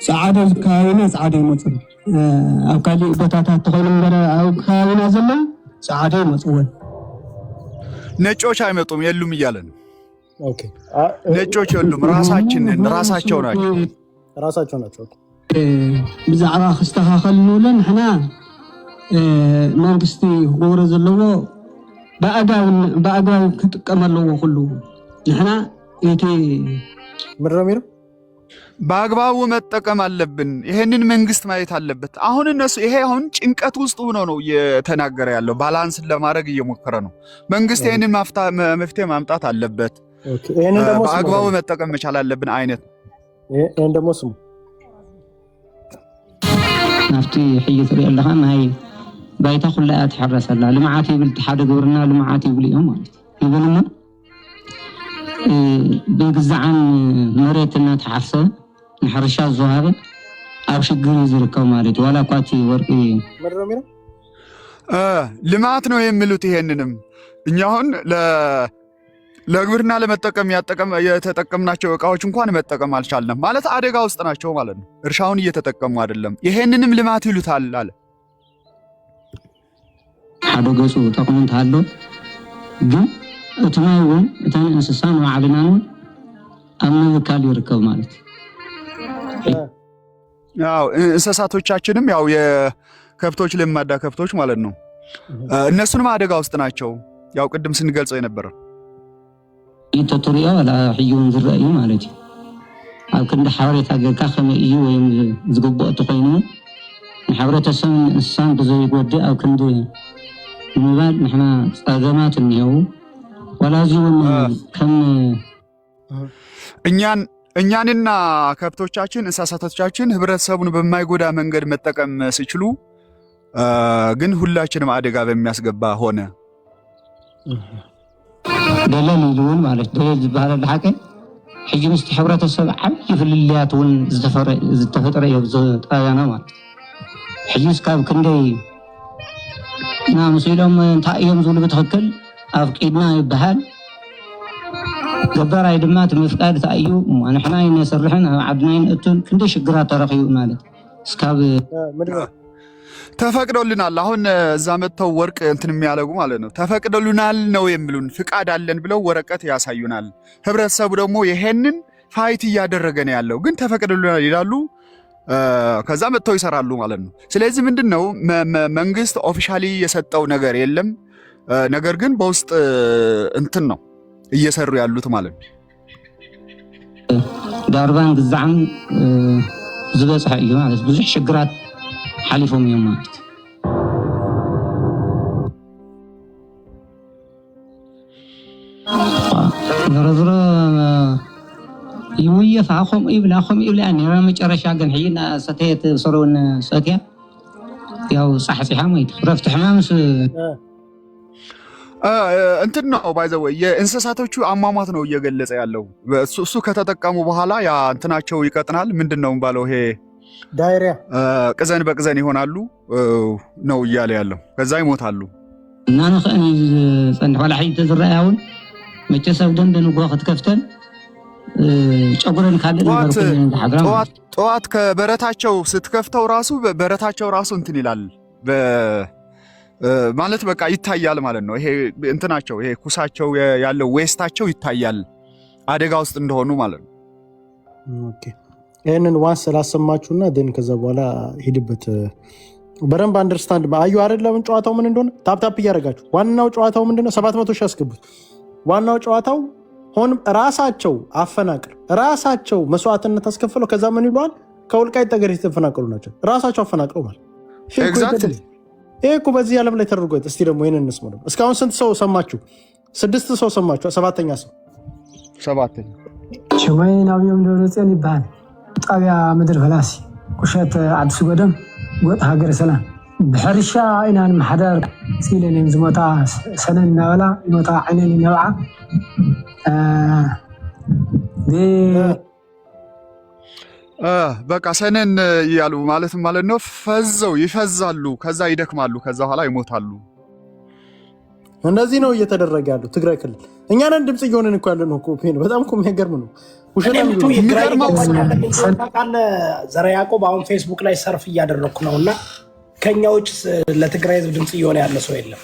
سعادة كائنة سعادة مصر أو كالي بتاعت تقولون برا أو كائنة زمان سعادة مصر ነጮች አይመጡም የሉም እያለን ኦኬ ነጮች የሉም ራሳቸው ናቸው ብዛዕባ ክስተኻኸልሉ ለን ሕና መንግስቲ ክገብሮ ዘለዎ ብኣግባብ ክጥቀም ኣለዎ ኩሉ ንሕና እቲ ምድረሚሩ በአግባቡ መጠቀም አለብን። ይሄንን መንግስት ማየት አለበት። አሁን እነሱ ይሄ አሁን ጭንቀት ውስጥ ሆኖ ነው እየተናገረ ያለው። ባላንስ ለማድረግ እየሞከረ ነው። መንግስት ይሄንን መፍትሄ ማምጣት አለበት። ኦኬ ይሄንን ደግሞ በአግባቡ መጠቀም መቻል አለብን አይነት ይሄን ደግሞ ስሙ ናፍቲ ሕይት ሪእ ኣለኻ ናይ ባይታ ኩላያ ትሕረሰላ ልምዓት ይብል ሓደ ግብርና ልምዓት ይብል እዮም ማለት ይብልና ብግዛዕን መሬትና ተሓርሰ ንሕርሻ ዝወሃበ ኣብ ሽግር ዝርከብ ማለት ዋላ ኳቲ ወርቂ ምድረሚሩ ልማት ነው የሚሉት። ይሄንንም እኛ አሁን ለግብርና ለመጠቀም የተጠቀምናቸው እቃዎች እንኳን መጠቀም አልቻልንም ማለት አደጋ ውስጥ ናቸው ማለት ነው። እርሻውን እየተጠቀሙ አይደለም። ይሄንንም ልማት ይሉታል አለ። ሓደ ገጹ ጠቅሞንት አሎ ግን እትማውን እተን እንስሳን ወዓለናን ኣብ ምብካል ይርከብ ማለት ያው እንስሳቶቻችንም ያው የከብቶች ለማዳ ከብቶች ማለት ነው። እነሱንም አደጋ ውስጥ ናቸው። ያው ቅድም ስንገልጸው የነበረው ኢቶቶሪያ ወላ ሕዩን ዝረአዩ ማለት ኣብ ክንደ ሓበሬታ ገርካ ከመ እዩ ወይም ዝግብኦ ተኮይኑ ንሕብረተሰብ እንስሳን ብዘይጎድእ ኣብ ክንዲ ምባል ንሕና ፀገማት እኒሄው ወላዚውን ከም እኛንና ከብቶቻችን እንስሳቶቻችን ህብረተሰቡን በማይጎዳ መንገድ መጠቀም ሲችሉ ግን ሁላችንም አደጋ በሚያስገባ ሆነ። ደለል ይሉን ማለት ደለል ዝበሃል ለሓቀ ሕጂ ምስቲ ሕብረተሰብ ዓብዪ ፍልልያት እውን ዝተፈጠረ እዩ ጣብያና ማለት ሕጂ እስካብ ክንደይ ናምስኢሎም እንታይ እዮም ዝብሉ ብትኽክል ኣፍቂድና ይበሃል ገባራይ ድማ ትምፍቃድ እንታይ እዩ ንሕና ይነሰርሕን ኣብ ዓድና ይንእቱን ክንደይ ሽግራት ተረኺቡ ማለት እስካብ ተፈቅዶልናል። አሁን እዛ መጥተው ወርቅ እንትን የሚያለጉ ማለት ነው ተፈቅዶልናል ነው የሚሉን። ፍቃድ አለን ብለው ወረቀት ያሳዩናል። ህብረተሰቡ ደግሞ ይሄንን ፋይት እያደረገ ነው ያለው፣ ግን ተፈቅዶልናል ይላሉ። ከዛ መጥተው ይሰራሉ ማለት ነው። ስለዚህ ምንድነው መንግስት ኦፊሻሊ የሰጠው ነገር የለም። ነገር ግን በውስጥ እንትን ነው እየሰሩ ያሉት ማለት ነው። ዳርባን ግዛዕን ዝበፅሐ እዩ ማለት ብዙሕ ሽግራት ሓሊፎም እዮም ማለት ዝረዝሮ ይውየፍ ኣኹም ይብላ ኔራ መጨረሻ ግን ሕይና ሰተየት ሰረውን ሰትያ ያው ሳሕሲሓ ማለት ረፍት ሕማምስ እንትን ነው ባይዘው የእንስሳቶቹ አሟሟት ነው እየገለጸ ያለው። እሱ ከተጠቀሙ በኋላ ያ እንትናቸው ይቀጥናል። ምንድነው ባለው ይሄ ዳይሪያ ቅዘን በቅዘን ይሆናሉ ነው እያለ ያለው። ከዛ ይሞታሉ እና ነኸኒ ጸንሕ ወላ ሕይ ተዝራያውን መጨሰብ ደንብ ንጎ ክትከፍተን ጨጉረን ካለ ጠዋት ከበረታቸው ስትከፍተው ራሱ በረታቸው ራሱ እንትን ይላል ማለት በቃ ይታያል ማለት ነው። ይሄ እንትናቸው ይሄ ኩሳቸው ያለው ዌስታቸው ይታያል አደጋ ውስጥ እንደሆኑ ማለት ነው። ኦኬ ይሄንን ዋንስ ስላሰማችሁና ደን ከዛ በኋላ ሄድበት በደንብ አንደርስታንድ አዩ አይደለም ጨዋታው ምን እንደሆነ ታፕታፕ እያደረጋችሁ። ዋናው ጨዋታው ምንድነው? 700 ሺህ ያስገቡት። ዋናው ጨዋታው ሆን ራሳቸው አፈናቅል ራሳቸው መስዋዕትነት አስከፍለው ከዛ ምን ይሏል? ከወልቃይት ጠገዴ የተፈናቀሉ ናቸው ራሳቸው አፈናቅለው ማለት ኤግዛክትሊ። ይሄ እኮ በዚህ ዓለም ላይ ተደርጎ እስቲ ደግሞ ይሄንን እንስማ። እስካሁን ስንት ሰው ሰማችሁ? 6 ሰው ሰማችሁ። 7ኛ ሰው ሽመይ ናብዮም ደብረጽዮን ይባሃል። ጣብያ ምድር ፈላሲ ቁሸት ዓዲ ስጎደም ጎጥ ሃገረ ሰላም ብሕርሻ ኢና ንመሓደር ሲለን እዮም ዝመጣ ሰነን እናበላ ይመጣ ዓይነን ይነብዓ በቃ ሰነን እያሉ ማለት ነው። ፈዘው ይፈዛሉ፣ ከዛ ይደክማሉ፣ ከዛ በኋላ ይሞታሉ። እንደዚህ ነው እየተደረገ ያለው ትግራይ ክልል። እኛ ነን ድምጽ እየሆንን እኮ ያለን እኮ በጣም እኮ የሚገርም ነው። ውሸታም ዘረ ያዕቆብ አሁን ፌስቡክ ላይ ሰርፍ እያደረኩ ነው እና ከኛ ውጭ ለትግራይ ህዝብ ድምጽ እየሆነ ያለ ሰው የለም።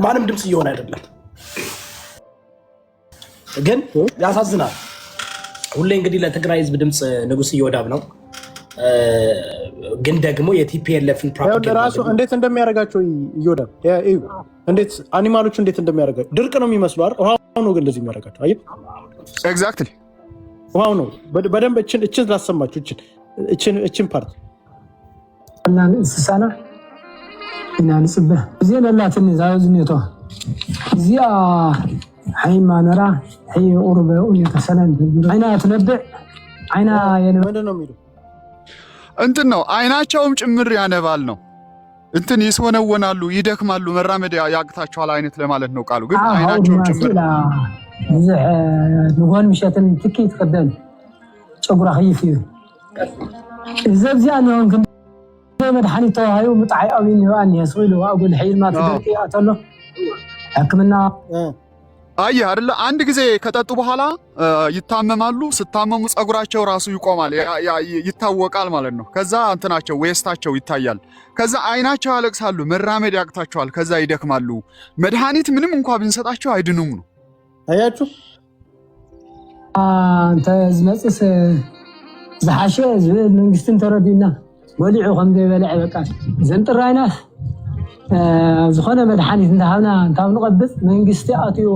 ማንም ድምጽ እየሆነ አይደለም። ግን ያሳዝናል። ሁሌ እንግዲህ ለትግራይ ህዝብ ድምጽ ንጉስ እየወዳብ ነው። ግን ደግሞ የቲፒኤልኤፍን ፕሮፓጋንዳ ራሱ እንዴት እንደሚያደርጋቸው ይወዳል። እንዴት አኒማሎቹ እንዴት እንደሚያደርጋቸው ድርቅ ነው የሚመስሉ አይደል? ውሃው ነው ግን እንደዚህ የሚያደርጋቸው። አየህ ኤግዛክትሊ ውሃው ነው። በደንብ እችን ላሰማችሁ። እችን ፓርት እና እንስሳና እና ንጽበ እዚያ ለላትን ዛውዝኔቶ እዚያ حيما نرى هي قرب يتسنن አይና ትነብዕ አይና ምንድን ነው የሚለው እንትን ነው አይናቸውም ጭምር ያነባል ነው እንትን ይስወነወናሉ ይደክማሉ መራመድ ያቅታቸዋል አይነት ለማለት ነው ቃሉ ግን አይናቸውም ጭምር ንጎን ምሸትን ትኪ ተቀደል ጨጉራ خيف እዩ ዘብዚያ ነው ግን መድኃኒት ተዋህዩ ምጣይ አብን ይዋን ያስውሉ አጉል ሐይል ማ ተደቂ አተሎ ህክምና አይ አይደለ አንድ ጊዜ ከጠጡ በኋላ ይታመማሉ ስታመሙ ጸጉራቸው ራሱ ይቆማል ይታወቃል ማለት ነው ከዛ እንትናቸው ወይስታቸው ይታያል ከዛ አይናቸው ያለቅሳሉ መራመድ ያቅታቸዋል ከዛ ይደክማሉ መድኃኒት ምንም እንኳን ብንሰጣቸው አይድኑም ነው አያችሁ አንተ ዝመጽስ ዝሓሸ ዝብል መንግስትን ተረዲና ወሊዑ ከም ዘይበልዕ በቃ ዘንጥራይና ዝኾነ መድኃኒት እንዳሃብና እንታብ ንቐብፅ መንግስቲ ኣትዮ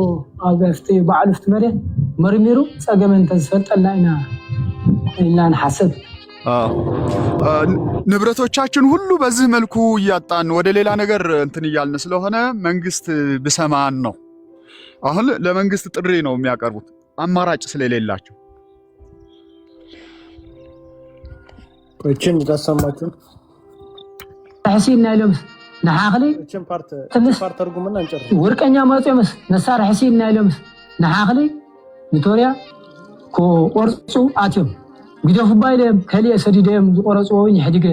ኣብ ገፍቲ ባዕሉ ፍቲ መሬት መርሚሩ ፀገመን ተዝፈልጠልና ኢና ኢልና ንሓስብ ንብረቶቻችን ሁሉ በዚህ መልኩ እያጣን ወደ ሌላ ነገር እንትን እያልን ስለሆነ መንግስት ብሰማን ነው አሁን ለመንግስት ጥሪ ነው የሚያቀርቡት አማራጭ ስለሌላቸው እቺን ተሰማችሁ ታሲና ኢሎም نحاخلي እቺን ፓርት ተርጉምና እንጨርስ ወርቀኛ ማጽየምስ ነሳር حسين ናይሎምስ نحاخلي ቪክቶሪያ ቆርጹ አትዮም ግደፉ ባይለም ከሊየ ሰዲደም ቆርጹ ወይ ሕዲገ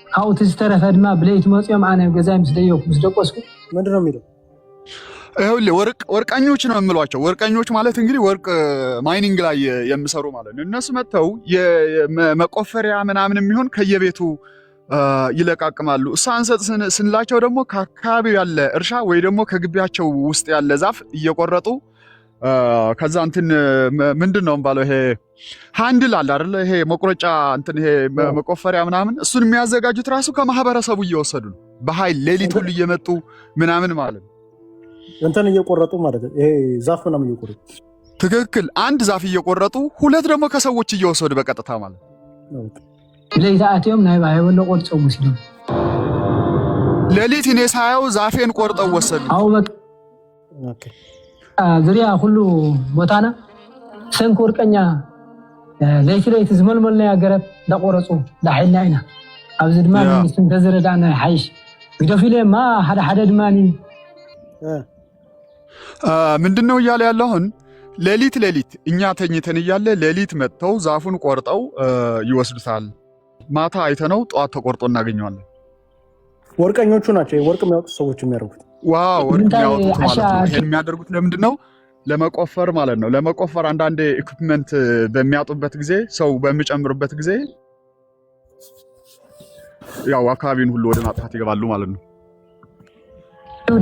ካውት ዝተረፈድማ ብለይት ማጽየም አነ ገዛይ ምስደየው ምስደቆስኩ ምንድነው የሚለው ይኸውልህ ወርቀኞች ነው የምሏቸው ወርቀኞች ማለት እንግዲህ ወርቅ ማይኒንግ ላይ የሚሰሩ ማለት ነው እነሱ መተው የመቆፈሪያ ምናምን የሚሆን ከየቤቱ ይለቃቅማሉ እሳንሰጥ ስንላቸው ደግሞ ከአካባቢው ያለ እርሻ ወይ ደግሞ ከግቢያቸው ውስጥ ያለ ዛፍ እየቆረጡ ከዛ እንትን ምንድነው ባለው ይሄ ሃንድል አለ አይደል ይሄ መቁረጫ እንትን ይሄ መቆፈሪያ ምናምን እሱን የሚያዘጋጁት ራሱ ከማህበረሰቡ እየወሰዱ ነው በኃይል ሌሊት ሁሉ እየመጡ ምናምን ማለት እንትን እየቆረጡ ማለት ይሄ ዛፍ ምናምን እየቆረጡ ትክክል አንድ ዛፍ እየቆረጡ ሁለት ደግሞ ከሰዎች እየወሰዱ በቀጥታ ማለት ለይታ አትዮም ናይ ባይወለ ቆርጠው ወስዱ ሌሊት እኔ ሳያው ዛፌን ቆርጠው ወሰዱ አው በቃ ኦኬ ዙሪያ ሁሉ ቦታና ሰንኮርቀኛ ለይት ዝመልመልና ያገረት ዳቆረጹ ዳሕልና ኢና ኣብዚ ድማ ምንስን ተዝረዳና ሓይሽ ግደፊለ ማ ሓደ ድማኒ ምንድነው እያለ ያለው አሁን ሌሊት እኛ ተኝተን እያለ ሌሊት መጥተው ዛፉን ቆርጠው ይወስዱታል ማታ አይተነው ጧት ተቆርጦ እናገኘዋለን ወርቀኞቹ ናቸው ወርቅ የሚያወጡ ሰዎች የሚያደርጉት ዋው ወርቅ የሚያወጡት ማለት ነው ይሄን የሚያደርጉት ለምንድነው ለመቆፈር ማለት ነው ለመቆፈር አንዳንድ ኢኩዊፕመንት በሚያጡበት ጊዜ ሰው በሚጨምሩበት ጊዜ ያው አካባቢን ሁሉ ወደ ማጥፋት ይገባሉ ማለት ነው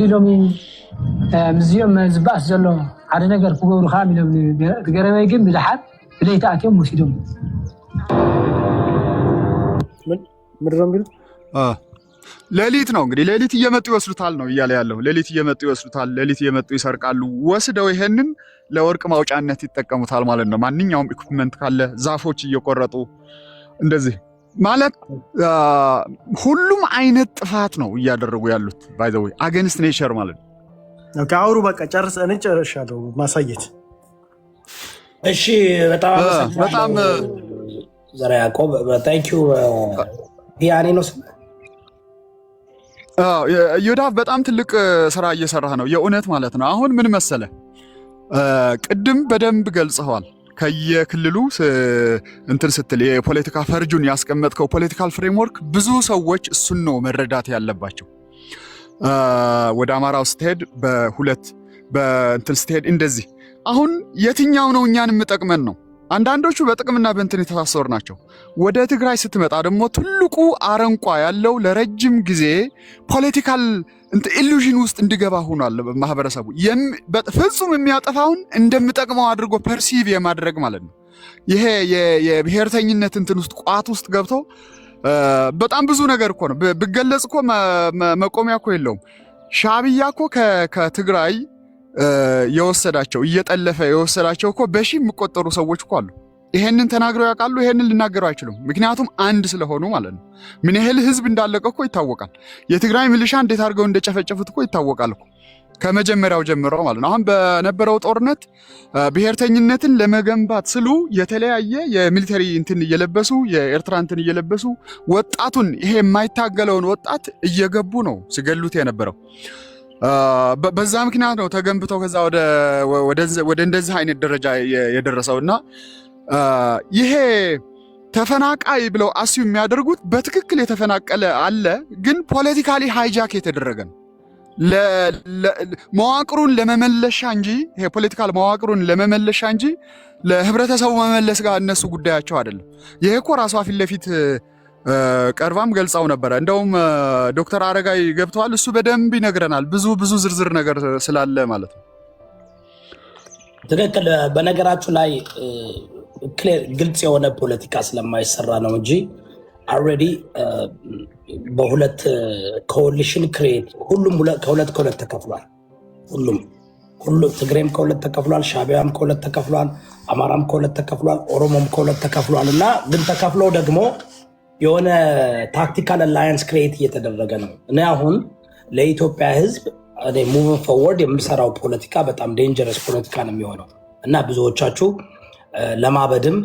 ዲሎሚ ምዚዮም ዝባስ ዘሎ ሓደ ነገር ክገብሩ ካም ኢሎም ትገረበይ ግን ብድሓት ብለይታ ኣትዮም ወሲዶም ምድረም ቢል ሌሊት ነው እንግዲህ ሌሊት እየመጡ ይወስዱታል ነው እያለ ያለው ሌሊት እየመጡ ይወስዱታል ሌሊት እየመጡ ይሰርቃሉ ወስደው ይሄንን ለወርቅ ማውጫነት ይጠቀሙታል ማለት ነው ማንኛውም ኢኩዊፕመንት ካለ ዛፎች እየቆረጡ እንደዚህ ማለት ሁሉም አይነት ጥፋት ነው እያደረጉ ያሉት ባይ ዘ ወይ አገንስት ኔቸር ማለት ነው ካውሩ በቃ ጨርስ እንጨርሻለሁ ማሳየት እሺ በጣም ዘራ ያዕቆብ ታንክ ዩ ዲያኔ ነው ዮዳፍ በጣም ትልቅ ስራ እየሰራህ ነው የእውነት ማለት ነው አሁን ምን መሰለ ቅድም በደንብ ገልጸዋል ከየክልሉ እንትን ስትል የፖለቲካ ፈርጁን ያስቀመጥከው ፖለቲካል ፍሬምወርክ ብዙ ሰዎች እሱን ነው መረዳት ያለባቸው ወደ አማራው ስትሄድ በሁለት በእንትን ስትሄድ እንደዚህ። አሁን የትኛው ነው እኛን የምጠቅመን ነው? አንዳንዶቹ በጥቅምና በእንትን የተሳሰሩ ናቸው። ወደ ትግራይ ስትመጣ ደግሞ ትልቁ አረንቋ ያለው ለረጅም ጊዜ ፖለቲካል ኢሉዥን ውስጥ እንዲገባ ሆኗል ማህበረሰቡ። ፍጹም የሚያጠፋውን እንደምጠቅመው አድርጎ ፐርሲቭ የማድረግ ማለት ነው። ይሄ የብሔርተኝነት እንትን ውስጥ ቋት ውስጥ ገብቶ በጣም ብዙ ነገር እኮ ነው ብገለጽ እኮ መቆሚያ እኮ የለውም። ሻዕቢያ እኮ ከትግራይ የወሰዳቸው እየጠለፈ የወሰዳቸው እኮ በሺህ የሚቆጠሩ ሰዎች እኮ አሉ። ይሄንን ተናግረው ያውቃሉ? ይሄንን ሊናገሩ አይችሉም። ምክንያቱም አንድ ስለሆኑ ማለት ነው። ምን ያህል ህዝብ እንዳለቀ እኮ ይታወቃል። የትግራይ ሚሊሻ እንዴት አድርገው እንደጨፈጨፉት እኮ ይታወቃል እኮ ከመጀመሪያው ጀምሮ ማለት ነው። አሁን በነበረው ጦርነት ብሔርተኝነትን ለመገንባት ስሉ የተለያየ የሚሊተሪ እንትን እየለበሱ የኤርትራ እንትን እየለበሱ ወጣቱን ይሄ የማይታገለውን ወጣት እየገቡ ነው ሲገሉት የነበረው። በዛ ምክንያት ነው ተገንብተው ከዛ ወደ እንደዚህ አይነት ደረጃ የደረሰውና ይሄ ተፈናቃይ ብለው አስዩ የሚያደርጉት በትክክል የተፈናቀለ አለ፣ ግን ፖለቲካሊ ሃይጃክ የተደረገ ነው። መዋቅሩን ለመመለሻ እንጂ ይሄ ፖለቲካል መዋቅሩን ለመመለሻ እንጂ ለህብረተሰቡ መመለስ ጋር እነሱ ጉዳያቸው አይደለም። ይሄ እኮ ራሷ ፊት ለፊት ቀርባም ገልጻው ነበረ። እንደውም ዶክተር አረጋይ ገብተዋል። እሱ በደንብ ይነግረናል፣ ብዙ ዝርዝር ነገር ስላለ ማለት ነው። ትክክል። በነገራችሁ ላይ ግልጽ የሆነ ፖለቲካ ስለማይሰራ ነው እንጂ አልሬዲ በሁለት ኮሊሽን ክሬት ሁሉም ከሁለት ተከፍሏል። ሁሉም ትግሬም ከሁለት ተከፍሏል፣ ሻዕቢያም ከሁለት ተከፍሏል፣ አማራም ከሁለት ተከፍሏል፣ ኦሮሞም ከሁለት ተከፍሏል። እና ግን ተከፍለው ደግሞ የሆነ ታክቲካል አላያንስ ክሬት እየተደረገ ነው። እኔ አሁን ለኢትዮጵያ ህዝብ ሙቭን ፎርወርድ የምሰራው ፖለቲካ በጣም ዴንጀረስ ፖለቲካ ነው የሚሆነው እና ብዙዎቻችሁ ለማበድም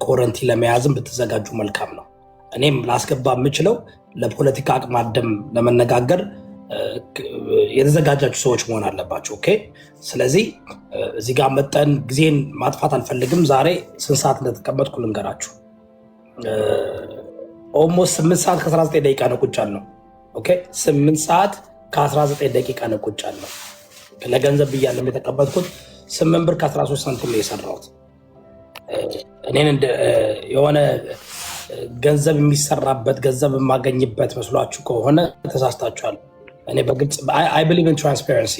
ኮረንቲ ለመያዝም ብትዘጋጁ መልካም ነው። እኔም ላስገባ የምችለው ለፖለቲካ አቅማደም ለመነጋገር የተዘጋጃችሁ ሰዎች መሆን አለባቸው። ኦኬ። ስለዚህ እዚህ ጋር መጠን ጊዜን ማጥፋት አልፈልግም። ዛሬ ስንት ሰዓት እንደተቀመጥኩ ልንገራችሁ። ኦልሞስት 8 ሰዓት ከ19 ደቂቃ ነው ቁጭ ያልነው። ኦኬ 8 ሰዓት ከ19 ደቂቃ ነው ቁጭ ያልነው። ለገንዘብ ብያለሁ የተቀመጥኩት 8 ብር ከ13 ሳንቲም ነው የሰራሁት። እኔን የሆነ ገንዘብ የሚሰራበት ገንዘብ የማገኝበት መስሏችሁ ከሆነ ተሳስታችኋል። እኔ በግልጽ አይ ቢሊቭ ኢን ትራንስፓረንሲ።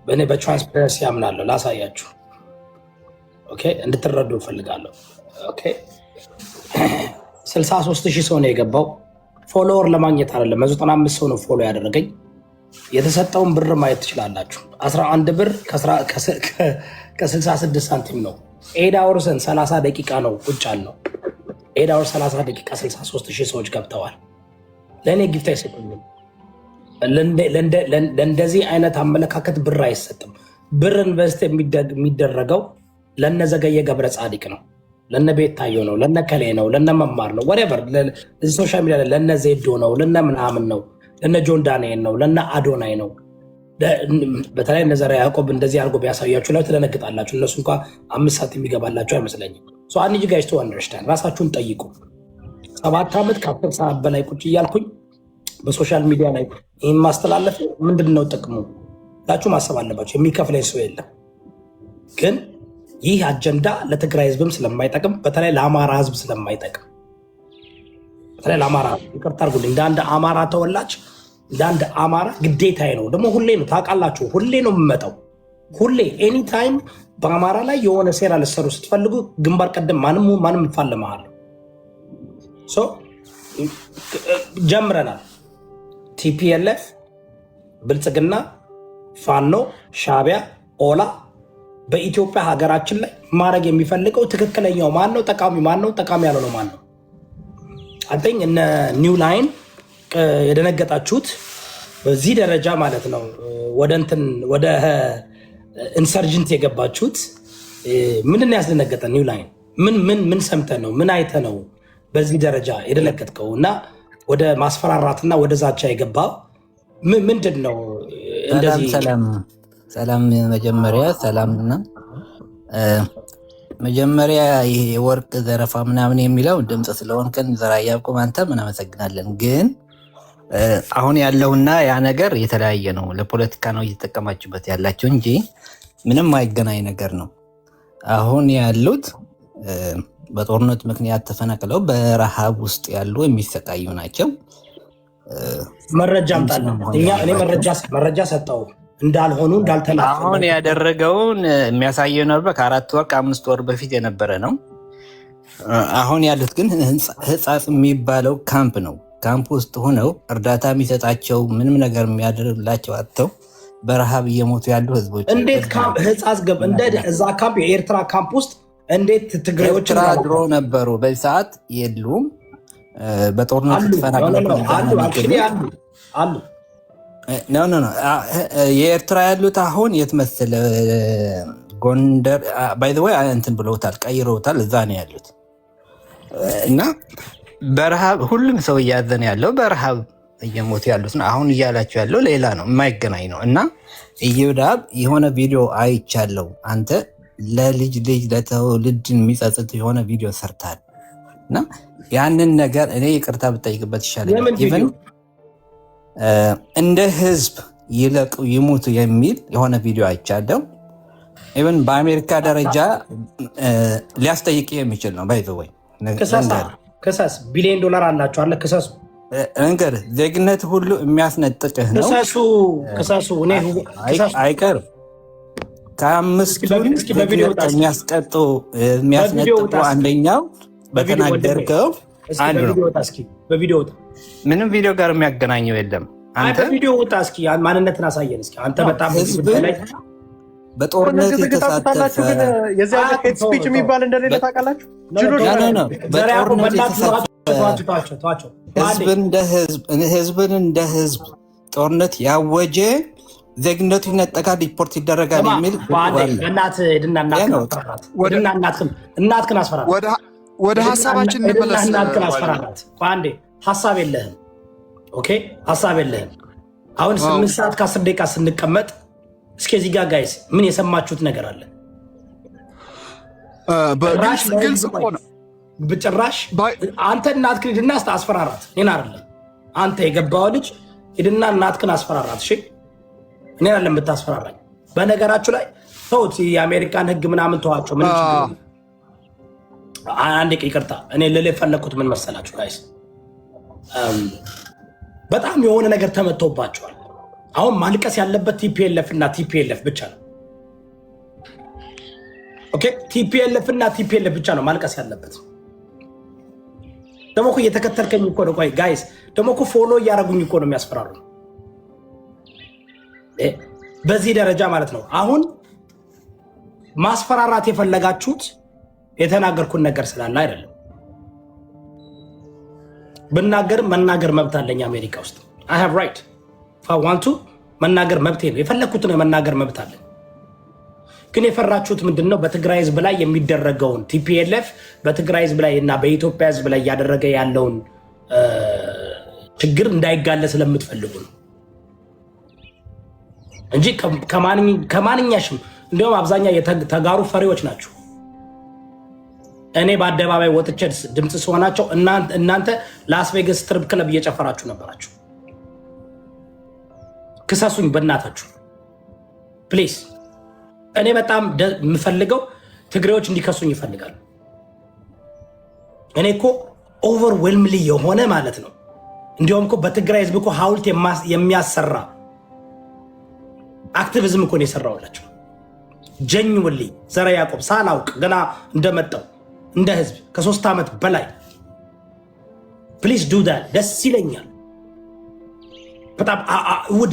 እኔ በትራንስፓረንሲ አምናለሁ። ላሳያችሁ። ኦኬ እንድትረዱ እፈልጋለሁ። ኦኬ 63,000 ሰው ነው የገባው። ፎሎወር ለማግኘት አይደለም፣ 95 ሰው ነው ፎሎ ያደረገኝ። የተሰጠውን ብር ማየት ትችላላችሁ። 11 ብር ከ66 ሳንቲም ነው። 8 አወርስ 30 ደቂቃ ነው ቁጭ ያልነው። 8 አወርስ 30 ደቂቃ 63,000 ሰዎች ገብተዋል። ለእኔ ጊፍት አይሰጡኝም። ለእንደዚህ አይነት አመለካከት ብር አይሰጥም። ብር ኢንቨስት የሚደረገው ለነ ዘገየ ገብረ ጻዲቅ ነው፣ ለነ ቤታዮ ነው፣ ለነ ከሌ ነው፣ ለነ መማር ነው፣ ወሬቨር እዚህ ሶሻል ሚዲያ ለነ ዜዶ ነው፣ ለነ ምናምን ነው፣ ለነ ጆን ዳንኤል ነው፣ ለነ አዶናይ ነው። በተለይ እነ ዘርዓ ያዕቆብ እንደዚህ አድርጎ ቢያሳያችሁ ላይ ትደነግጣላችሁ። እነሱ እንኳ 5 ሰዓት የሚገባላቸው አይመስለኝም። አንድ ጋይስ ቱ አንደርስታንድ ራሳችሁን ጠይቁ። 7 ዓመት ከ10 ሰዓት በላይ ቁጭ እያልኩኝ በሶሻል ሚዲያ ላይ ይህን ማስተላለፍ ምንድን ነው ጥቅሙ ላችሁ ማሰብ አለባቸው። የሚከፍለኝ ሰው የለም። ግን ይህ አጀንዳ ለትግራይ ህዝብም ስለማይጠቅም፣ በተለይ ለአማራ ህዝብ ስለማይጠቅም፣ በተለይ ለአማራ ይቅርታ አድርጉልኝ፣ እንደ አንድ አማራ ተወላጅ እንደ አንድ አማራ ግዴታዬ ነው። ደግሞ ሁሌ ነው ታውቃላችሁ፣ ሁሌ ነው የምመጣው። ሁሌ ኤኒታይም በአማራ ላይ የሆነ ሴራ ልሰሩ ስትፈልጉ ግንባር ቀደም ማንም እፋለምሃለሁ። ጀምረናል። ቲፒኤልኤፍ፣ ብልጽግና፣ ፋኖ፣ ሻዕቢያ፣ ኦላ በኢትዮጵያ ሀገራችን ላይ ማድረግ የሚፈልገው ትክክለኛው ማን ነው? ጠቃሚ ማን ነው? ጠቃሚ ያልሆነው ማን ነው? አንተኝ እነ ኒው ላይን የደነገጣችሁት በዚህ ደረጃ ማለት ነው። ወደ ኢንሰርጀንት የገባችሁት ምንድን ያስደነገጠ? ኒው ላይን ምን ሰምተ ነው? ምን አይተ ነው በዚህ ደረጃ የደነገጥከው? እና ወደ ማስፈራራትና ወደ ዛቻ የገባው ምንድን ነው? እንደዚህ ሰላም መጀመሪያ ሰላምና መጀመሪያ ይሄ የወርቅ ዘረፋ ምናምን የሚለው ድምፅ ስለሆንከን ዘርዓ ያዕቆብ አንተ ምን አመሰግናለን። ግን አሁን ያለውና ያ ነገር የተለያየ ነው። ለፖለቲካ ነው እየተጠቀማችሁበት ያላቸው እንጂ ምንም አይገናኝ ነገር ነው። አሁን ያሉት በጦርነት ምክንያት ተፈናቅለው በረሃብ ውስጥ ያሉ የሚሰቃዩ ናቸው። መረጃ አምጣልኝ። እኔ መረጃ ሰጠው እንዳልሆኑ እንዳልተላፈ አሁን ያደረገውን የሚያሳየው ነበር። ከ4 ወር ከ5 ወር በፊት የነበረ ነው። አሁን ያሉት ግን ህጻጽ የሚባለው ካምፕ ነው። ካምፕ ውስጥ ሆነው እርዳታ የሚሰጣቸው ምንም ነገር የሚያደርግላቸው አጥተው በረሃብ እየሞቱ ያሉ ህዝቦች። እንዴት ህጻጽ ገብ እንደ እዛ ካምፕ የኤርትራ ካምፕ ውስጥ እንዴት ትግራዮች ድሮ ነበሩ? በዚህ ሰዓት የሉም። በጦርነት ተፈናቅለው አሉ። የኤርትራ ያሉት አሁን የት መሰለህ? ጎንደር ባይ ዘ ወይ እንትን ብለውታል፣ ቀይረውታል። እዛ ነው ያሉት እና በረሃብ ሁሉም ሰው እያዘነ ያለው በረሃብ እየሞቱ ያሉት ነው። አሁን እያላቸው ያለው ሌላ ነው፣ የማይገናኝ ነው። እና ኢዮዳብ የሆነ ቪዲዮ አይቻለው። አንተ ለልጅ ለትውልድ የሚጸጽት የሆነ ቪዲዮ ሰርታል እና ያንን ነገር እኔ ይቅርታ ብጠይቅበት ይሻለኛል። ኢቨን እንደ ህዝብ ይለቁ ይሙቱ የሚል የሆነ ቪዲዮ አይቻለው። ኢቨን በአሜሪካ ደረጃ ሊያስጠይቅ የሚችል ነው። ባይ ዘ ወይ ክሰስ $1 ቢሊዮን አላቸው አለ ክሰሱ። ነገር ዜግነት ሁሉ የሚያስነጥቅህ ነው። ክሰሱ አይቀርም። ከአምስቱን የሚያስነጥቁ አንደኛው በተናገርከው አንዱ ነው። ምንም ቪዲዮ ጋር የሚያገናኘው የለም። አንተ ቪዲዮ ውጣ እስኪ ማንነትን አሳየን እስኪ። አንተ በጣም በጦርነት የተሳተፈ የዚህ አይነት ሄት ስፒች የሚባል እንደሌለ ታውቃላችሁ። ህዝብን እንደ ህዝብ ጦርነት ያወጀ ዜግነቱ ይነጠቃል፣ ሪፖርት ይደረጋል የሚል እናትህን አስፈራራት። ወደ ሀሳባችን እንመለስ። እናትህን አስፈራራት። አንዴ ሀሳብ የለህም። ኦኬ ሀሳብ የለህም። አሁን 8 ሰዓት ከ10 ደቂቃ ስንቀመጥ እስኪ እዚህ ጋር ጋይስ ምን የሰማችሁት ነገር አለ? ግልጽ ሆነ በጭራሽ። አንተ እናትህን ሂድና አስፈራራት። እኔን አይደለም። አንተ የገባው ልጅ ሂድና እናትህን አስፈራራት። እሺ እኔ አይደለም ብታስፈራራኝ። በነገራችሁ ላይ ተውት፣ የአሜሪካን ህግ ምናምን ተዋቸው። ምን ይችላል? አንዴ ይቅርታ፣ እኔ ልል የፈለኩት ምን መሰላችሁ ጋይስ፣ በጣም የሆነ ነገር ተመቶባቸዋል። አሁን ማልቀስ ያለበት ቲፒኤልኤፍ እና ቲፒኤልኤፍ ብቻ ነው። ኦኬ ቲፒኤልኤፍ እና ቲፒኤልኤፍ ብቻ ነው ማልቀስ ያለበት። ደግሞ እኮ እየተከተልከኝ እኮ ነው። ቆይ ጋይስ ደግሞ እኮ ፎሎ እያደረጉኝ እኮ ነው የሚያስፈራሩ። በዚህ ደረጃ ማለት ነው። አሁን ማስፈራራት የፈለጋችሁት የተናገርኩን ነገር ስላለ አይደለም። ብናገርም መናገር መብት አለኝ አሜሪካ ውስጥ። I have right ዋንቱ መናገር መብት ነው። የፈለግኩትን የመናገር መብት አለኝ። ግን የፈራችሁት ምንድን ነው? በትግራይ ህዝብ ላይ የሚደረገውን ቲፒኤልኤፍ በትግራይ ህዝብ ላይ እና በኢትዮጵያ ህዝብ ላይ እያደረገ ያለውን ችግር እንዳይጋለ ስለምትፈልጉ ነው እንጂ ከማንኛሽም እንዲሁም አብዛኛው የተጋሩ ፈሪዎች ናቸው። እኔ በአደባባይ ወጥቼ ድምፅ ሲሆናቸው እናንተ ላስ ቬጋስ ስትሪፕ ክለብ እየጨፈራችሁ ነበራችሁ። ክሰሱኝ በእናታችሁ ፕሊዝ። እኔ በጣም የምፈልገው ትግሬዎች እንዲከሱኝ ይፈልጋሉ። እኔ እኮ ኦቨርዌልምሊ የሆነ ማለት ነው። እንዲሁም እኮ በትግራይ ህዝብ እኮ ሀውልት የሚያሰራ አክቲቪዝም እኮ ነው የሰራውላቸው። ጀኝውሊ ዘረ ያዕቆብ ሳላውቅ ገና እንደመጣው እንደ ህዝብ ከ3 ዓመት በላይ ፕሊዝ ዱ ዳት። ደስ ይለኛል፣ በጣም ውድ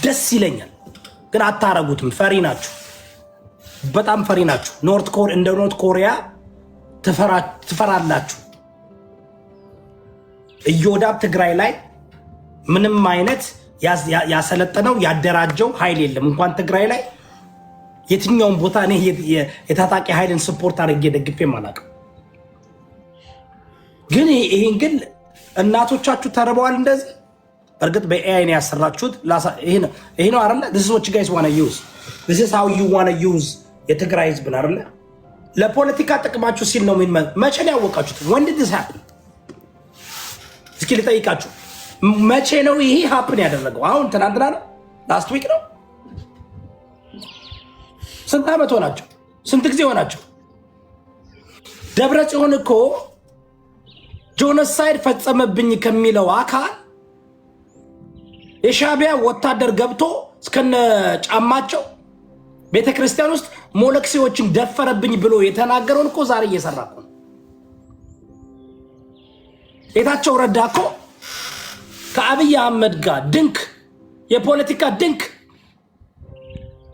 ደስ ይለኛል። ግን አታረጉትም። ፈሪ ናችሁ፣ በጣም ፈሪ ናችሁ። እንደ ኖርት ኮሪያ ትፈራላችሁ። ኢዮዳብ ትግራይ ላይ ምንም አይነት ያሰለጠነው ያደራጀው ኃይል የለም። እንኳን ትግራይ ላይ የትኛውን ቦታ እኔ የታጣቂ ኃይልን ስፖርት አድርጌ ደግፌም አላውቅም። ግን ይህን ግን እናቶቻችሁ ተርበዋል እንደዚህ። እርግጥ በኤአይ ነው ያሰራችሁት። ይሄ ነው አይደለ? this is what you guys want to use. this is how you want to use የትግራይ ህዝብ አይደለ? ለፖለቲካ ጥቅማችሁ ሲል ነው። መቼ ነው ያወቃችሁት? when did this happen? እስኪ ልጠይቃችሁ። መቼ ነው ይሄ ሀፕን ያደረገው? አሁን ትናንትና ነው? ላስት ዊክ ነው? ስንት ዓመት ሆናቸው? ስንት ጊዜ ሆናቸው? ደብረ ጽዮን እኮ ጆኖሳይድ ፈጸመብኝ ከሚለው አካል የሻዕቢያ ወታደር ገብቶ እስከነ ጫማቸው ቤተክርስቲያን ውስጥ ሞለክሲዎችን ደፈረብኝ ብሎ የተናገረውን እኮ ዛሬ እየሰራ እኮ ነው። ጌታቸው ረዳ እኮ ከአብይ አህመድ ጋር ድንክ የፖለቲካ ድንክ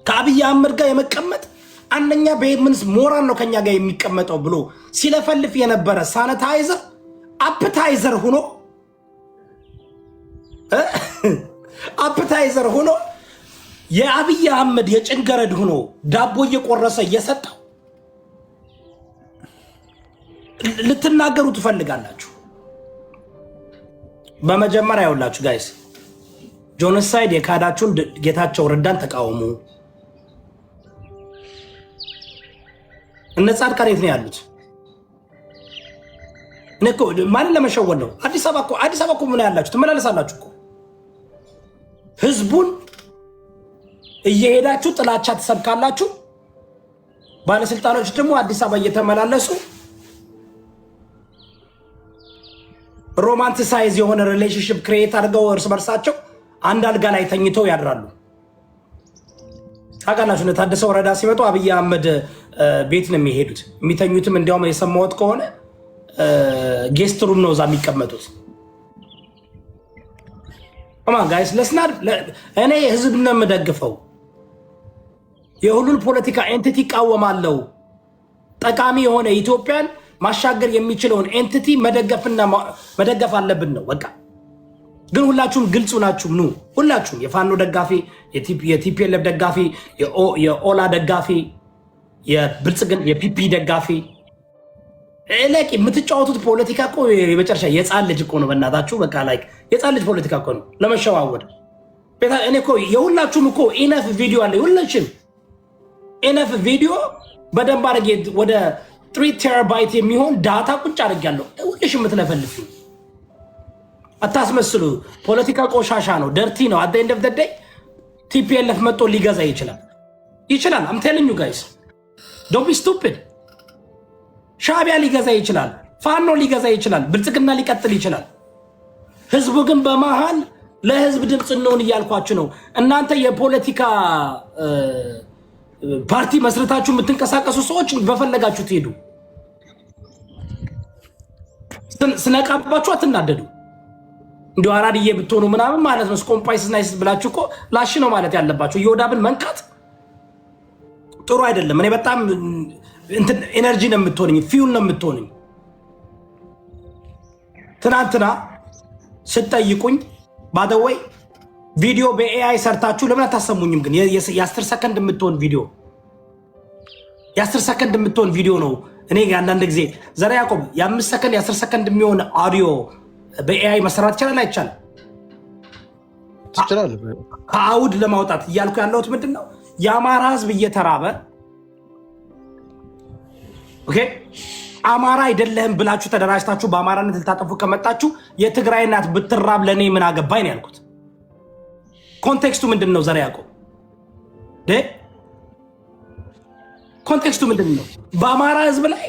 ከአብይ አህመድ ጋር የመቀመጥ አንደኛ በምንስ ሞራል ነው ከኛ ጋር የሚቀመጠው ብሎ ሲለፈልፍ የነበረ ሳኒታይዘር አፕታይዘር ሆኖ የአብይ አህመድ የጭንገረድ ሆኖ ዳቦ እየቆረሰ እየሰጠው ልትናገሩ ትፈልጋላችሁ? በመጀመሪያ ያውላችሁ ጋይስ ጆኖሳይድ የካዳችሁን ጌታቸው ረዳን ተቃውሙ። እነ ጻድቃን የት ነው ያሉት? እኮ ማንን ለመሸወድ ነው? አዲስ አበባ እኮ ምን ያላችሁ ትመላለሳላችሁ እኮ ህዝቡን እየሄዳችሁ ጥላቻ ትሰብካላችሁ። ባለስልጣኖች ደግሞ አዲስ አበባ እየተመላለሱ ሮማንቲሳይዝ የሆነ ሪሌሽንሽፕ ክሬት አድርገው እርስ በርሳቸው አንድ አልጋ ላይ ተኝተው ያድራሉ። ታውቃላችሁ እነ ታደሰ ወረዳ ሲመጡ አብይ አህመድ ቤት ነው የሚሄዱት። የሚተኙትም እንዲያውም የሰማሁት ከሆነ ጌስት ሩም ነው እዛ የሚቀመጡት። ጋይስ እኔ ህዝብ ነው የምደግፈው። የሁሉን ፖለቲካ ኤንቲቲ እቃወማለሁ። ጠቃሚ የሆነ ኢትዮጵያን ማሻገር የሚችለውን ኤንቲቲ መደገፍ አለብን ነው በቃ። ግን ሁላችሁም ግልጹ ናችሁ። ኑ ሁላችሁም የፋኖ ደጋፊ፣ የቲፒኤልኤፍ ደጋፊ፣ የኦላ ደጋፊ፣ የብልጽግና የፒፒ ደጋፊ ለቂ የምትጫወቱት ፖለቲካ እኮ የመጨረሻ የጻን ልጅ እኮ ነው። በእናታችሁ በቃ ላይ የጻን ልጅ ፖለቲካ እኮ ነው ለመሸዋወድ። እኔ እኮ የሁላችሁም እኮ ኢነፍ ቪዲዮ አለ። ሁላችሁም ኢነፍ ቪዲዮ በደንብ አድርጌ ወደ 3 ቴራባይት የሚሆን ዳታ ቁጭ አድርጌያለሁ። ሁልሽ የምትለፈልፊ አታስመስሉ። ፖለቲካ ቆሻሻ ነው፣ ደርቲ ነው። አት ኤንድ ኦፍ ዘ ዴይ ቲፒኤልኤፍ መጥቶ ሊገዛ ይችላል። አም ቴሊንግ ዩ ጋይስ ዶንት ቢ ስቱፒድ። ሻዕቢያ ሊገዛ ይችላል፣ ፋኖ ሊገዛ ይችላል፣ ብልጽግና ሊቀጥል ይችላል። ህዝቡ ግን በመሃል ለህዝብ ድምፅ እንሆን እያልኳችሁ ነው። እናንተ የፖለቲካ ፓርቲ መስረታችሁ የምትንቀሳቀሱ ሰዎች በፈለጋችሁ ትሄዱ። ስነቃባችሁ አትናደዱ። እንዲሁ አራድዬ ብትሆኑ ምናምን ማለት ነው። ስኮምፓይስ ናይስ ብላችሁ እኮ ላሽ ነው ማለት ያለባችሁ። የወዳብን መንካት ጥሩ አይደለም። እኔ በጣም ኤነርጂ ነው የምትሆንኝ፣ ፊውል ነው የምትሆንኝ። ትናንትና ስትጠይቁኝ ባደወይ ቪዲዮ በኤአይ ሰርታችሁ ለምን አታሰሙኝም? ግን የ10 ሰከንድ የምትሆን ቪዲዮ ነው። እኔ አንዳንድ ጊዜ ዘራ ያዕቆብ የ5 ሰከንድ የ10 ሰከንድ የሚሆን አዲዮ በኤአይ መሰራት ይቻላል አይቻልም? ከአውድ ለማውጣት እያልኩ ያለሁት ምንድን ነው? የአማራ ህዝብ እየተራበ አማራ አይደለህም ብላችሁ ተደራጅታችሁ በአማራነት ልታጠፉ ከመጣችሁ የትግራይ እናት ብትራብ ለእኔ ምን አገባኝ ነው ያልኩት። ኮንቴክስቱ ምንድን ነው? ዘር ያዕቆብ ኮንቴክስቱ ምንድን ነው? በአማራ ህዝብ ላይ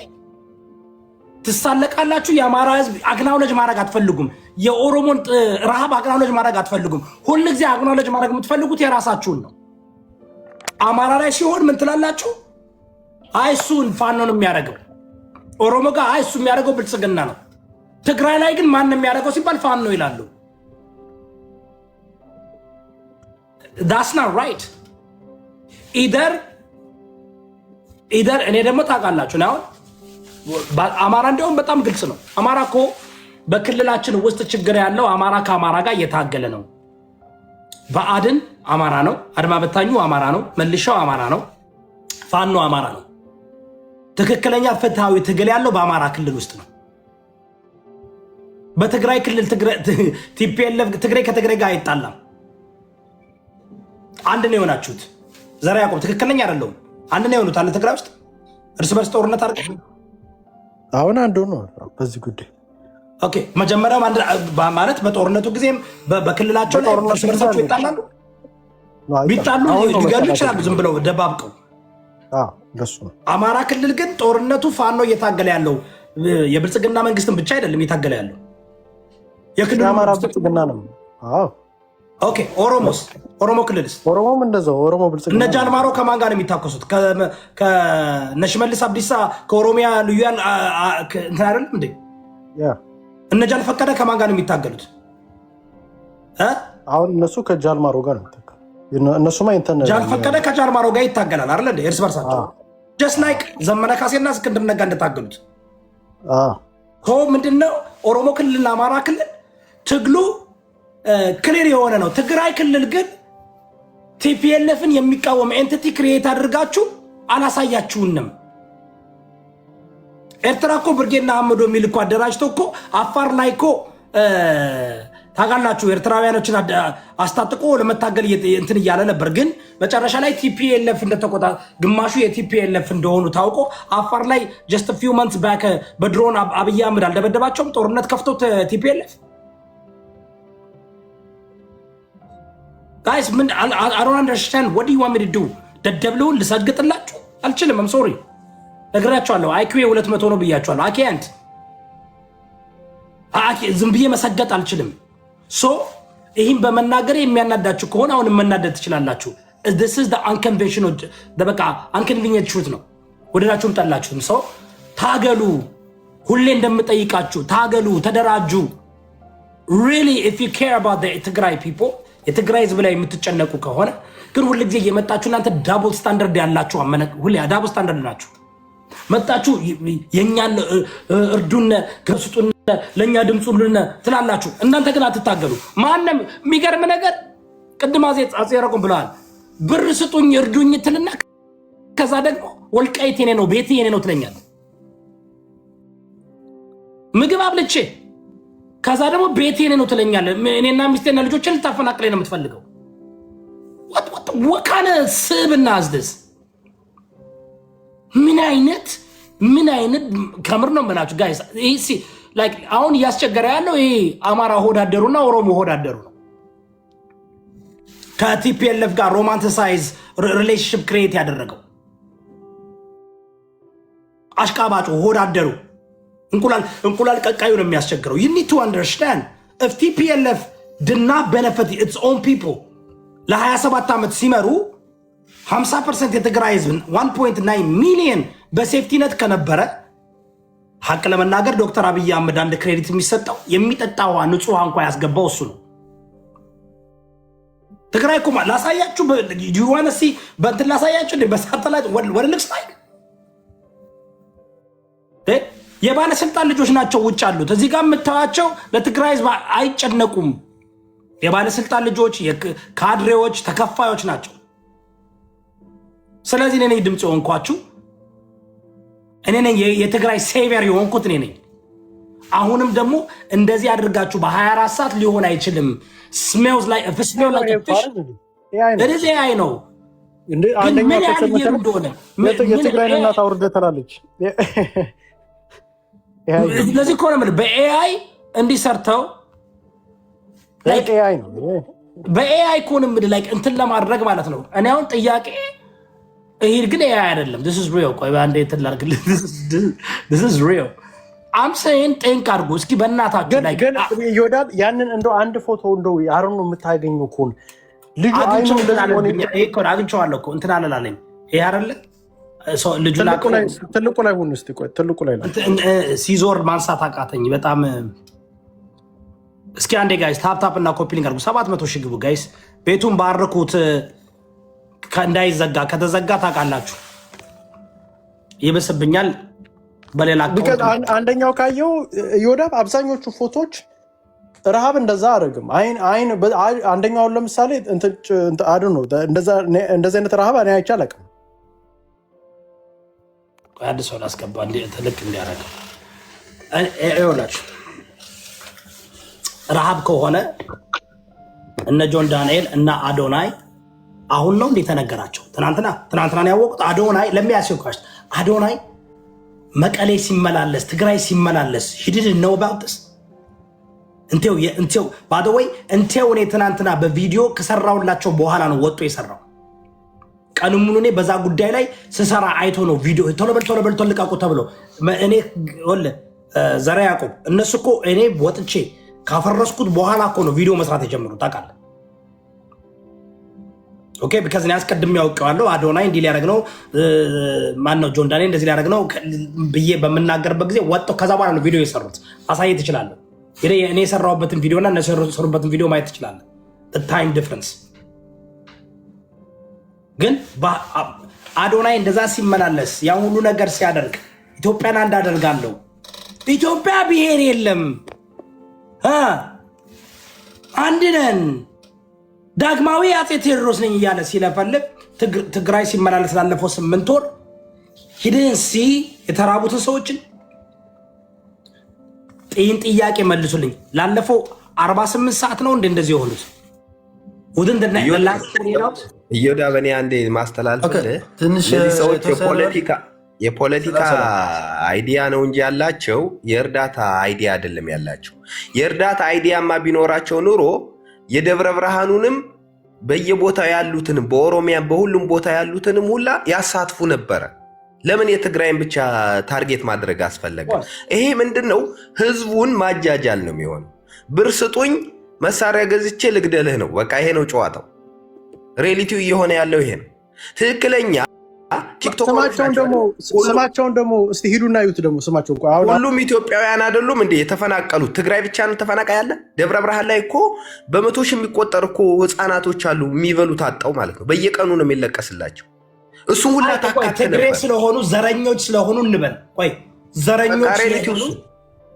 ትሳለቃላችሁ። የአማራ ህዝብ አግናውለጅ ማድረግ አትፈልጉም። የኦሮሞን ረሃብ አግናውለጅ ማድረግ አትፈልጉም። ሁል ጊዜ አግናውለጅ ማድረግ የምትፈልጉት የራሳችሁን ነው። አማራ ላይ ሲሆን ምን ትላላችሁ? አይ እሱን ፋኖ ነው የሚያደርገው። ኦሮሞ ጋር አይ እሱ የሚያደርገው ብልጽግና ነው። ትግራይ ላይ ግን ማን ነው የሚያደርገው ሲባል ፋኖ ይላሉ። that's not right either እኔ ደግሞ ታውቃላችሁ ነው አማራ እንደውም በጣም ግልጽ ነው። አማራ እኮ በክልላችን ውስጥ ችግር ያለው አማራ ከአማራ ጋር እየታገለ ነው። በአድን አማራ ነው፣ አድማ በታኙ አማራ ነው፣ መልሻው አማራ ነው፣ ፋኖ አማራ ነው። ትክክለኛ ፍትሃዊ ትግል ያለው በአማራ ክልል ውስጥ ነው። በትግራይ ክልል ቲፒኤልኤፍ ትግራይ ከትግራይ ጋር አይጣላም። አንድ ነው የሆናችሁት። ዘራ ያዕቆብ ትክክለኛ አይደለሁም። አንድ ነው የሆኑት አለ ትግራይ ውስጥ እርስ በርስ ጦርነት አድርገው አሁን አንዱ ነው በዚህ ጉዳይ ኦኬ መጀመሪያ ማለት በጦርነቱ ጊዜም በክልላቸው ላይ እርስ በርሳቸው ይጣላሉ። ቢጣሉ ሊገሉ ይችላሉ ዝም ብለው ደባብቀው። አማራ ክልል ግን ጦርነቱ ፋኖ እየታገለ ያለው የብልጽግና መንግስትን ብቻ አይደለም እየታገለ ያለው የክልሉ አማራ ብልጽግና ነው። ኦኬ ኦሮሞ ክልልስ? ኦሮሞም እንደዛው ኦሮሞ ብልጽግና። እነ ጃልማሮ ከማን ጋር ነው የሚታከሱት? ከነ ሽመልስ አብዲሳ ከኦሮሚያ ልዩ እንትን አይደለም እንዴ? እነ ጃል ፈቀደ ከማን ጋር ነው የሚታገሉት? አሁን እነሱ ከጃልማሮ ጋር ነው የሚታገሉት። እነሱማ እንትን ጃል ፈቀደ ከጃልማሮ ጋር ይታገላል አይደል እንዴ? እርስ በርሳቸው ጀስት ላይክ ዘመነ ካሴና እስክንድር ነጋ እንደታገሉት። ምንድነው ኦሮሞ ክልልና አማራ ክልል ትግሉ ክሊር የሆነ ነው። ትግራይ ክልል ግን ቲፒኤልኤፍን የሚቃወም ኤንቲቲ ክሪኤት አድርጋችሁ አላሳያችሁንም። ኤርትራ እኮ ብርጌና አህመዶ የሚል እኮ አደራጅቶ እኮ አፋር ላይ እኮ ታውቃላችሁ ኤርትራውያኖችን አስታጥቆ ለመታገል እንትን እያለ ነበር። ግን መጨረሻ ላይ ቲፒኤልኤፍ እንደተቆጣ ግማሹ የቲፒኤልኤፍ እንደሆኑ ታውቆ አፋር ላይ ጀስት ፊው መንትስ ባክ በድሮን አብይ አህመድ አልደበደባቸውም? ጦርነት ከፍቶት ቲፒኤልኤፍ ጋይስ ምን I don't understand what do you want me to do? ደደብልውን ልሰግጥላችሁ አልችልም። I'm sorry ነግራችኋለሁ። IQ 200 ነው ብያችኋለሁ። ዝም ብዬ መሰገጥ አልችልም። ሶ ይህም በመናገር የሚያናዳችሁ ከሆነ አሁን መናደድ ትችላላችሁ። this is the unconventional በቃ unconvenient truth ነው። ወደዳችሁም ጠላችሁም ሰው ታገሉ። ሁሌ እንደምጠይቃችሁ ታገሉ፣ ተደራጁ። really if you care about the Tigray people የትግራይ ህዝብ ላይ የምትጨነቁ ከሆነ ግን ሁሉ ጊዜ የመጣችሁ እናንተ ዳብል ስታንዳርድ ያላችሁ ሁሌ ዳብል ስታንዳርድ ናችሁ። መጣችሁ የኛን እርዱን ገስጡን ለኛ ድምጹልን ትላላችሁ። እናንተ ግን አትታገሉ። ማንም የሚገርም ነገር ቅድም አጼ ያረቁም ብለዋል። ብር ስጡኝ እርዱኝ ትልና ከዛ ደግሞ ወልቃይት የኔ ነው ቤት የኔ ነው ትለኛለህ። ምግብ አብልቼ ከዛ ደግሞ ቤት የኔ ነው ትለኛለህ። እኔና ሚስቴና ልጆችን ልታፈናቅለኝ ነው የምትፈልገው። ወካነ ስብና አዝደስ ምን አይነት ከምር ነው መናችሁ ጋይስ። ይሄ ላይክ አሁን እያስቸገረ ያለው ይሄ አማራ ሆዳደሩና ኦሮሞ ሆዳደሩ ነው። ከቲፒኤልኤፍ ጋር ሮማንቲሳይዝ ሪሌሽንሺፕ ክሬት ያደረገው አሽቃባጩ ሆዳደሩ እንቁላል ቀቃዩ ነው የሚያስቸግረው። you need to understand if TPLF did not benefit its own people ለ27 ዓመት ሲመሩ 50% የትግራይ ህዝብ 1.9 ሚሊዮን በሴፍቲ ነት ከነበረ ሐቅ ለመናገር ዶክተር አብይ አህመድ አንድ ክሬዲት የሚሰጠው የሚጠጣው ንጹህ እንኳን ያስገባው እሱ ነው። ትግራይ እኮ ላሳያችሁ you want to see በእንትን ላሳያችሁ በሳተላይት ወደ ልክስ ላይ የባለስልጣን ልጆች ናቸው ውጭ አሉት። እዚህ ጋር የምታዋቸው ለትግራይ ህዝብ አይጨነቁም። የባለስልጣን ልጆች ካድሬዎች ተከፋዮች ናቸው። ስለዚህ እኔ ድምጽ የሆንኳችሁ እኔ ነኝ። የትግራይ ሴቪየር የሆንኩት እኔ ነኝ። አሁንም ደግሞ እንደዚህ አድርጋችሁ በ24 ሰዓት ሊሆን አይችልም። smells like a fish AI ነው። አንደኛ የትግራይ እናት አውርደ ትላለች። ለዚህ እኮ ነው በኤአይ እንዲሰርተው ኤአይ ነው በኤአይ እኮ ነው ላይክ እንትን ለማድረግ ማለት ነው። እኔ አሁን ጥያቄ ይሄ ግን ኤአይ አይደለም። this is real። ቆይ አንዴ እንትን ላድርግልህ። this is real I'm saying think አድርጉ እስኪ በእናታችሁ ላይ ግን ይወዳል። ያንን እንደው አንድ ፎቶ እንደው ያረኑ የምታገኘው እኮ ልጁ አይኑ አግኝቼዋለሁ እኮ እንትን አላለኝ። ይሄ አይደለ ልጁ ትልቁ ላይ ሁን እስቲ ቆይ ትልቁ ላይ ሲዞር ማንሳት አቃተኝ በጣም። እስኪ አንዴ ጋይስ ታፕ እና ኮፒ ሊንክ አድርጉ። 700 ሺህ ግቡ ጋይስ። ቤቱን ባርኩት እንዳይዘጋ። ከተዘጋ ታውቃላችሁ ይበስብኛል። በሌላ አንደኛው ካየው ይወዳብ አብዛኞቹ ፎቶች ረሃብ እንደዛ አደረግም አይን አንደኛውን ለምሳሌ አዱ ነው እንደዛ አይነት ረሃብ እኔ አይቼ አላውቅም። አዲስ ሰው ላስገባ ትልቅ እንዲያደርግ ይኸውላችሁ። ረሃብ ከሆነ እነ ጆን ዳንኤል እና አዶናይ አሁን ነው እንደተነገራቸው ትናንትና ያወቁት። አዶናይ ለሚያስዩካሽ አዶናይ መቀሌ ሲመላለስ ትግራይ ሲመላለስ he didn't know about this እንቴው ባደወይ እንቴው እኔ ትናንትና በቪዲዮ ከሰራውላቸው በኋላ ነው ወጥቶ የሰራው። ቀኑ ሙሉ እኔ በዛ ጉዳይ ላይ ስሰራ አይቶ ነው ቪዲዮ ቶሎ በል ልቃቁ ተብሎ እኔ ወለ ዘራ ያዕቆብ እነሱ እኮ እኔ ወጥቼ ካፈረስኩት በኋላ እኮ ነው ቪዲዮ መስራት የጀመሩት ታውቃለህ። ኦኬ ቢካዝ እኔ አስቀድሜ ያውቀዋለሁ አዶናይ እንዲህ ሊያደርግ ነው ማነው ጆን ዳንኤል እንደዚህ ሊያደርግ ነው ብዬ በምናገርበት ጊዜ ወጥተው ከዛ በኋላ ነው ቪዲዮ የሰሩት። አሳየት ትችላለህ። እኔ የሰራሁበትን ቪዲዮ እና እነሱ የሰሩበትን ቪዲዮ ማየት ትችላለህ። ታይም ዲፍረንስ ግን አዶናይ እንደዛ ሲመላለስ ያን ሁሉ ነገር ሲያደርግ ኢትዮጵያን አንድ አደርጋለሁ ኢትዮጵያ ብሔር የለም አንድ ነን ዳግማዊ አፄ ቴዎድሮስ ነኝ እያለ ሲለፈልግ ትግራይ ሲመላለስ ላለፈው 8 ወር ሂደን የተራቡትን ሰዎችን ጥያቄ መልሱልኝ። ላለፈው 48 ሰዓት ነው እንደዚህ የሆኑት ወደን እዮዳ በኔ አንዴ ማስተላለፍ ትንሽ ሰዎች የፖለቲካ አይዲያ ነው እንጂ ያላቸው የእርዳታ አይዲያ አይደለም ያላቸው። የእርዳታ አይዲያማ ቢኖራቸው ኑሮ የደብረ ብርሃኑንም በየቦታው ያሉትንም በኦሮሚያ በሁሉም ቦታ ያሉትንም ሁላ ያሳትፉ ነበረ። ለምን የትግራይን ብቻ ታርጌት ማድረግ አስፈለገ? ይሄ ምንድነው? ህዝቡን ማጃጃል ነው የሚሆነው። ብር ስጡኝ መሳሪያ ገዝቼ ልግደልህ ነው። በቃ ይሄ ነው ጨዋታው። ሪያሊቲው እየሆነ ያለው ይሄ ነው። ትክክለኛ ቲክቶክ ስማቸውን ደግሞ እስቲ ሂዱና እዩት። ደግሞ ስማቸውን ሁሉም ኢትዮጵያውያን አይደሉም እንዴ የተፈናቀሉት? ትግራይ ብቻ ነው ተፈናቃይ ያለ? ደብረ ብርሃን ላይ እኮ በመቶ ሺህ የሚቆጠር እኮ ህፃናቶች አሉ የሚበሉት አጣው ማለት ነው። በየቀኑ ነው የሚለቀስላቸው። እሱ ሁላ ታካተ ነበር። ትግራይ ስለሆኑ ዘረኞች ስለሆኑ እንበል። ቆይ ዘረኞች ስለሆኑ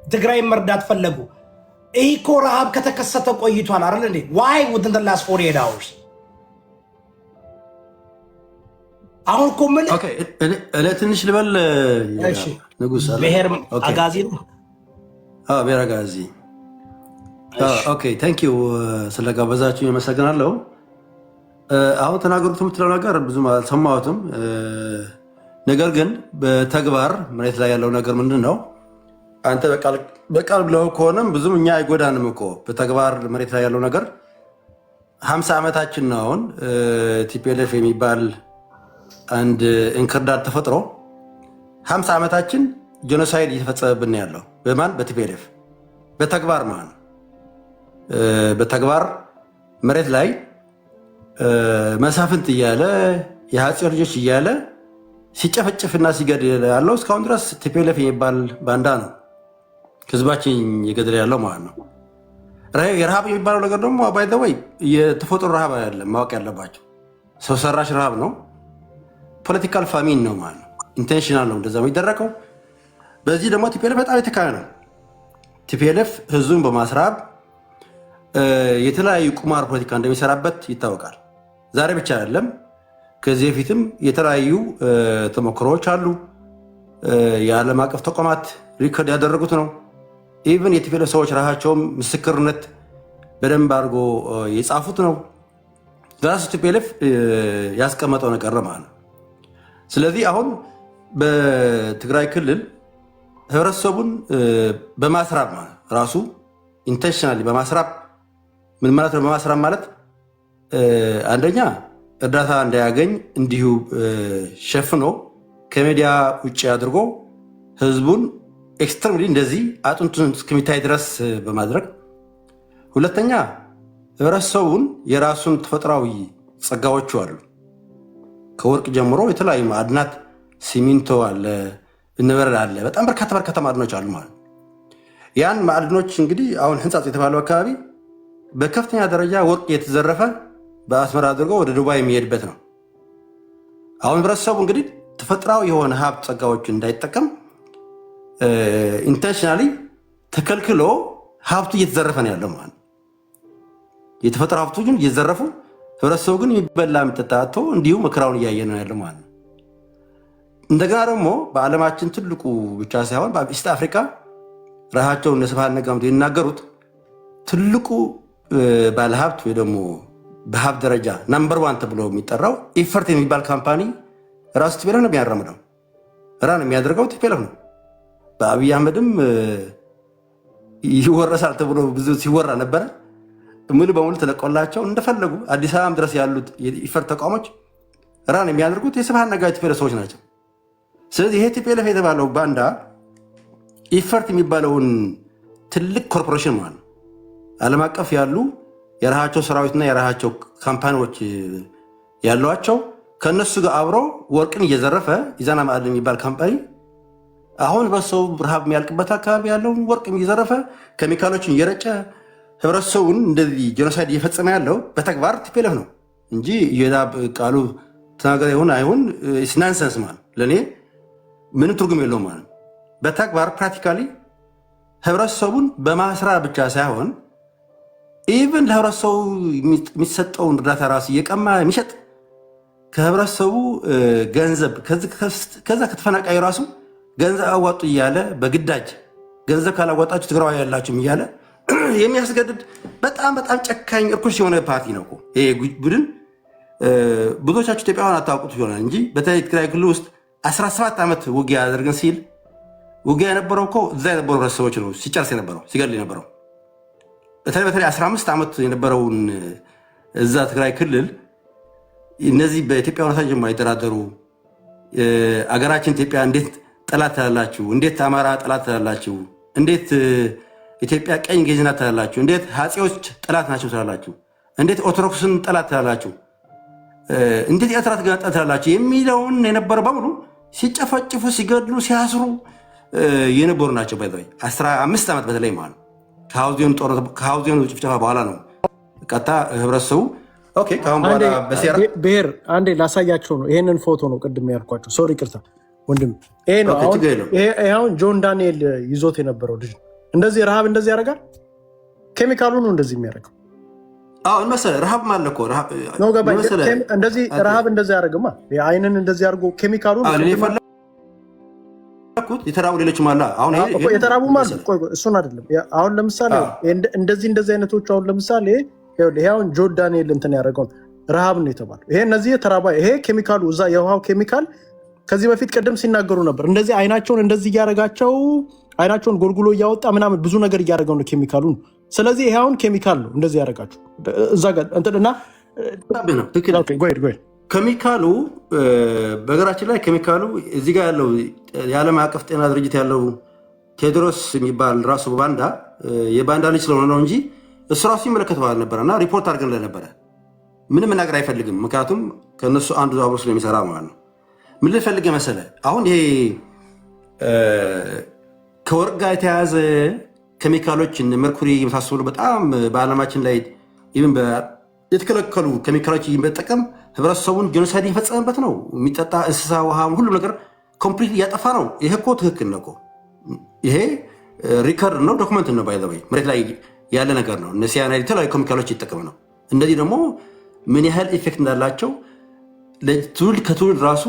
ትግራይ መርዳት ፈለጉ። ይሄ እኮ ረሃብ ከተከሰተ ቆይቷል አይደል እንዴ? why within the last 48 hours? አሁን እኮ ምን እኔ ትንሽ ልበል። ንጉስ ብሔር አጋዚ ነው። ብሔር አጋዚ። ኦኬ ታንክ ዩ ስለጋበዛችሁ አመሰግናለሁ። አሁን ተናገሩት የምትለው ነገር ብዙም አልሰማሁትም። ነገር ግን በተግባር መሬት ላይ ያለው ነገር ምንድን ነው? አንተ በቃል ብለው ከሆነም ብዙም እኛ አይጎዳንም እኮ። በተግባር መሬት ላይ ያለው ነገር 50 ዓመታችን ነው። አሁን ቲፒኤልኤፍ የሚባል አንድ እንክርዳድ ተፈጥሮ 50 ዓመታችን ጄኖሳይድ እየተፈጸመብን ያለው በማን? በቲፒኤልኤፍ በተግባር ማለት በተግባር መሬት ላይ መሳፍንት እያለ የአፄ ልጆች እያለ ሲጨፈጭፍና ሲገድል ያለው እስካሁን ድረስ ቲፒኤልኤፍ የሚባል ባንዳ ነው ህዝባችን እየገደለ ያለው ማለት ነው። የረሃብ የሚባለው ነገር ደግሞ ባይ ዘ ወይ የተፈጥሮ ረሃብ አይደለም፣ ማወቅ ያለባቸው ሰው ሰራሽ ረሃብ ነው። ፖለቲካል ፋሚን ነው ማለት ነው። ኢንቴንሽናል ነው እንደዛ የሚደረገው። በዚህ ደግሞ ቲፒኤልኤፍ በጣም የተካለ ነው። ቲፒኤልኤፍ ህዝቡን በማስራብ የተለያዩ ቁማር ፖለቲካ እንደሚሰራበት ይታወቃል። ዛሬ ብቻ አይደለም፣ ከዚህ በፊትም የተለያዩ ተሞክሮዎች አሉ። የዓለም አቀፍ ተቋማት ሪከርድ ያደረጉት ነው። ኢቨን የቲፒኤልኤፍ ሰዎች ራሳቸውም ምስክርነት በደንብ አድርጎ የጻፉት ነው። ራሱ ቲፒኤልኤፍ ያስቀመጠው ነገር ማለት ነው። ስለዚህ አሁን በትግራይ ክልል ህብረተሰቡን በማስራብ ማለት ራሱ ኢንቴንሽናሊ በማስራብ ምን ማለት ነው? በማስራብ ማለት አንደኛ እርዳታ እንዳያገኝ እንዲሁ ሸፍኖ ከሚዲያ ውጭ አድርጎ ህዝቡን ኤክስትሪምሊ እንደዚህ አጥንቱን እስከሚታይ ድረስ በማድረግ፣ ሁለተኛ ህብረተሰቡን የራሱን ተፈጥሯዊ ጸጋዎቹ አሉ። ከወርቅ ጀምሮ የተለያዩ ማዕድናት፣ ሲሚንቶ አለ፣ እነበረድ አለ፣ በጣም በርካታ ማዕድኖች አሉ ማለት ያን ማዕድኖች እንግዲህ አሁን ህንጻጽ የተባለው አካባቢ በከፍተኛ ደረጃ ወርቅ የተዘረፈ በአስመራ አድርጎ ወደ ዱባይ የሚሄድበት ነው። አሁን ህብረተሰቡ እንግዲህ ተፈጥሯዊ የሆነ ሀብት ጸጋዎችን እንዳይጠቀም ኢንቴንሽናሊ ተከልክሎ ሀብቱ እየተዘረፈ ነው ያለው ማለት የተፈጥሮ ሀብቶችን እየዘረፉ ህብረተሰቡ ግን የሚበላ የሚጠጣ አጥቶ እንዲሁ መከራውን እያየ ነው ያለው ማለት ነው። እንደገና ደግሞ በዓለማችን ትልቁ ብቻ ሳይሆን በኢስት አፍሪካ ራሳቸውን እነ ስብሃት ነጋ የሚናገሩት ትልቁ ባለሀብት ወይ ደግሞ በሀብት ደረጃ ናምበር 1 ተብሎ የሚጠራው ኢፈርት የሚባል ካምፓኒ ራሱ ቲፒኤልኤፍ ነው የሚያራምደው። ራን የሚያደርገው ቲፒኤልኤፍ ነው። በአብይ አህመድም ይወረሳል ተብሎ ብዙ ሲወራ ነበረ። ሙሉ በሙሉ ተለቆላቸው እንደፈለጉ አዲስ አበባም ድረስ ያሉት የኢፈርት ተቋሞች ራን የሚያደርጉት የስብሃት ነጋ ቲፒኤልኤፍ ሰዎች ናቸው። ስለዚህ ይሄ ቲፒኤልኤፍ የተባለው ባንዳ ኢፈርት የሚባለውን ትልቅ ኮርፖሬሽን ማለት ነው። ዓለም አቀፍ ያሉ የራሳቸው ሰራዊትና የራሳቸው ካምፓኒዎች ያሏቸው ከእነሱ ጋር አብሮ ወርቅን እየዘረፈ ኢዛና ማዕድን የሚባል ካምፓኒ አሁን በሰው ረሃብ የሚያልቅበት አካባቢ ያለውን ወርቅ እየዘረፈ ኬሚካሎችን እየረጨ ህብረተሰቡን እንደዚህ ጄኖሳይድ እየፈጸመ ያለው በተግባር ቲፒኤልኤፍ ነው እንጂ ቃሉ ተናገረ ይሁን አይሁን ናንሰንስ ማለት ለእኔ ምንም ትርጉም የለውም ማለት ነው። በተግባር ፕራክቲካሊ ህብረተሰቡን በማስራት ብቻ ሳይሆን ኢቨን ለህብረተሰቡ የሚሰጠውን እርዳታ ራሱ እየቀማ የሚሸጥ ከህብረተሰቡ ገንዘብ ከዛ ከተፈናቃዩ ራሱ ገንዘብ አዋጡ እያለ በግዳጅ ገንዘብ ካላዋጣችሁ ትግራዋይ ያላችሁም እያለ የሚያስገድድ በጣም በጣም ጨካኝ እርኩስ የሆነ ፓርቲ ነው ይሄ ቡድን። ብዙዎቻችሁ ኢትዮጵያውያን አታውቁት ይሆናል እንጂ በተለይ ትግራይ ክልል ውስጥ 17 ዓመት ውጊያ አደርገን ሲል ውጊያ የነበረው እኮ እዛ የነበሩ ህብረተሰቦች ነው ሲጨርስ የነበረው ሲገል የነበረው። በተለይ 15 ዓመት የነበረውን እዛ ትግራይ ክልል እነዚህ በኢትዮጵያውያን የማይደራደሩ አገራችን ኢትዮጵያ እንዴት ጠላት ትላላችሁ? እንዴት አማራ ጠላት ትላላችሁ? እንዴት ኢትዮጵያ ቀኝ ገዥ ናት ትላላችሁ? እንዴት አፄዎች ጠላት ናቸው ትላላችሁ? እንዴት ኦርቶዶክስን ጠላት ትላላችሁ? እንዴት ኤርትራ ጠላት ትላላችሁ? የሚለውን የነበረ በሙሉ ሲጨፈጭፉ፣ ሲገድሉ፣ ሲያስሩ የነበሩ ናቸው። በተለይ 15 ዓመት በተለይ ማለት ከሀውዜኑ ጭፍጨፋ በኋላ ነው ቀጥታ ህብረተሰቡ ከአሁን በኋላ በሴራ ብሔር አንዴ ላሳያቸው ነው። ይሄንን ፎቶ ነው ቅድም ያልኳቸው። ሶሪ ቅርታ ወንድም፣ ይሄ ነው አሁን ጆን ዳንኤል ይዞት የነበረው ልጅ እንደዚህ ረሃብ እንደዚህ ያደርጋል። ኬሚካሉ ነው እንደዚህ የሚያደርገው። መሰለህ ረሃብ ማለት እኮ እንደዚህ ረሃብ እንደዚህ ያደርግማ። አይንን እንደዚህ አድርጎ ኬሚካሉ የተራቡ ሌሎች ማለ አሁን የተራቡ ማለት እሱን አይደለም። አሁን ለምሳሌ እንደዚህ አይነቶቹ አሁን ለምሳሌ ይሄ አሁን ጆን ዳንኤል እንትን ያደረገው ረሃብ ነው የተባለው። ይሄ እነዚህ የተራባ ይሄ ኬሚካሉ እዛ የውሃው ኬሚካል ከዚህ በፊት ቀደም ሲናገሩ ነበር። እንደዚህ አይናቸውን እንደዚህ እያደረጋቸው አይናቸውን ጎልጉሎ እያወጣ ምናምን ብዙ ነገር እያደረገው ነው ኬሚካሉ ነው። ስለዚህ ይሄ አሁን ኬሚካል ነው እንደዚህ ያደረጋቸው እዛ ጋር እንትና ኬሚካሉ በሀገራችን ላይ ኬሚካሉ እዚህ ጋር ያለው የዓለም አቀፍ ጤና ድርጅት ያለው ቴድሮስ የሚባል ራሱ ባንዳ የባንዳ ልጅ ስለሆነ ነው እንጂ እሱ ራሱ ይመለከተዋል ነበረ እና ሪፖርት አድርገን ለነበረ ምንም መናገር አይፈልግም። ምክንያቱም ከእነሱ አንዱ አብሮ ስለሚሰራ ማለት ነው። ምን ልፈልግ መሰለህ አሁን ይሄ ከወርቅ ጋር የተያያዘ ኬሚካሎች መርኩሪ የመሳሰሉ በጣም በዓለማችን ላይ የተከለከሉ ኬሚካሎች መጠቀም ህብረተሰቡን ጄኖሳይድ እየፈጸመበት ነው። የሚጠጣ እንስሳ ውሃ ሁሉ ነገር ኮምፕሊት እያጠፋ ነው። ይሄ እኮ ትክክል ነው። ይሄ ሪከርድ ነው፣ ዶክመንት ነው። ባይ ዘ ወይ መሬት ላይ ያለ ነገር ነው። ሲያናይድ የተለያዩ ኬሚካሎች ይጠቀም ነው። እነዚህ ደግሞ ምን ያህል ኢፌክት እንዳላቸው ለትውልድ ከትውልድ ራሱ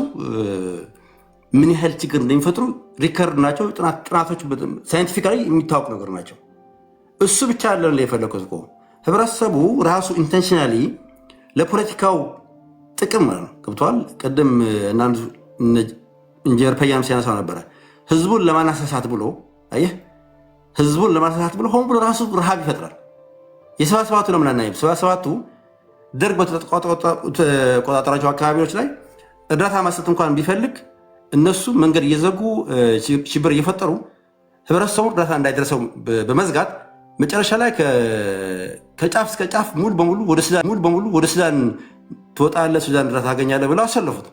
ምን ያህል ችግር እንደሚፈጥሩ ሪከርድ ናቸው። ጥናቶች ሳይንቲፊካሊ የሚታወቁ ነገር ናቸው። እሱ ብቻ አለን ላይ የፈለኩት እኮ ህብረተሰቡ ራሱ ኢንቴንሽናሊ ለፖለቲካው ጥቅም ማለት ነው። ገብተዋል። ቅድም ኢንጂነር ፐያም ሲያነሳው ነበረ። ህዝቡን ለማነሳሳት ብሎ አየህ፣ ህዝቡን ለማነሳሳት ብሎ ሆን ብሎ ራሱ ረሃብ ይፈጥራል። የ77ቱ ለምን አናይም? 77ቱ ደርግ በተቆጣጠራቸው አካባቢዎች ላይ እርዳታ መስጠት እንኳን ቢፈልግ እነሱ መንገድ እየዘጉ ሽብር እየፈጠሩ ህብረተሰቡ እርዳታ እንዳይደርሰው በመዝጋት መጨረሻ ላይ ከጫፍ እስከ ጫፍ ሙሉ በሙሉ ወደ ሱዳን ትወጣለህ፣ ሱዳን እርዳታ ታገኛለህ ብለው አሰለፉት።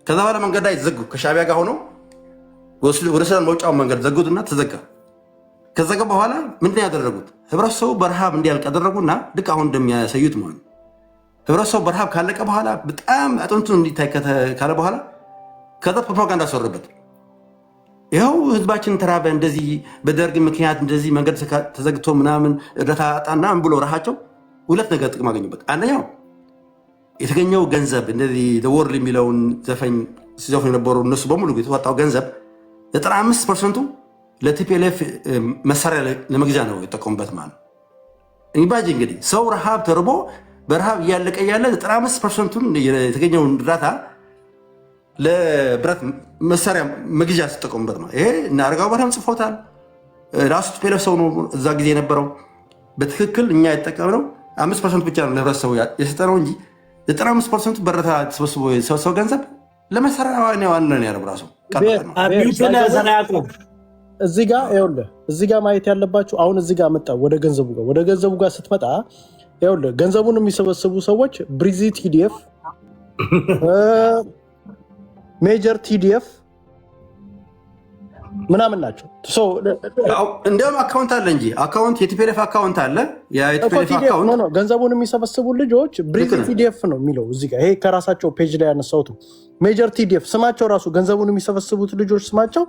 ከዛ በኋላ መንገድ ላይ ዘጉ። ከሻዕቢያ ጋር ሆነው ወደ ሱዳን መውጫውን መንገድ ዘጉትና ተዘጋ። ከዘጋ በኋላ ምንድን ያደረጉት? ህብረተሰቡ በረሃብ እንዲያልቅ ያደረጉና ልክ አሁን እንደሚያሳዩት ማለት ህብረተሰቡ በረሃብ ካለቀ በኋላ በጣም አጥንቱ እንዲታይ ካለ በኋላ ከዛ ፕሮፓጋንዳ አሰሩበት። ይኸው ህዝባችን ተራበ፣ እንደዚህ በደርግ ምክንያት እንደዚህ መንገድ ተዘግቶ ምናምን እርዳታ አጣና ብሎ ረሃቸው ሁለት ነገር ጥቅም አገኙበት። አንደኛው የተገኘው ገንዘብ እንደዚህ ወርልድ የሚለውን ዘፈኝ ሲዘፍኑ የነበሩ እነሱ በሙሉ የተዋጣው ገንዘብ 95% ለቲፒኤልኤፍ መሳሪያ ለመግዣ ነው የጠቀሙበት ማለት ነው። ኢማጂ እንግዲህ ሰው ረሃብ ተርቦ በረሃብ እያለቀ ያለ 95%ቱን የተገኘውን እርዳታ ለብረት መሳሪያ መግዣ ሲጠቀሙበት ነው። ይሄ እና አረጋው በርሃም ጽፎታል። ራሱ ቲፒኤልኤፍ ሰው ነው እዛ ጊዜ የነበረው። በትክክል እኛ የተጠቀምነው 5% ብቻ ነው ለህብረተሰቡ የሰጠነው እንጂ 95% በረታ ተሰብስቦ የሰበሰበው ገንዘብ ለመሰሪያ ዋና ያለው ራሱ እዚህ ጋር ይኸውልህ፣ እዚህ ጋር ማየት ያለባችሁ አሁን እዚህ ጋር መጣ ወደ ገንዘቡ ጋር ስትመጣ ይኸውልህ ገንዘቡን የሚሰበስቡ ሰዎች ብሪዚ ቲዲኤፍ፣ ሜጀር ቲዲኤፍ ምናምን ናቸው። እንዲያውም አካውንት አለ እንጂ የቲፒኤልኤፍ አካውንት አለ። ገንዘቡን የሚሰበስቡ ልጆች ብሪዚ ቲዲኤፍ ነው የሚለው እዚህ ጋር። ይሄ ከራሳቸው ፔጅ ላይ ያነሳሁት ሜጀር ቲዲኤፍ ስማቸው ራሱ ገንዘቡን የሚሰበስቡት ልጆች ስማቸው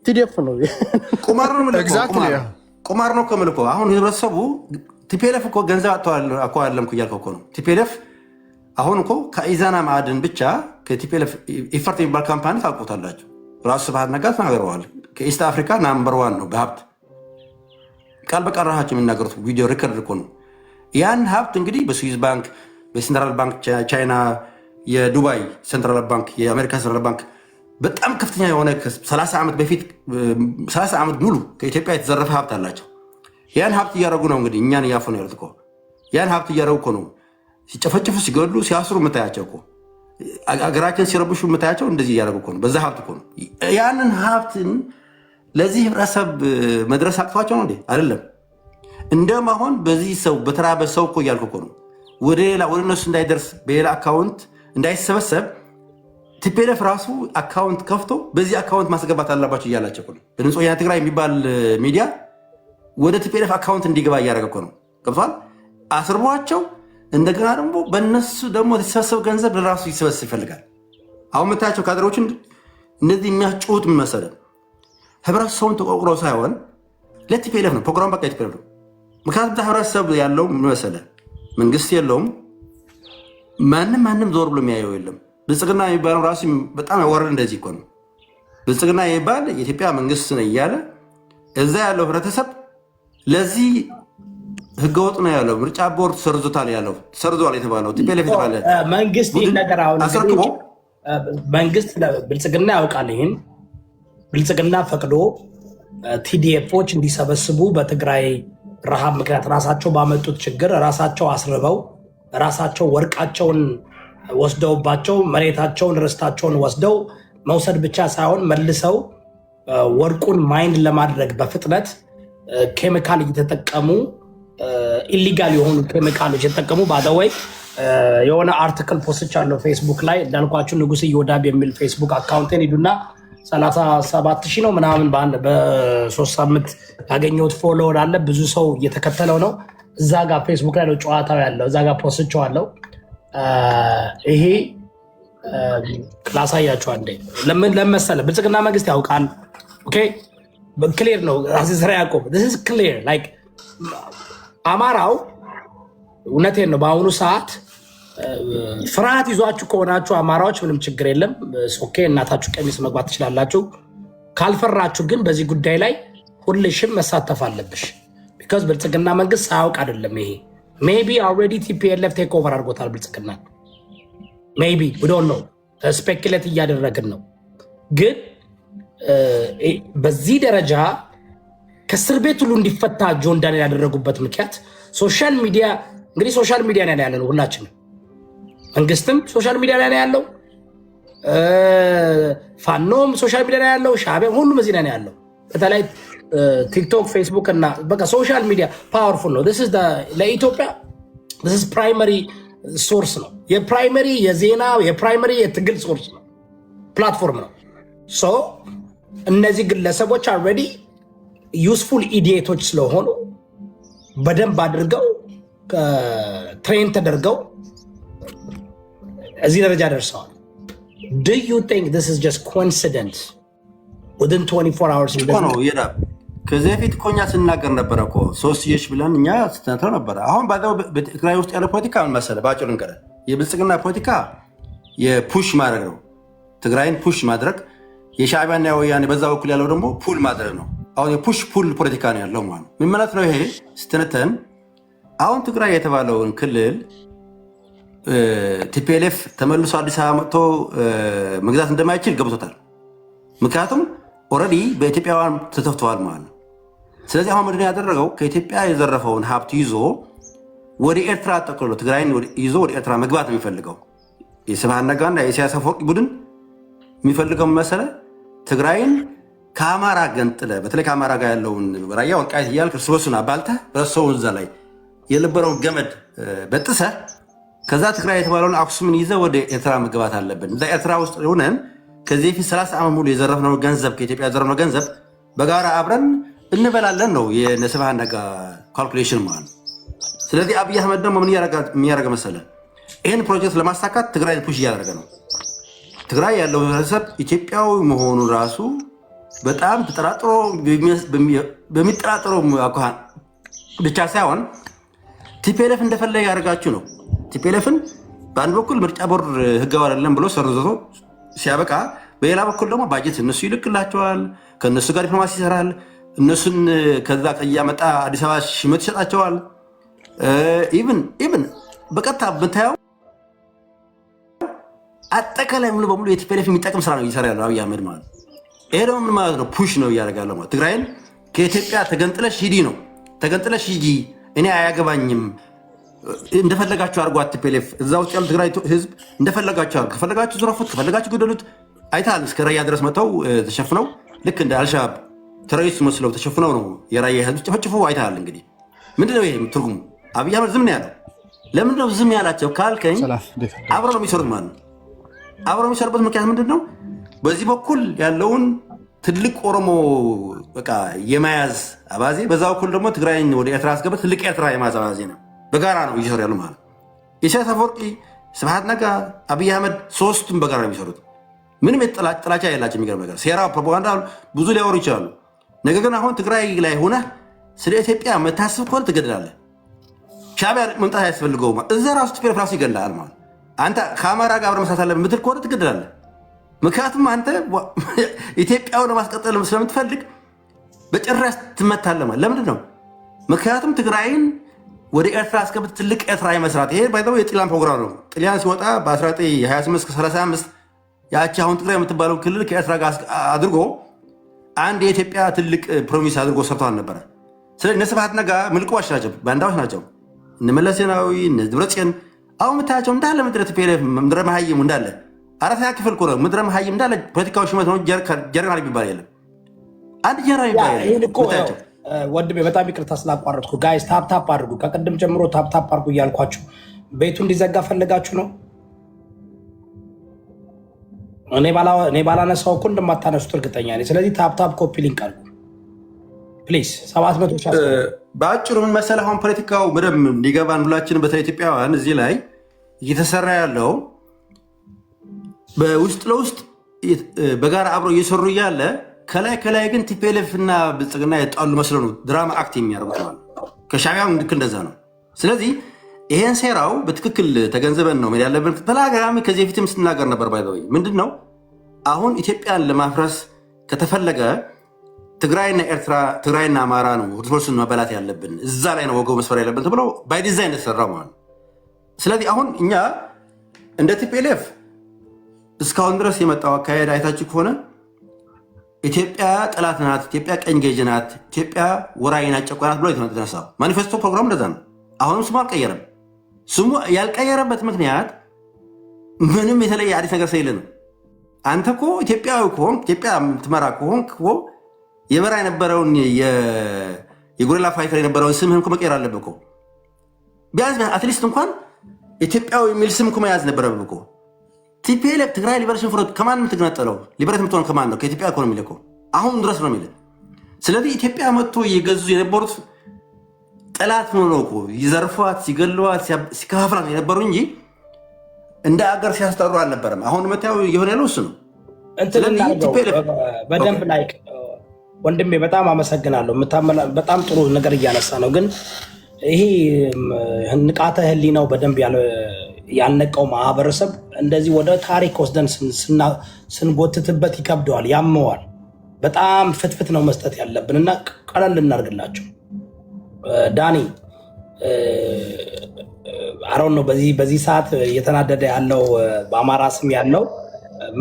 ቲዲኤፍ ነው። ቁማር ነው ከምልኮ አሁን ህብረተሰቡ ቲፒኤልኤፍ እኮ ገንዘብ አኳለም እያልከው እኮ ነው። ቲፒኤልኤፍ አሁን እኮ ከኢዛና ማዕድን ብቻ ከቲፒኤልኤፍ ኢፈርት የሚባል ካምፓኒ ታውቁታላችሁ። ራሱ ስብሃት ነጋ ተናግረዋል። ከኢስት አፍሪካ ናምበር 1 ነው በሀብት ቃል በቃል ራሳቸው የሚናገሩት ቪዲዮ ሪከርድ እኮ ነው። ያን ሀብት እንግዲህ በስዊዝ ባንክ፣ በሴንትራል ባንክ ቻይና፣ የዱባይ ሴንትራል ባንክ፣ የአሜሪካ ሴንትራል ባንክ በጣም ከፍተኛ የሆነ 30 ዓመት በፊት 30 ዓመት ሙሉ ከኢትዮጵያ የተዘረፈ ሀብት አላቸው። ያን ሀብት እያደረጉ ነው እንግዲህ እኛን እያፉ ነው ያሉት እኮ። ያን ሀብት እያደረጉ እኮ ነው ሲጨፈጭፉ፣ ሲገድሉ፣ ሲያስሩ የምታያቸው እኮ። አገራችን ሲረብሹ የምታያቸው እንደዚህ እያደረጉ እኮ ነው። በዛ ሀብት እኮ ነው። ያንን ሀብትን ለዚህ ህብረተሰብ መድረስ አቅቷቸው ነው እንዴ? አይደለም። እንደውም አሁን በዚህ ሰው በተራበ ሰው እኮ እያልኩ እኮ ነው ወደ እነሱ እንዳይደርስ በሌላ አካውንት እንዳይሰበሰብ ቲፒኤልኤፍ ራሱ አካውንት ከፍቶ በዚህ አካውንት ማስገባት አለባቸው እያላቸው እኮ ነው። ድምፅ ወያነ ትግራይ የሚባል ሚዲያ ወደ ቲፒኤልኤፍ አካውንት እንዲገባ እያደረገ እኮ ነው። ገብቷል። አስርቧቸው እንደገና ደግሞ በእነሱ ደግሞ የተሰበሰበ ገንዘብ ለራሱ ይሰበስብ ይፈልጋል። አሁን የምታያቸው ካድሬዎችን እነዚህ የሚያስጩሁት ምን መሰለህ? ህብረተሰቡን ተቆርቁሮ ሳይሆን ለቲፒኤልኤፍ ነው ፕሮግራም፣ በቃ ቲፒኤልኤፍ ነው። ምክንያቱም ህብረተሰብ ያለው ምን መሰለህ? መንግስት የለውም፣ ማንም ዞር ብሎ የሚያየው የለም። ብልጽግና የሚባለው ራሱ በጣም ያወረድ እንደዚህ እኮ ነው። ብልጽግና የሚባል የኢትዮጵያ መንግስት ነው እያለ እዛ ያለው ህብረተሰብ ለዚህ ህገወጥ ነው ያለው። ምርጫ ቦርድ ሰርዞታል ያለው ሰርዟል የተባለው ቲፒኤልኤፍ የተባለ መንግስት ነገር አሁን አስረክቦ መንግስት ብልጽግና ያውቃል። ይህን ብልጽግና ፈቅዶ ቲዲኤፎች እንዲሰበስቡ በትግራይ ረሃብ ምክንያት ራሳቸው ባመጡት ችግር ራሳቸው አስርበው ራሳቸው ወርቃቸውን ወስደውባቸው መሬታቸውን ርስታቸውን ወስደው መውሰድ ብቻ ሳይሆን መልሰው ወርቁን ማይንድ ለማድረግ በፍጥነት ኬሚካል እየተጠቀሙ ኢሊጋል የሆኑ ኬሚካሎች የተጠቀሙ ባደወይ የሆነ አርቲክል ፖስት አለው ፌስቡክ ላይ እንዳልኳችሁ ንጉስ እየወዳብ የሚል ፌስቡክ አካውንቴን ሂዱና 37,000 ነው ምናምን በ3 ሳምንት ያገኘሁት ፎሎወር አለ። ብዙ ሰው እየተከተለው ነው። እዛ ጋር ፌስቡክ ላይ ነው ጨዋታው ያለው። እዛ ጋር ፖስቼዋለሁ። ይሄ ላሳያችሁ አንዴ። ለምን ለመሰለ ብልጽግና መንግስት ያውቃል። ኦኬ ክሊር ነው። ስራ ያቆም this is clear like አማራው እውነቴን ነው። በአሁኑ ሰዓት ፍርሃት ይዟችሁ ከሆናችሁ አማራዎች ምንም ችግር የለም። ኦኬ እናታችሁ ቀሚስ መግባት ትችላላችሁ። ካልፈራችሁ ግን በዚህ ጉዳይ ላይ ሁልሽም መሳተፍ አለብሽ። ቢካዝ ብልጽግና መንግስት ሳያውቅ አይደለም። ይሄ ሜቢ ኦልሬዲ ቲፒኤልኤፍ ቴክ ኦቨር አድርጎታል ብልጽግና። ሜቢ ዊ ዶንት ኖ ስፔኩሌት እያደረግን ነው። ግን በዚህ ደረጃ ከእስር ቤት ሁሉ እንዲፈታ ጆን ዳንኤል ያደረጉበት ምክንያት ሶሻል ሚዲያ እንግዲህ ሶሻል ሚዲያ ላይ ያለ ነው ሁላችንም። መንግስትም ሶሻል ሚዲያ ላይ ያለው፣ ፋኖም ሶሻል ሚዲያ ላይ ያለው፣ ሻዕቢያም ሁሉም እዚህ ላይ ያለው። በተለይ ቲክቶክ፣ ፌስቡክ እና በቃ ሶሻል ሚዲያ ፓወርፉል ነው። ለኢትዮጵያ ፕራይመሪ ሶርስ ነው። የፕራይመሪ የዜና የፕራይመሪ የትግል ሶርስ ነው፣ ፕላትፎርም ነው። ሶ እነዚህ ግለሰቦች አልሬዲ ዩስፉል ኢዲየቶች ስለሆኑ በደንብ አድርገው ትሬን ተደርገው እዚህ ደረጃ ደርሰዋል። Do you think this is just coincidence? Within 24 hours ነው ይላል። ከዚህ በፊት እኮ እኛ ስናገር ነበረ እኮ ሶስትዮሽ ብለን እኛ ስተንተው ነበረ። አሁን ባለው በትግራይ ውስጥ ያለ ፖለቲካ ምን መሰለህ? በአጭሩ እንቀረ የብልጽግና ፖለቲካ የፑሽ ማድረግ ነው። ትግራይን ፑሽ ማድረግ፣ የሻዕቢያና የወያኔ በዛ በኩል ያለው ደግሞ ፑል ማድረግ ነው። አሁን የፑሽ ፑል ፖለቲካ ነው ያለው ማለት ምን ማለት ነው? ይሄ ስትነተን አሁን ትግራይ የተባለውን ክልል ቲፒኤልኤፍ ተመልሶ አዲስ አበባ መጥቶ መግዛት እንደማይችል ገብቶታል። ምክንያቱም ኦልሬዲ በኢትዮጵያውያን ተተፍተዋል ማለት ነው። ስለዚህ አሁን ምንድን ነው ያደረገው? ከኢትዮጵያ የዘረፈውን ሀብት ይዞ ወደ ኤርትራ ጠቅልሎ ትግራይን ይዞ ወደ ኤርትራ መግባት ነው የሚፈልገው። የስብሃት ነጋና የኢሳያስ አፈወርቂ ቡድን የሚፈልገው መሰለህ ትግራይን ከአማራ ገንጥለ በተለይ ከአማራ ጋር ያለውን ራያ ወልቃይት እያልክ እርስ በርሱን አባልተህ በሰው እዛ ላይ የነበረውን ገመድ በጥሰህ ከዛ ትግራይ የተባለውን አክሱምን ይዘህ ወደ ኤርትራ መግባት አለብን። እዛ ኤርትራ ውስጥ ሆነን ከዚህ በፊት 30 ዓመት ሙሉ የዘረፍነው ገንዘብ ከኢትዮጵያ የዘረፍነው ገንዘብ በጋራ አብረን እንበላለን ነው የስብሃት ነጋ ካልኩሌሽን ማለት። ስለዚህ አብይ አህመድ ደግሞ ምን እያደረገ መሰለህ? ይህን ፕሮጀክት ለማሳካት ትግራይ ፑሽ እያደረገ ነው። ትግራይ ያለው ህብረተሰብ ኢትዮጵያዊ መሆኑ ራሱ በጣም ተጠራጥሮ በሚጠራጥረው አኳኋን ብቻ ሳይሆን ቲፒኤልኤፍ እንደፈለገ ያደርጋችሁ ነው። ቲፒኤልኤፍን በአንድ በኩል ምርጫ ቦርድ ህጋዊ አይደለም ብሎ ሰርዞ ሲያበቃ፣ በሌላ በኩል ደግሞ ባጀት እነሱ ይልክላቸዋል፣ ከእነሱ ጋር ዲፕሎማሲ ይሰራል፣ እነሱን ከዛ ከያመጣ አዲስ አበባ ሽመት ይሰጣቸዋል። ኢቭን በቀጥታ ብታየው አጠቃላይ ሙሉ በሙሉ የቲፒኤልኤፍ የሚጠቅም ስራ ነው እየሰራ ያለው አብይ አህመድ ማለት። ይሄ ደግሞ ምን ማለት ነው? ፑሽ ነው እያደረገ ያለው ማለት። ትግራይን ከኢትዮጵያ ተገንጥለሽ ሂዲ ነው፣ ተገንጥለሽ ሂጂ፣ እኔ አያገባኝም፣ እንደፈለጋችሁ አድርጓት። ቲፒኤልኤፍ እዛ ውስጥ ያሉ ትግራይ ህዝብ እንደፈለጋችሁ አድርጉ፣ ከፈለጋችሁ ዝረፉት፣ ከፈለጋችሁ ግደሉት። አይተሃል፣ እስከ ራያ ድረስ መጥተው ተሸፍነው ልክ እንደ አልሻባብ ቴሮሪስት መስለው ተሸፍነው ነው የራያ ህዝብ ጨፈጭፉ። አይተሃል። እንግዲህ ምንድነው ይሄ ትርጉሙ? አብይ አህመድ ዝም ነው ያለው። ለምንድነው ዝም ያላቸው ካልከኝ አብረው ነው የሚሰሩት ማለት ነው። አብረው የሚሰሩበት ምክንያት ምንድን ነው? በዚህ በኩል ያለውን ትልቅ ኦሮሞ በቃ የመያዝ አባዜ፣ በዛ በኩል ደግሞ ትግራይን ወደ ኤርትራ አስገበት ትልቅ ኤርትራ የመያዝ አባዜ ነው። በጋራ ነው እየሰሩ ያሉ ማለት። ኢሳያስ አፈወርቂ፣ ስብሃት ነጋ፣ አብይ አህመድ ሶስቱም በጋራ ነው የሚሰሩት። ምንም ጥላቻ የላቸው። የሚገርም ነገር ሴራ፣ ፕሮፓጋንዳ ብዙ ሊያወሩ ይችላሉ። ነገር ግን አሁን ትግራይ ላይ ሆነህ ስለ ኢትዮጵያ መታስብ ከሆነ ትገድላለህ። ሻዕቢያ መምጣት አያስፈልገውም። እዛ ራሱ ቲፒኤልኤፍ ራሱ ይገድልሃል ማለት። አንተ ከአማራ ጋር አብረህ መስራት አለብህ የምትል ከሆነ ትገድላለህ። ምክንያቱም አንተ ኢትዮጵያውን ለማስቀጠል ስለምትፈልግ በጭራሽ ትመታለህ ማለት። ለምንድን ነው? ምክንያቱም ትግራይን ወደ ኤርትራ አስገብተህ ትልቅ ኤርትራ የመስራት ይሄ ባይዘው የጥሊያን ፕሮግራም ነው። ጥሊያን ሲወጣ በ1928 እስከ 35 ያቺ አሁን ትግራይ የምትባለው ክልል ከኤርትራ ጋር አድርጎ አንድ የኢትዮጵያ ትልቅ ፕሮሚስ አድርጎ ሰርተዋል ነበረ። ስለዚህ እነ ስብሃት ነጋ ምልቅዋች ናቸው፣ ባንዳዎች ናቸው። እነ መለስ ዜናዊ፣ እነ ደብረጽዮን አሁን የምታያቸው እንዳለ ምድረ ቲፒኤልኤፍ ምድረ መሀይሙ እንዳለ አራተኛ ክፍል እኮ ነው። ምድረ መሀይም እንዳለ ፖለቲካዊ ሹመት ነው። ጀነራል የሚባል የለም። አንድ ጀነራል የሚባል የለም። ወንድሜ በጣም ይቅርታ ስላቋረጥኩ። ጋይስ ታፕታፕ አድርጉ። ከቅድም ጀምሮ ታፕታፕ አድርጉ እያልኳችሁ ቤቱ እንዲዘጋ ፈልጋችሁ ነው። እኔ ባላነሳው እኮ እንደማታነሱት እርግጠኛ ነኝ። ስለዚህ ታፕታፕ ኮፒ ሊንክ አድርጉ ፕሊዝ። 700 በአጭሩ ምን መሰለህ፣ አሁን ፖለቲካው በደንብ እንዲገባን ሁላችንም በተለይ ኢትዮጵያውያን እዚህ ላይ እየተሰራ ያለው በውስጥ ለውስጥ በጋራ አብረው እየሰሩ እያለ ከላይ ግን ቲፒኤልኤፍ እና ብልጽግና የጣሉ መስለው ነው ድራማ አክት የሚያደርጉት ማለት ከሻዕቢያም ልክ እንደዛ ነው። ስለዚህ ይሄን ሴራው በትክክል ተገንዘበን ነው ያለብን። ተላጋሚ ከዚህ በፊትም ስናገር ነበር። ባይዘው ምንድን ነው አሁን ኢትዮጵያን ለማፍረስ ከተፈለገ ትግራይና ኤርትራ፣ ትግራይና አማራ ነው እርስ በርሱን መበላት ያለብን፣ እዛ ላይ ነው ወገው መስፈር ያለብን ተብሎ ባይ ዲዛይን የተሰራው ማለት። ስለዚህ አሁን እኛ እንደ ቲፒኤልኤፍ እስካሁን ድረስ የመጣው አካሄድ አይታችሁ ከሆነ ኢትዮጵያ ጠላት ናት፣ ኢትዮጵያ ቀኝ ገዥ ናት፣ ኢትዮጵያ ወራሪ ናት፣ ጨቋኝ ናት ብሎ የተነሳው ማኒፌስቶ ፕሮግራም እንደዛ ነው። አሁንም ስሙ አልቀየረም። ስሙ ያልቀየረበት ምክንያት ምንም የተለየ አዲስ ነገር ስለሌለ ነው። አንተ እኮ ኢትዮጵያዊ ከሆንክ ኢትዮጵያ የምትመራ ከሆንክ እኮ የበራ የነበረውን የጎሪላ ፋይተር የነበረውን ስምህን እኮ መቀየር አለብህ እኮ። ቢያንስ አትሊስት እንኳን ኢትዮጵያዊ የሚል ስም እኮ መያዝ ነበረብህ እኮ። ቲፒኤልኤፍ ትግራይ ሊበሬሽን ፍሮንት ከማን የምትገነጠለው? ሊበሬት የምትሆን ከማን ነው? ከኢትዮጵያ እኮ ነው የሚል እኮ አሁን ድረስ ነው የሚል። ስለዚህ ኢትዮጵያ መጥቶ እየገዙ የነበሩት ጠላት ሆኖ ነው እኮ ይዘርፏት፣ ሲገለዋት፣ ሲከፋፍላት የነበሩ እንጂ እንደ አገር ሲያስጠሩ አልነበረም። አሁን መታየው የሆነ ያለው እሱ ነው። በደንብ ላይ ወንድሜ በጣም አመሰግናለሁ። በጣም ጥሩ ነገር እያነሳ ነው። ግን ይሄ ንቃተ ህሊናው በደንብ ያልነቀው ማህበረሰብ እንደዚህ ወደ ታሪክ ወስደን ስንጎትትበት ይከብደዋል፣ ያመዋል። በጣም ፍትፍት ነው መስጠት ያለብን እና ቀለል እናርግላቸው። ዳኒ አሮን ነው በዚህ ሰዓት እየተናደደ ያለው በአማራ ስም ያለው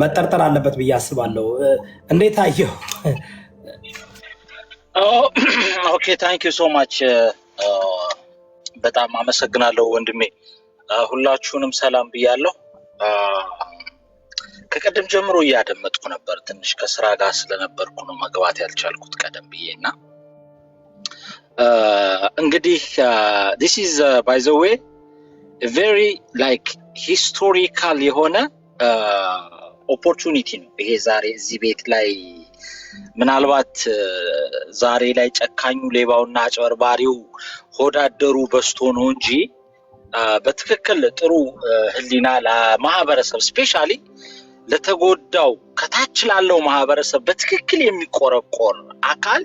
መጠርጠር አለበት ብዬ አስባለሁ። እንዴት አየው? ኦኬ ታንክ ዩ ሶ ማች በጣም አመሰግናለሁ ወንድሜ። ሁላችሁንም ሰላም ብያለሁ። ከቀደም ጀምሮ እያደመጥኩ ነበር። ትንሽ ከስራ ጋር ስለነበርኩ ነው መግባት ያልቻልኩት ቀደም ብዬና እንግዲህ this is by the way a very like historical የሆነ ኦፖርቹኒቲ ነው ይሄ ዛሬ እዚህ ቤት ላይ ምናልባት ዛሬ ላይ ጨካኙ ሌባውና አጭበርባሪው ሆዳደሩ በስቶ ነው እንጂ በትክክል ጥሩ ህሊና ለማህበረሰብ ስፔሻሊ ለተጎዳው ከታች ላለው ማህበረሰብ በትክክል የሚቆረቆር አካል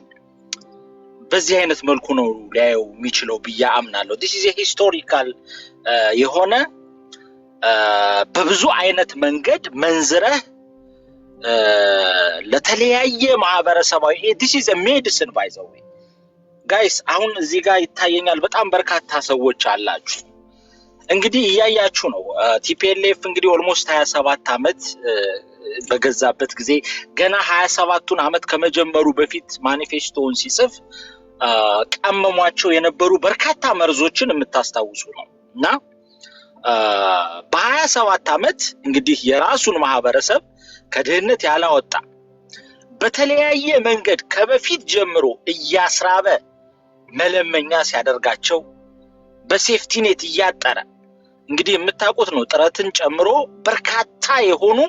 በዚህ አይነት መልኩ ነው ሊያየው የሚችለው ብዬ አምናለሁ። this is a historical የሆነ በብዙ አይነት መንገድ መንዝረህ ለተለያየ ማህበረሰባዊ this is a medicine by the way guys አሁን እዚህ ጋር ይታየኛል በጣም በርካታ ሰዎች አላችሁ እንግዲህ እያያችሁ ነው ቲፒኤልኤፍ እንግዲህ ኦልሞስት 27 አመት በገዛበት ጊዜ ገና 27ቱን አመት ከመጀመሩ በፊት ማኒፌስቶውን ሲጽፍ ቀመሟቸው የነበሩ በርካታ መርዞችን የምታስታውሱ ነው እና በ27 አመት እንግዲህ የራሱን ማህበረሰብ ከድህነት ያላወጣ በተለያየ መንገድ ከበፊት ጀምሮ እያስራበ መለመኛ ሲያደርጋቸው በሴፍቲኔት እያጠረ እንግዲህ የምታውቁት ነው ጥረትን ጨምሮ በርካታ የሆኑ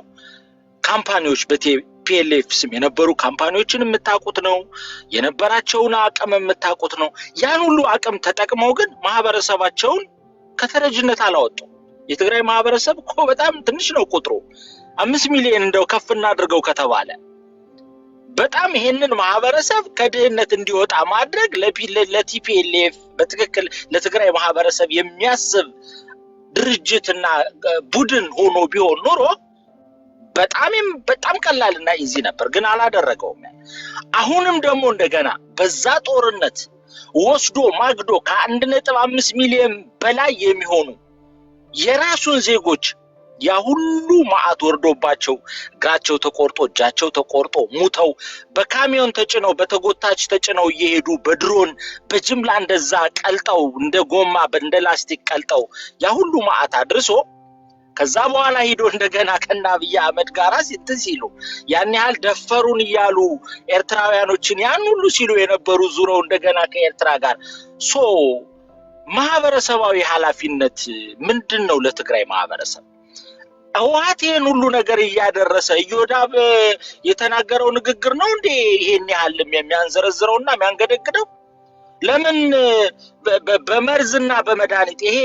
ካምፓኒዎች በቲፒኤልኤፍ ስም የነበሩ ካምፓኒዎችን የምታውቁት ነው የነበራቸውን አቅም የምታውቁት ነው ያን ሁሉ አቅም ተጠቅመው ግን ማህበረሰባቸውን ከተረጅነት አላወጡ የትግራይ ማህበረሰብ እኮ በጣም ትንሽ ነው ቁጥሩ 5 ሚሊዮን እንደው ከፍና አድርገው ከተባለ በጣም ይሄንን ማህበረሰብ ከድህነት እንዲወጣ ማድረግ ለቲፒኤልኤፍ በትክክል ለትግራይ ማህበረሰብ የሚያስብ ድርጅትና ቡድን ሆኖ ቢሆን ኖሮ በጣም ቀላልና ኢዚ ነበር ግን አላደረገውም አሁንም ደግሞ እንደገና በዛ ጦርነት ወስዶ ማግዶ ከ1.5 ሚሊዮን በላይ የሚሆኑ የራሱን ዜጎች ያ ሁሉ ማአት ወርዶባቸው እግራቸው ተቆርጦ እጃቸው ተቆርጦ ሙተው በካሚዮን ተጭነው በተጎታች ተጭነው እየሄዱ በድሮን በጅምላ እንደዛ ቀልጠው እንደ ጎማ እንደ ላስቲክ ቀልጠው ያ ሁሉ ማአት አድርሶ ከዛ በኋላ ሄዶ እንደገና ከአብይ አህመድ ጋር ሲሉ ያን ያህል ደፈሩን ይያሉ ኤርትራውያኖችን ያን ሁሉ ሲሉ የነበሩ ዙረው እንደገና ከኤርትራ ጋር ሶ ማህበረሰባዊ ኃላፊነት ምንድነው ለትግራይ ማህበረሰብ አዋቴን ሁሉ ነገር ያደረሰ ይወዳብ የተናገረው ንግግር ነው እንዴ ይሄን ያህል የሚያንዘረዝረውና የሚያንገደግደው ለምን በመርዝና በመድኃኒት ይሄ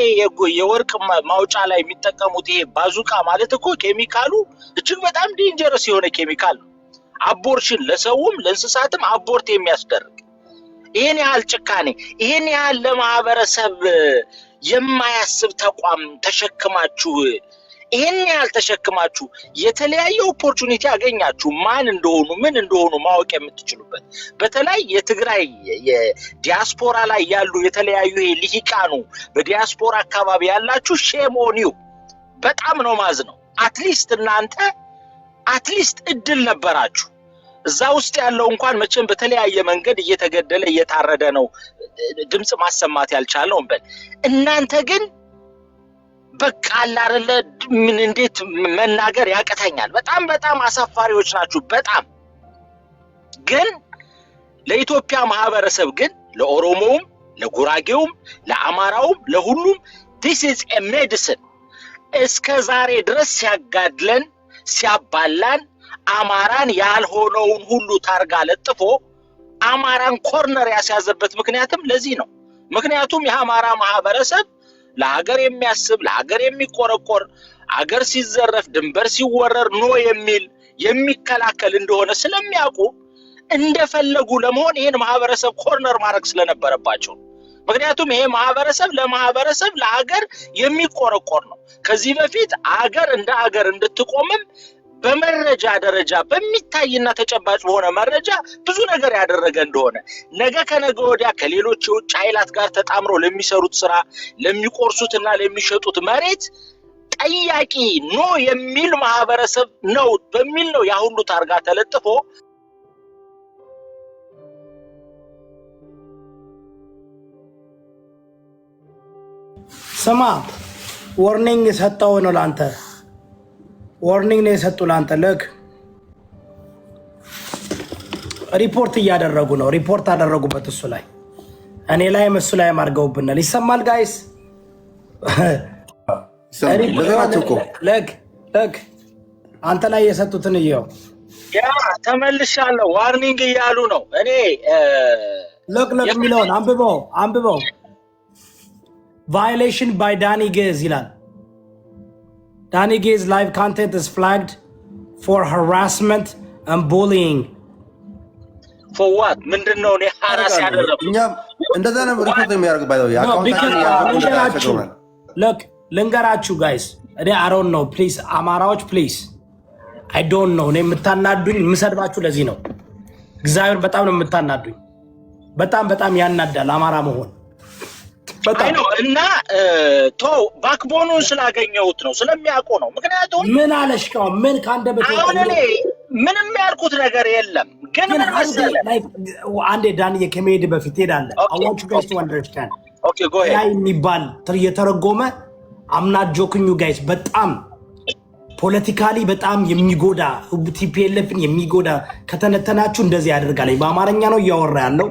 የወርቅ ማውጫ ላይ የሚጠቀሙት ይሄ ባዙቃ ማለት እኮ ኬሚካሉ እጅግ በጣም ዴንጀረስ የሆነ ኬሚካል ነው አቦርሽን ለሰውም ለእንስሳትም አቦርት የሚያስደርግ ይሄን ያህል ጭካኔ ይሄን ያህል ለማህበረሰብ የማያስብ ተቋም ተሸክማችሁ ይሄን ያህል ተሸክማችሁ የተለያየ ኦፖርቹኒቲ ያገኛችሁ ማን እንደሆኑ ምን እንደሆኑ ማወቅ የምትችሉበት በተለይ የትግራይ የዲያስፖራ ላይ ያሉ የተለያዩ ልሂቃኑ በዲያስፖራ አካባቢ ያላችሁ ሼሞኒው በጣም ነው ማዝነው አትሊስት እናንተ አትሊስት እድል ነበራችሁ እዛ ውስጥ ያለው እንኳን መቼም በተለያየ መንገድ እየተገደለ እየታረደ ነው ድምጽ ማሰማት ያልቻለው እንበል እናንተ ግን በቃ አላረለ ምን እንዴት መናገር ያቀተኛል በጣም አሳፋሪዎች ናችሁ በጣም ግን ለኢትዮጵያ ማህበረሰብ ግን ለኦሮሞውም ለጉራጌውም ለአማራውም ለሁሉም this is a medicine እስከ ዛሬ ድረስ ሲያጋድለን ሲያባላን አማራን ያልሆነውን ሁሉ ታርጋ ለጥፎ አማራን ኮርነር ያስያዘበት ምክንያቱም ለዚህ ነው ምክንያቱም የአማራ ማህበረሰብ ለሀገር የሚያስብ ለሀገር የሚቆረቆር ሀገር ሲዘረፍ ድንበር ሲወረር ኖ የሚከላከል እንደሆነ ስለሚያውቁ እንደፈለጉ ለመሆን ይሄን ማህበረሰብ ኮርነር ማድረግ ስለነበረባቸው ምክንያቱም ይሄ ማህበረሰብ ለማህበረሰብ ለሀገር የሚቆረቆር ነው ከዚህ በፊት ሀገር እንደ ሀገር እንድትቆምም በመረጃ ደረጃ በሚታይና ተጨባጭ በሆነ መረጃ ብዙ ነገር ያደረገ እንደሆነ ነገ ከነገ ወዲያ ከሌሎች የውጭ ኃይላት ጋር ተጣምሮ ለሚሰሩት ስራ ለሚቆርሱትና ለሚሸጡት መሬት ጠያቂ ኖ የሚል ማህበረሰብ ነው በሚል ነው ያ ሁሉ ታርጋ ተለጥፎ ስማ ዋርኒንግ የሰጠው ነው ላንተ ዋርኒንግ ነው የሰጡ ላንተ ለክ ሪፖርት እያደረጉ ነው ሪፖርት አደረጉበት እሱ ላይ እኔ ላይ እሱ ላይ ማርገውብናል ይሰማል ጋይስ ለክ አንተ ላይ የሰጡትን ይየው ያ ተመልሻለሁ ዋርኒንግ እያሉ ነው እኔ ለክ የሚለውን አንብበው violation by Danny Giz ይላል Danny Giz live content is flagged for harassment and bullying for what ምንድነው ነው ሐራስ ያደረገው እኛም እንደዛ ነው ሪፖርት የሚያደርግ ባይው ያካውንታችን look ልንገራችሁ guys እኔ I don't know please አማራዎች please I don't know እኔ የምታናዱኝ የምሰድባችሁ ለዚህ ነው እግዚአብሔር በጣም ነው የምታናዱኝ በጣም ያናዳል አማራ መሆን አይ ነው እና ባክቦኑን ስላገኘሁት ነው ስለሚያውቁ ነው ምክንያቱም ምን አለሽካው ምን ካንደበት አሁን እኔ ምንም ያልኩት ነገር የለም ግን ምን መሰለህ አንዴ ዳንዬ ከመሄድ በፊት ሄዳለ I want you guys to understand okay go ahead አይ የሚባል የተረጎመ አምና ጆክኙ ጋይስ በጣም ፖለቲካሊ በጣም የሚጎዳ ቲፒኤልኤፍን የሚጎዳ ከተነተናችሁ እንደዚህ ያደርጋል በአማርኛ ነው እያወራ ያለው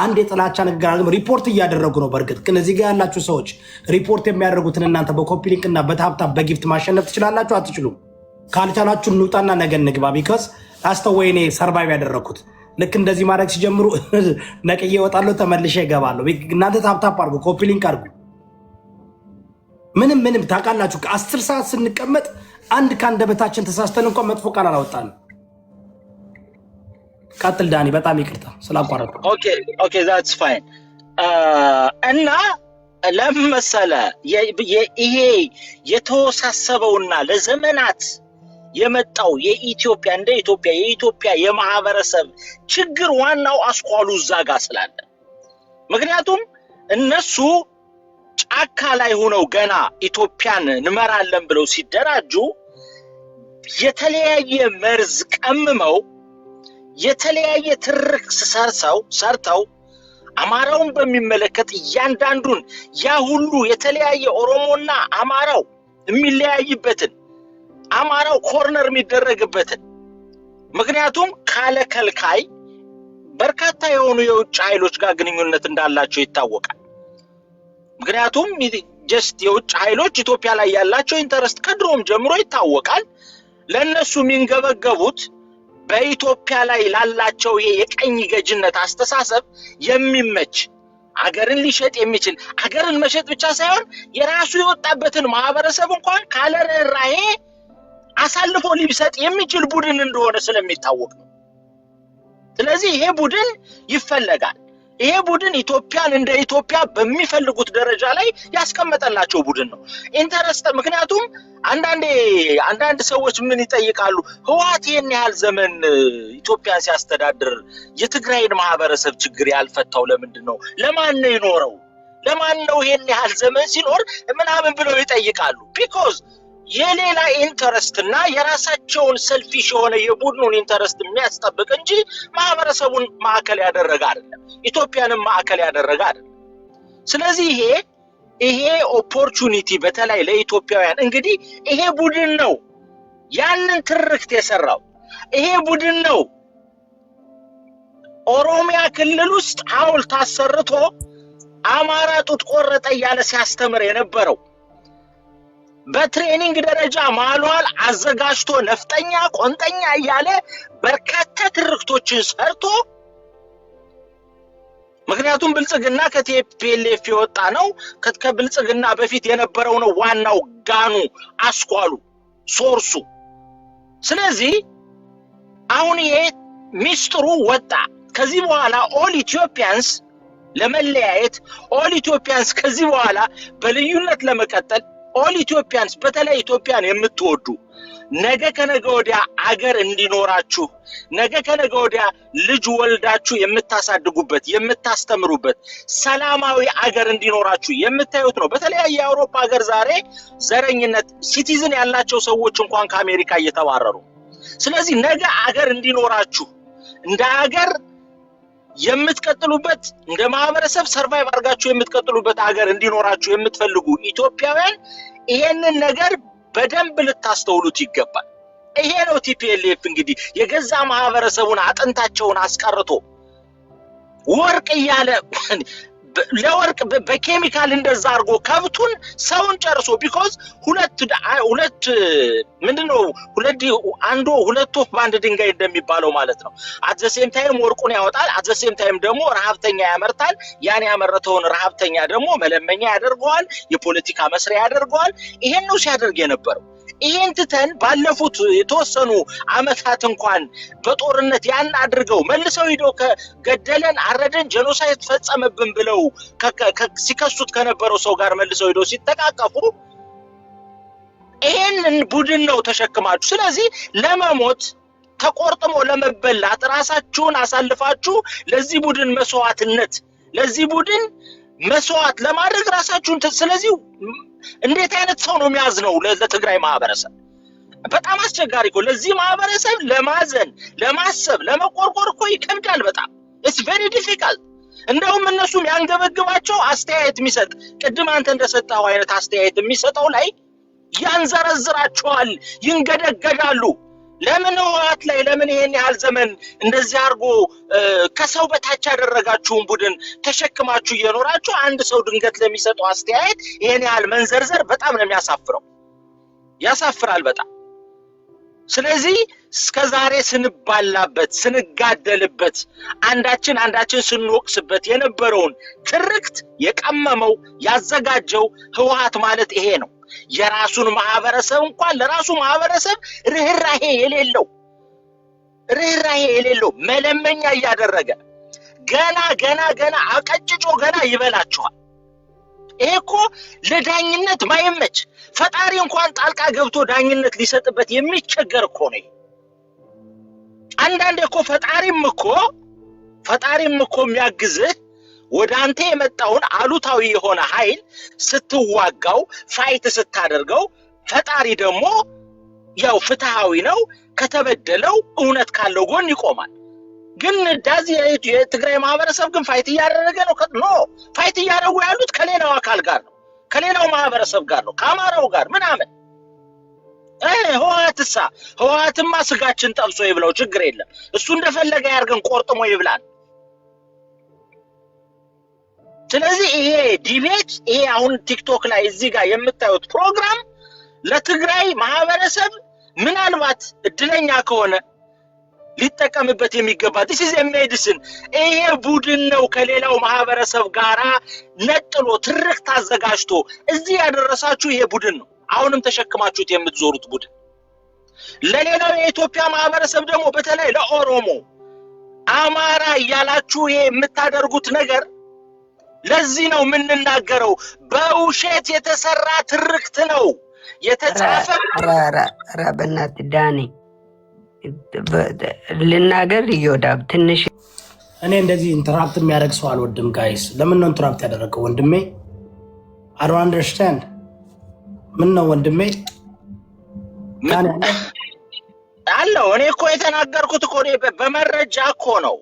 አንድ የጥላቻ ንግግር ሪፖርት እያደረጉ ነው በርግጥ ግን እዚህ ጋር ያላችሁ ሰዎች ሪፖርት የሚያደርጉትን እናንተ በኮፒ ሊንክ እና በታፕታፕ በጊፍት ማሸነፍ ትችላላችሁ አትችሉም ካልቻላችሁ እንውጣና ነገ እንግባ ቢካዝ አስተወይኔ ሰርቫይቭ ያደረኩት ልክ እንደዚህ ማድረግ ሲጀምሩ ነቅዬ እወጣለሁ ተመልሼ እገባለሁ እናንተ ታፕታፕ አድርጉ ኮፒ ሊንክ አድርጉ ምንም ታውቃላችሁ 10 ሰዓት ስንቀመጥ አንድ ካንደበታችን ተሳስተን እንኳን መጥፎ ቃል አላወጣንም ቀጥል ዳኒ በጣም ይቅርታ ስላቋረጥኩ ኦኬ that's fine እና ለምሳሌ ይሄ የተወሳሰበውና ለዘመናት የመጣው የኢትዮጵያ የማህበረሰብ ችግር ዋናው አስኳሉ ዛጋ ስላለ ምክንያቱም እነሱ ጫካ ላይ ሆነው ገና ኢትዮጵያን እንመራለን ብለው ሲደራጁ የተለያየ መርዝ ቀምመው የተለያየ ትርክ ሰርተው አማራውን በሚመለከት እያንዳንዱን ያ ሁሉ የተለያየ ኦሮሞና አማራው የሚለያይበትን አማራው ኮርነር የሚደረግበትን ምክንያቱም ካለከልካይ በርካታ የሆኑ የውጭ ኃይሎች ጋር ግንኙነት እንዳላቸው ይታወቃል ምክንያቱም ጀስት የውጭ ኃይሎች ኢትዮጵያ ላይ ያላቸው ኢንተረስት ከድሮም ጀምሮ ይታወቃል ለነሱ የሚንገበገቡት በኢትዮጵያ ላይ ላላቸው የቀኝ ገጅነት አስተሳሰብ የሚመች አገርን ሊሸጥ የሚችል አገርን መሸጥ ብቻ ሳይሆን የራሱ የወጣበትን ማህበረሰብ እንኳን ካለራሄ አሳልፎ ሊሰጥ የሚችል ቡድን እንደሆነ ስለሚታወቅ ነው ስለዚህ ይሄ ቡድን ይፈለጋል ይሄ ቡድን ኢትዮጵያን እንደ ኢትዮጵያ በሚፈልጉት ደረጃ ላይ ያስቀመጠላቸው ቡድን ነው ኢንተረስት ምክንያቱም አንዳንድ ሰዎች ምን ይጠይቃሉ ህዋት የኔ ያህል ዘመን ኢትዮጵያን ሲያስተዳድር የትግራይን ማህበረሰብ ችግር ያልፈታው ለምንድነው ለማን ነው ይኖረው ለማን ነው የኔ ያህል ዘመን ሲኖር ምናምን ብለው ይጠይቃሉ because የሌላ ኢንተረስትና የራሳቸውን ሰልፊሽ የሆነ የቡድኑን ኢንተረስት የሚያስጠብቅ እንጂ ማህበረሰቡን ማዕከል ያደረገ አይደለም ኢትዮጵያንም ማዕከል ያደረገ አይደለም ስለዚህ ይሄ ኦፖርቹኒቲ በተለይ ለኢትዮጵያውያን እንግዲህ ይሄ ቡድን ነው ያንን ትርክት የሰራው ይሄ ቡድን ነው ኦሮሚያ ክልል ውስጥ ሐውልት አሰርቶ አማራ ጡት ቆረጠ ያለ ሲያስተምር የነበረው በትሬኒንግ ደረጃ ማሏል አዘጋጅቶ ነፍጠኛ ቆንጠኛ ያለ በርካታ ትርክቶችን ሰርቶ ምክንያቱም ብልጽግና ከቲፒኤልኤፍ የወጣ ነው ከብልጽግና በፊት የነበረው ነው ዋናው ጋኑ አስኳሉ ሶርሱ ስለዚህ አሁን ይሄ ሚስጥሩ ወጣ ከዚህ በኋላ ኦል ኢትዮጵያንስ ለመለያየት ኦል ኢትዮጵያንስ ከዚህ በኋላ በልዩነት ለመቀጠል ኦል ኢትዮጵያንስ በተለይ ኢትዮጵያን የምትወዱ ነገ ከነገ ወዲያ አገር እንዲኖራችሁ ነገ ከነገ ወዲያ ልጅ ወልዳችሁ የምታሳድጉበት የምታስተምሩበት ሰላማዊ አገር እንዲኖራችሁ የምታዩት ነው በተለይ የአውሮፓ ሀገር ዛሬ ዘረኝነት ሲቲዝን ያላቸው ሰዎች እንኳን ከአሜሪካ እየተባረሩ ስለዚህ ነገ አገር እንዲኖራችሁ እንደ አገር የምትቀጥሉበት እንደ ማህበረሰብ ሰርቫይቭ አድርጋችሁ የምትቀጥሉበት ሀገር እንዲኖራችሁ የምትፈልጉ ኢትዮጵያውያን ይሄንን ነገር በደንብ ልታስተውሉት ይገባል። ይሄ ነው ቲፒኤልኤፍ እንግዲህ የገዛ ማህበረሰቡን አጥንታቸውን አስቀርቶ ወርቅ እያለ ለወርቅ በኬሚካል እንደዛ አርጎ ከብቱን ሰውን ጨርሶ ቢኮዝ ሁለት ምንድነው ሁለት ወፍ በአንድ ድንጋይ እንደሚባለው ማለት ነው። አት ዘ ሴም ታይም ወርቁን ያወጣል፣ አት ዘ ሴም ታይም ደግሞ ረሃብተኛ ያመርታል። ያን ያመረተውን ረሃብተኛ ደግሞ መለመኛ ያደርገዋል፣ የፖለቲካ መስሪያ ያደርገዋል። ይሄን ነው ሲያደርግ የነበረው። ይሄን ትተን ባለፉት የተወሰኑ አመታት እንኳን በጦርነት ያን አድርገው መልሰው ሄደው ከገደለን አረደን ጄኖሳይድ ፈጸመብን ብለው ሲከሱት ከነበረው ሰው ጋር መልሰው ሄደው ሲተቃቀፉ ይሄንን ቡድን ነው ተሸክማችሁ። ስለዚህ ለመሞት ተቆርጥሞ ለመበላት ራሳችሁን አሳልፋችሁ ለዚህ ቡድን መስዋዕትነት ለዚህ ቡድን መስዋዕት ለማድረግ ራሳችሁን ስለዚህ እንዴት አይነት ሰው ነው የሚያዝነው ለትግራይ ማህበረሰብ? በጣም አስቸጋሪ እኮ ለዚህ ማህበረሰብ ለማዘን ለማሰብ ለመቆርቆር እኮ ይከብዳል በጣም it's very difficult። እንደውም እነሱም ያንገበግባቸው አስተያየት የሚሰጥ ቅድም አንተ እንደሰጠው አይነት አስተያየት የሚሰጠው ላይ ያንዘረዝራቸዋል፣ ይንገደገዳሉ። ለምን ህወሓት ላይ ለምን ይሄን ያህል ዘመን እንደዚህ አርጎ ከሰው በታች ያደረጋችሁን ቡድን ተሸክማችሁ እየኖራችሁ አንድ ሰው ድንገት ለሚሰጠው አስተያየት ይሄን ያህል መንዘርዘር በጣም ነው የሚያሳፍረው፣ ያሳፍራል በጣም። ስለዚህ እስከዛሬ ስንባላበት ስንጋደልበት አንዳችን ስንወቅስበት የነበረውን ትርክት የቀመመው ያዘጋጀው ህወሓት ማለት ይሄ ነው። የራሱን ማህበረሰብ እንኳን ለራሱ ማህበረሰብ ርህራሄ የሌለው መለመኛ እያደረገ ገና አቀጭጮ ገና ይበላችኋል። ይሄ እኮ ለዳኝነት ማይመች ፈጣሪ እንኳን ጣልቃ ገብቶ ዳኝነት ሊሰጥበት የሚቸገር እኮ ነው። አንዳንዴ እኮ ፈጣሪም እኮ የሚያግዝህ ወደ አንተ የመጣውን አሉታዊ የሆነ ኃይል ስትዋጋው ፋይት ስታደርገው ፈጣሪ ደግሞ ያው ፍትሃዊ ነው፣ ከተበደለው እውነት ካለው ጎን ይቆማል። ግን ዳዚ የትግራይ ማህበረሰብ ግን ፋይት እያደረገ ነው። ፋይት እያደረጉ ያሉት ከሌላው አካል ጋር ነው፣ ከሌላው ማህበረሰብ ጋር ነው፣ ከአማራው ጋር ምናምን። ህወሓትማ ስጋችን ጠብሶ ይብላው ችግር የለም፣ እሱ እንደፈለገ ያርገን ቆርጥሞ ይብላል። ስለዚህ ይሄ ዲቤት ይሄ አሁን ቲክቶክ ላይ እዚህ ጋር የምታዩት ፕሮግራም ለትግራይ ማህበረሰብ ምናልባት እድለኛ ከሆነ ሊጠቀምበት የሚገባ this is a medicine። ይሄ ቡድን ነው ከሌላው ማህበረሰብ ጋራ ነጥሎ ትርክት አዘጋጅቶ እዚህ ያደረሳችሁ ይሄ ቡድን ነው። አሁንም ተሸክማችሁት የምትዞሩት ቡድን ለሌላው የኢትዮጵያ ማህበረሰብ ደግሞ በተለይ ለኦሮሞ አማራ ያላችሁ ይሄ የምታደርጉት ነገር ለዚህ ነው የምንናገረው። በውሸት የተሰራ ትርክት ነው የተጻፈ። በእናት ዳኒ ልናገር ይወዳብ ትንሽ እኔ እንደዚህ ኢንተራፕት የሚያደርግ ሰው አልወድም። ጋይስ ለምን ነው ኢንተራፕት ያደረገው ወንድሜ? I don't understand። ምን ነው ወንድሜ አለው? እኔ እኮ የተናገርኩት እኮ በመረጃ እኮ ነው።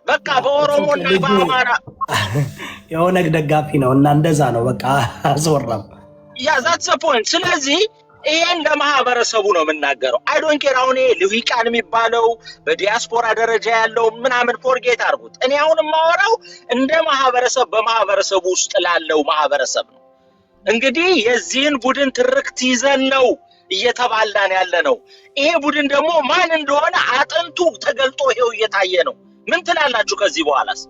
በቃ በኦሮሞና በአማራ የሆነ ደጋፊ ነው እና እንደዛ ነው በቃ አስወራም። ያ that's the point። ስለዚህ ይሄን ለማህበረሰቡ ነው የምናገረው። አይ ዶንት ኬር አሁን ልሂቃን የሚባለው በዲያስፖራ ደረጃ ያለው ምናምን ፎርጌት አድርጉት። እኔ አሁን የማወራው እንደ ማህበረሰብ በማህበረሰቡ ውስጥ ላለው ማህበረሰብ ነው። እንግዲህ የዚህን ቡድን ትርክት ይዘን ነው እየተባላን ያለ ነው። ይሄ ቡድን ደግሞ ማን እንደሆነ አጥንቱ ተገልጦ ይሄው እየታየ ነው። ምን ትላላችሁ? ከዚህ በኋላስ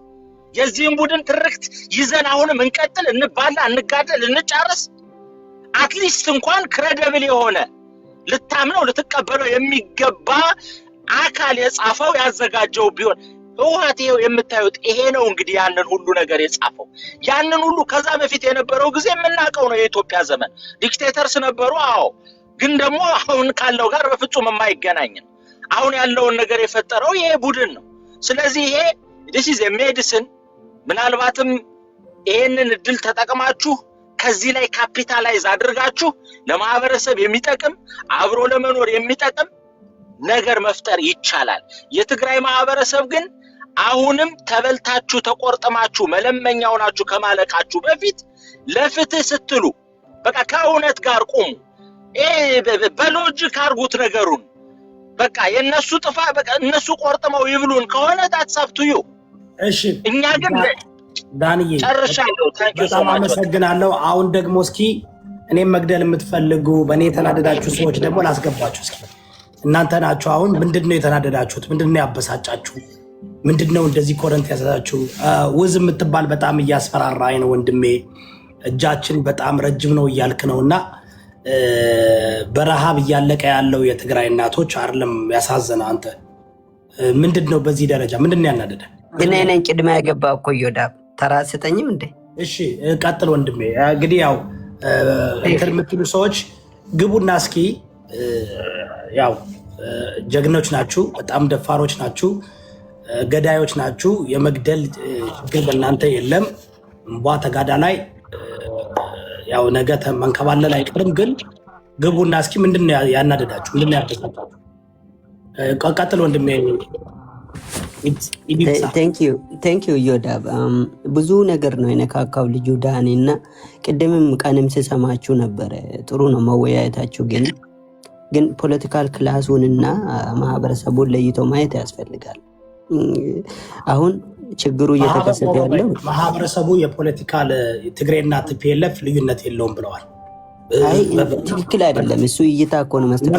የዚህን ቡድን ትርክት ይዘን አሁንም እንቀጥል፣ እንባላ፣ እንጋደል፣ እንጫረስ? አትሊስት እንኳን ክሬዲብል የሆነ ልታምነው ልትቀበለው የሚገባ አካል የጻፈው ያዘጋጀው ቢሆን ህወሓት ይሄው የምታዩት ይሄ ነው እንግዲህ ያንን ሁሉ ነገር የጻፈው። ያንን ሁሉ ከዛ በፊት የነበረው ጊዜ የምናውቀው ነው። የኢትዮጵያ ዘመን ዲክቴተርስ ነበሩ። አዎ፣ ግን ደግሞ አሁን ካለው ጋር በፍጹም የማይገናኝ ነው። አሁን ያለውን ነገር የፈጠረው ይሄ ቡድን ነው። ስለዚህ ይሄ this is a medicine። ምናልባትም ይሄንን እድል ተጠቅማችሁ ከዚህ ላይ ካፒታላይዝ አድርጋችሁ ለማህበረሰብ የሚጠቅም አብሮ ለመኖር የሚጠቅም ነገር መፍጠር ይቻላል። የትግራይ ማህበረሰብ ግን አሁንም ተበልታችሁ ተቆርጥማችሁ መለመኛው ናችሁ ከማለቃችሁ በፊት ለፍትህ ስትሉ በቃ ከእውነት ጋር ቁሙ። በሎጂክ አርጉት ነገሩን። በቃ የነሱ ጥፋ በቃ እነሱ ቆርጥመው ይብሉን ከሆነ ታጻፍቱዩ። እሺ እኛ ግን ዳንዬ ጨርሻለሁ። በጣም አመሰግናለሁ። አሁን ደግሞ እስኪ እኔም መግደል የምትፈልጉ በእኔ የተናደዳችሁ ሰዎች ደግሞ ላስገባችሁ። እስኪ እናንተ ናችሁ። አሁን ምንድነው የተናደዳችሁት? ምንድነው ያበሳጫችሁ? ምንድነው እንደዚህ ኮረንት ያሳዛችሁ? ውዝ የምትባል በጣም እያስፈራራኝ ነው ወንድሜ፣ እጃችን በጣም ረጅም ነው እያልክ ነው። እና በረሃብ እያለቀ ያለው የትግራይ እናቶች አይደለም ያሳዘነ። አንተ ምንድነው በዚህ ደረጃ ምንድነው ያናደደ? ግን እኔን ቅድማ ያገባ እኮ ዮዳብ ተራ ስጠኝም እንዴ? እሺ ቀጥል ወንድሜ። እንግዲህ ያው እንትን የምትሉ ሰዎች ግቡና እስኪ ያው ጀግኖች ናችሁ፣ በጣም ደፋሮች ናችሁ፣ ገዳዮች ናችሁ። የመግደል ችግር በእናንተ የለም። እንቧ ተጋዳ ላይ ያው ነገ መንከባለል አይቀርም። ግን ግቡና እስኪ ምንድነው ያናደዳችሁ? ምንድነው ያበሳጫችሁ? ቀጥል ወንድሜ። ቴንክ ዩ ዮዳብ። ብዙ ነገር ነው የነካካው ልጁ ዳኒ እና ቅድምም ቀንም ስሰማችሁ ነበረ። ጥሩ ነው መወያየታችሁ። ግን ፖለቲካል ክላሱንና ማህበረሰቡን ለይቶ ማየት ያስፈልጋል። አሁን ችግሩ እየተከሰተ ያለው ማህበረሰቡ የፖለቲካል ትግሬና ቲፒኤልኤፍ ልዩነት የለውም ብለዋል። ትክክል አይደለም። እሱ እይታ እኮ ነው መስጠት።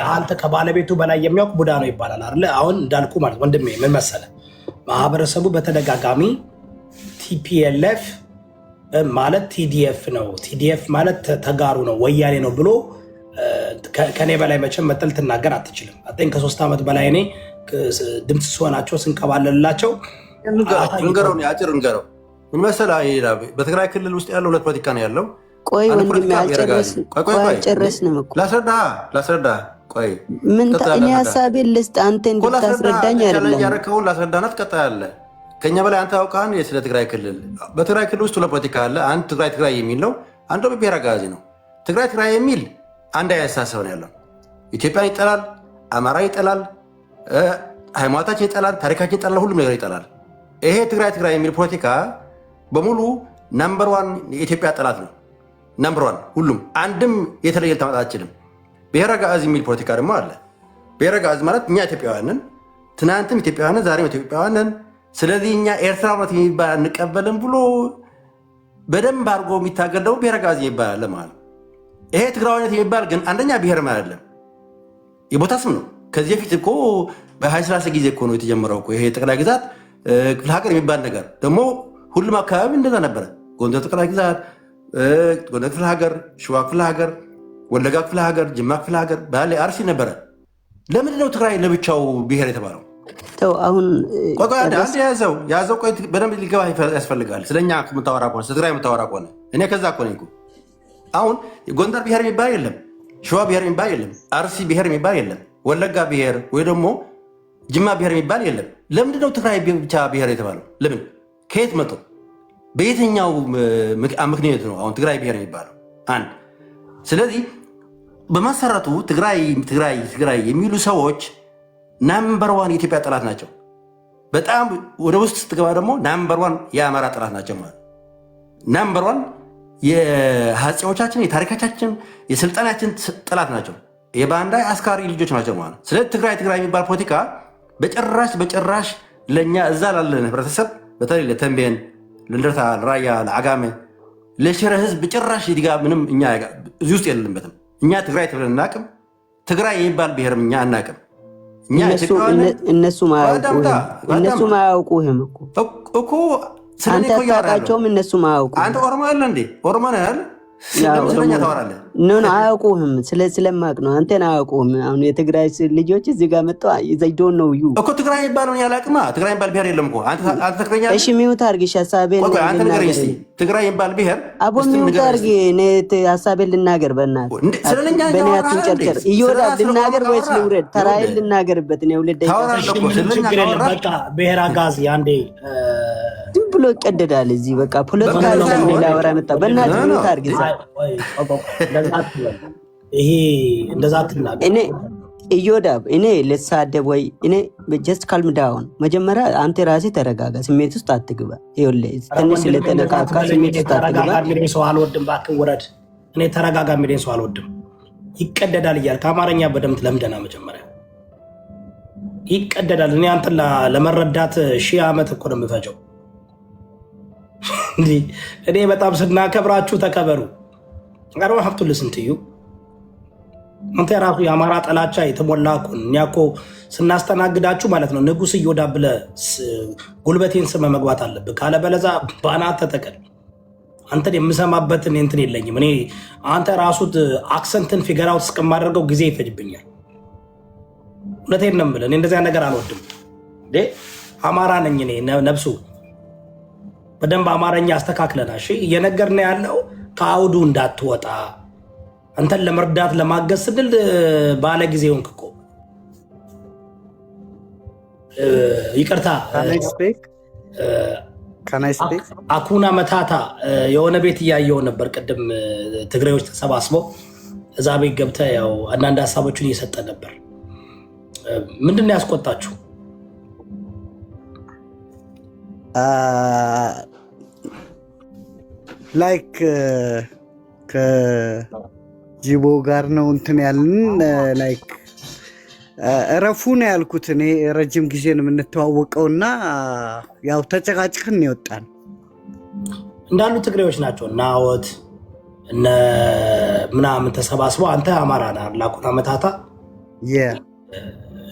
አንተ ከባለቤቱ በላይ የሚያውቅ ቡዳ ነው ይባላል አይደል? አሁን እንዳልኩ ማለት ወንድሜ ምን መሰለህ፣ ማህበረሰቡ በተደጋጋሚ ቲፒኤልኤፍ ማለት ቲዲኤፍ ነው፣ ቲዲኤፍ ማለት ተጋሩ ነው፣ ወያኔ ነው ብሎ ከኔ በላይ መቼም መጠል ትናገር አትችልም። አጤን ከ3 ዓመት በላይ እኔ ድምፅ ስሆናቸው ስንቀባለላቸው እንገረው አጭር እንገረው ምን መሰለህ፣ በትግራይ ክልል ውስጥ ያለው ሁለት ፖለቲካ ነው ያለው። ቆይ ወንድሜ አልጨረስንም እኮ ላስረዳ። ቆይ ምን እኔ ሀሳቤን ልስጥ፣ አንተ እንድታስረዳኝ አይደለም ያረከውን ላስረዳናት ቀጥላለህ። ከኛ በላይ አንተ አውቃን ስለ ትግራይ ክልል። በትግራይ ክልል ውስጥ ሁለት ፖለቲካ አለ። አንድ ትግራይ የሚል ነው፣ አንዱ ብሔረ ጋዚ ነው። ትግራይ የሚል አንድ አስተሳሰብ ነው ያለው። ኢትዮጵያን ይጠላል፣ አማራ ይጠላል፣ ሃይማኖታችን ይጠላል፣ ታሪካችን ይጠላል፣ ሁሉም ነገር ይጠላል። ይሄ ትግራይ የሚል ፖለቲካ በሙሉ ነምበር 1 የኢትዮጵያ ጠላት ነው። ነምበር 1 ሁሉም አንድም የተለየ ልታመጣ አትችልም። ብሔረ ጋዚ የሚል ፖለቲካ ደግሞ አለ። ብሔረ ጋዚ ማለት እኛ ኢትዮጵያውያንን፣ ትናንትም ኢትዮጵያውያንን፣ ዛሬም ኢትዮጵያውያንን፣ ስለዚህ እኛ ኤርትራዊነት የሚባል አንቀበልም ብሎ በደንብ አድርጎ የሚታገል ደግሞ ብሔረ ጋዚ ይባላል ማለት ነው። ይሄ ትግራዊነት የሚባል ግን አንደኛ ብሔርም አይደለም፣ የቦታ ስም ነው። ከዚህ በፊት እኮ በ2030 ጊዜ እኮ ነው የተጀመረው እኮ ይሄ ጠቅላይ ግዛት ክፍለ ሀገር የሚባል ነገር። ደግሞ ሁሉም አካባቢ እንደዛ ነበረ። ጎንደር ጠቅላይ ግዛት፣ ጎንደር ክፍለ ሀገር፣ ሸዋ ክፍለ ሀገር፣ ወለጋ ክፍለ ሀገር፣ ጅማ ክፍለ ሀገር፣ ባሌ፣ አርሲ ነበረ። ለምንድነው ትግራይ ለብቻው ብሔር የተባለው? አሁን ያዘው ቆይ በደንብ ሊገባ ያስፈልጋል። ስለኛ የምታወራ ከሆነ ትግራይ የምታወራ ከሆነ እኔ ከዛ እኮ ነኝ። አሁን ጎንደር ብሔር የሚባል የለም፣ ሸዋ ብሔር የሚባል የለም፣ አርሲ ብሔር የሚባል የለም፣ ወለጋ ብሔር ወይ ደግሞ ጅማ ብሔር የሚባል የለም። ለምንድነው ትግራይ ብቻ ብሔር የተባለው? ለምን? ከየት መጥቶ በየትኛው ምክንያት ነው አሁን ትግራይ ብሔር የሚባለው? አንድ ስለዚህ በመሰረቱ ትግራይ የሚሉ ሰዎች ናምበር 1 የኢትዮጵያ ጠላት ናቸው። በጣም ወደ ውስጥ ስትገባ ደግሞ ናምበር 1 የአማራ ጠላት ናቸው ማለት ናምበር 1 የአፄዎቻችን የታሪካቻችን የስልጣናችን ጠላት ናቸው። የባንዳ አስካሪ ልጆች ናቸው ማለት። ስለዚህ ትግራይ የሚባል ፖለቲካ በጭራሽ ለእኛ እዛ ላለን ህብረተሰብ በተለይ ለተንቤን፣ ለእንደርታ፣ ለራያ፣ ለአጋሜ፣ ለሽረ ህዝብ በጭራሽ ዲጋ ምንም እኛ እዚህ ውስጥ የለንበትም። እኛ ትግራይ ተብለን እናቅም፣ ትግራይ የሚባል ብሔርም እኛ አናቅም። እነሱም አያውቁህም እኮ አንተ አታውቃቸውም፣ እነሱም አያውቁህም። አንተ ኦሮሞ ያለ እንዴ? ኦሮሞ ነው ያለ ስለኛ ታወራለህ? አያውቁህም። ስለማቅ ነው። አንተን አያውቁህም። አሁን የትግራይ ልጆች እዚህ ጋር መጥተው ዘይዶን ነው ዩ እኮ ትግራይ የሚባለውን ያላቅማ። ትግራይ የሚባል ብሔር የለም እኮ አንተ ትግረኛ። እሺ ሚውት አድርጊ ሀሳቤን ትግራይ የሚባል ብሔር አቦ ሚውት አድርጊ። እኔ ሀሳቤን ልናገር በእናትህ ስለኛ በእናትህ ጨርጨር እዮዳብ ልናገር ወይስ ልውረድ? ተራዬን ልናገርበት ነው። ሁለት ደቂቃ ብሔረ ጋዚ አንዴ ዝም ብሎ ይቀደዳል እዚህ። በቃ ፖለቲካ ላወራ መጣ። በእናትህ ሚውት አድርጊ። ይሄ እንደዛ ትናገር። እዮዳብ እኔ ልሳደብ ወይ እኔ ጀስት ካልም ዳውን መጀመሪያ አንተ ራስህ ተረጋጋ፣ ስሜት ውስጥ አትግባ። ይኸውልህ ትንሽ ስለተነካካ ስሜት ውስጥ አትግባ። የሚለኝ ሰው አልወድም፣ እባክህ ውረድ። እኔ ተረጋጋ የሚለኝ ሰው አልወድም። ይቀደዳል እያልክ ከአማርኛ በደምብ ለምደና መጀመሪያ ይቀደዳል። እኔ አንተን ለመረዳት 1000 ዓመት እኮ ነው የምፈጀው። እኔ በጣም ስናከብራችሁ ተከበሩ። ጋር ሀብቱ ልስንትዩ አንተ ራሱ የአማራ ጠላቻ የተሞላ እኮ እኛ እኮ ስናስተናግዳችሁ ማለት ነው ንጉስ እዮዳብ ብለህ ጉልበቴን ስመ መግባት አለብህ። ካለበለዛ ባናት ተተከል። አንተን የምሰማበትን እንትን የለኝም። እኔ አንተ ራሱ አክሰንትን ፊገር አውት እስከማደርገው ጊዜ ይፈጅብኛል። እውነቴን ነው የምልህ። እኔ እንደዚያ ነገር አልወድም። አማራ ነኝ እኔ ነብሱ። በደንብ አማርኛ አስተካክለና እሺ። እየነገርን ያለው ከአውዱ እንዳትወጣ አንተን ለመርዳት ለማገዝ ስንል ባለ ጊዜ ሆንክ እኮ። ይቅርታ አኩና መታታ የሆነ ቤት እያየው ነበር ቅድም። ትግሬዎች ተሰባስበው እዛ ቤት ገብተህ ያው አንዳንድ ሀሳቦችን እየሰጠ ነበር። ምንድን ነው ያስቆጣችሁ? ላይክ ከጂቦ ጋር ነው እንትን ያልን ላይክ እረፉ ነው ያልኩት። እኔ ረጅም ጊዜ ነው የምንተዋወቀውና ያው ተጨቃጭቅን ይወጣል እንዳሉ ትግሬዎች ናቸው እና አወት እነ ምናምን ተሰባስበው አንተ አማራ ነህ ላኩና መታታ።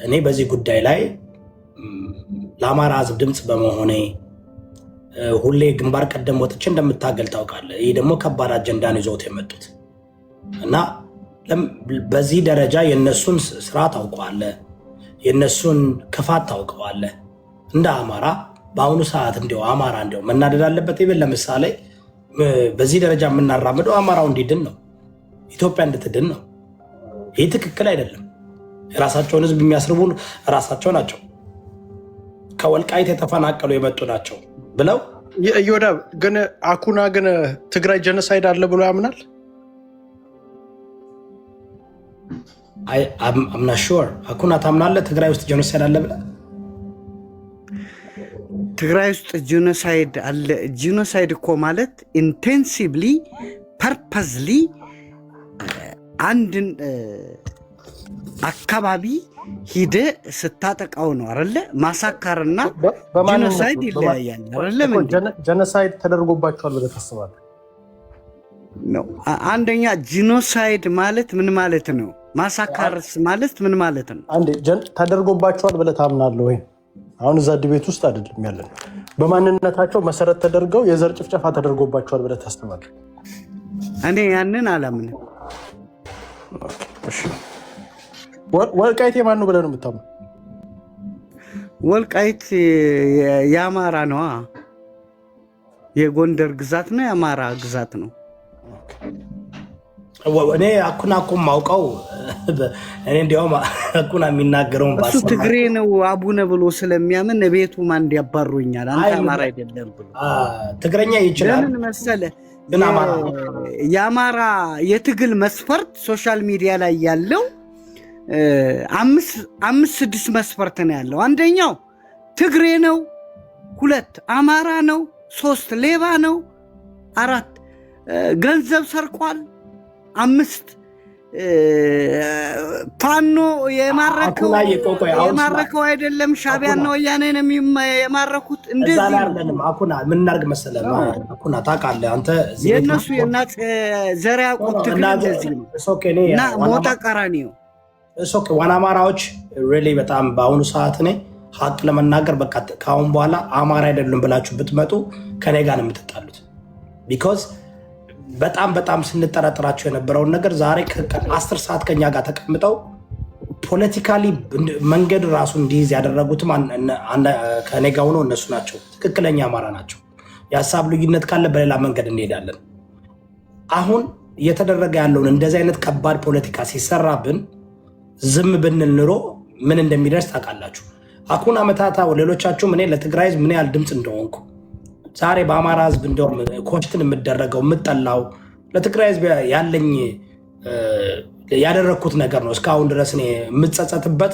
እኔ በዚህ ጉዳይ ላይ ለአማራ ሕዝብ ድምፅ በመሆኔ ሁሌ ግንባር ቀደም ወጥቼ እንደምታገል ታውቃለህ። ይህ ደግሞ ከባድ አጀንዳን ይዘውት የመጡት እና በዚህ ደረጃ የነሱን ስራ ታውቀዋለህ፣ የነሱን ክፋት ታውቀዋለህ። እንደ አማራ በአሁኑ ሰዓት እንዲያው አማራ እንዲያው መናደድ አለበት ይብል። ለምሳሌ በዚህ ደረጃ የምናራምደው አማራው እንዲድን ነው፣ ኢትዮጵያ እንድትድን ነው። ይህ ትክክል አይደለም። የራሳቸውን ህዝብ የሚያስርቡ ራሳቸው ናቸው። ከወልቃይት የተፈናቀሉ የመጡ ናቸው ብለው እዮዳብ ግን አኩና ግን ትግራይ ጀኖሳይድ አለ ብሎ ያምናል። አምና ሹር አኩና ታምናለህ? ትግራይ ውስጥ ጀኖሳይድ አለ ብለህ? ትግራይ ውስጥ ጂኖሳይድ አለ። ጂኖሳይድ እኮ ማለት ኢንቴንሲቭሊ ፐርፐዝሊ አንድን አካባቢ ሂደ ስታጠቃው ነው አይደለ? ማሳካርና ጂኖሳይድ ይለያያል አይደለ? ጀኖሳይድ ተደርጎባቸዋል ብለህ ታስባለህ? ነው አንደኛ ጂኖሳይድ ማለት ምን ማለት ነው? ማሳካርስ ማለት ምን ማለት ነው? አንዴ ተደርጎባቸዋል ብለህ ታምናለህ ወይ? አሁን እዛ ዲቤት ውስጥ አይደለም ያለን። በማንነታቸው መሰረት ተደርገው የዘር ጭፍጨፋ ተደርጎባቸዋል ብለህ ታስባለህ? እኔ ያንን አላምንም። ወልቃይት የማን ነው ብለህ ነው የምታምነው? ወልቃይት የአማራ ነዋ። የጎንደር ግዛት ነው፣ የአማራ ግዛት ነው። እኔ አኩና እኮ የማውቀው እኔ እንዲያውም አኩና የሚናገረውን እሱ ትግሬ ነው አቡነ ብሎ ስለሚያምን ቤቱ ማን እንዲያባሩኛል አንተ አማራ አይደለም ብሎ ትግረኛ ይችላል። ለምን መሰለህ? የአማራ የትግል መስፈርት ሶሻል ሚዲያ ላይ ያለው 5-6 መስፈርት ነው ያለው። አንደኛው ትግሬ ነው፣ 2 አማራ ነው፣ 3 ሌባ ነው፣ 4 ገንዘብ ሰርቋል፣ 5 ፋኖ የማረከው አይደለም ሻዕቢያና ወያኔ ነው የማረኩት። እንደዚህ አኩና ምን እናድርግ መሰለህ? አኩና ታውቃለህ አንተ የእነሱ የእናት ዘር ያዕቆብ ትግል እንደዚህ ነው እና ሞጣ ቀራኒዮ ዋና አማራዎች ሪሊ በጣም በአሁኑ ሰዓት እኔ ሀቅ ለመናገር በቃ ከአሁን በኋላ አማራ አይደሉም ብላችሁ ብትመጡ ከኔ ጋር ነው የምትጣሉት። ቢኮዝ በጣም ስንጠረጥራቸው የነበረውን ነገር ዛሬ 10 ሰዓት ከኛ ጋር ተቀምጠው ፖለቲካሊ መንገድ ራሱ እንዲይዝ ያደረጉትም ከኔ ጋር ሆነው እነሱ ናቸው። ትክክለኛ አማራ ናቸው። የሀሳብ ልዩነት ካለ በሌላ መንገድ እንሄዳለን። አሁን እየተደረገ ያለውን እንደዚህ አይነት ከባድ ፖለቲካ ሲሰራብን ዝም ብንል ኑሮ ምን እንደሚደርስ ታውቃላችሁ። አኩና መታታ ሌሎቻችሁም እኔ ለትግራይ ህዝብ ምን ያህል ድምፅ እንደሆንኩ ዛሬ በአማራ ህዝብ እንደውም ኮሽትን የምደረገው የምጠላው ለትግራይ ህዝብ ያለኝ ያደረኩት ነገር ነው እስካሁን ድረስ እኔ የምጸጸትበት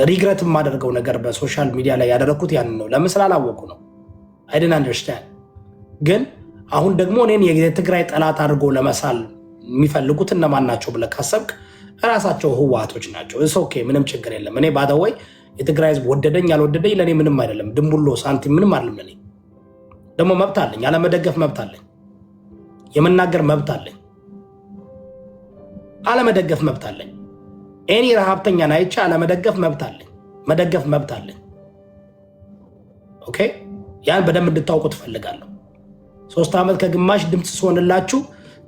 ሪግረት የማደርገው ነገር በሶሻል ሚዲያ ላይ ያደረኩት ያን ነው። ለምን ስላላወቁ ነው። አይ ዲድንት አንደርስታንድ። ግን አሁን ደግሞ እኔን የትግራይ ጠላት አድርጎ ለመሳል የሚፈልጉት እነማን ናቸው ብለህ ካሰብክ ራሳቸው ህወሓቶች ናቸው። እስ ኦኬ፣ ምንም ችግር የለም። እኔ ባደወይ የትግራይ ህዝብ ወደደኝ ያልወደደኝ ለእኔ ምንም አይደለም። ድንቡሎ ሳንቲም ምንም አይደለም። ለእኔ ደግሞ መብት አለኝ፣ አለመደገፍ መብት አለኝ፣ የመናገር መብት አለኝ፣ አለመደገፍ መብት አለኝ። እኔ ረሃብተኛን አይቼ አለመደገፍ መብት አለኝ፣ መደገፍ መብት አለኝ። ኦኬ፣ ያን በደንብ እንድታውቁ ትፈልጋለሁ። 3 ዓመት ከግማሽ ድምፅ ሲሆንላችሁ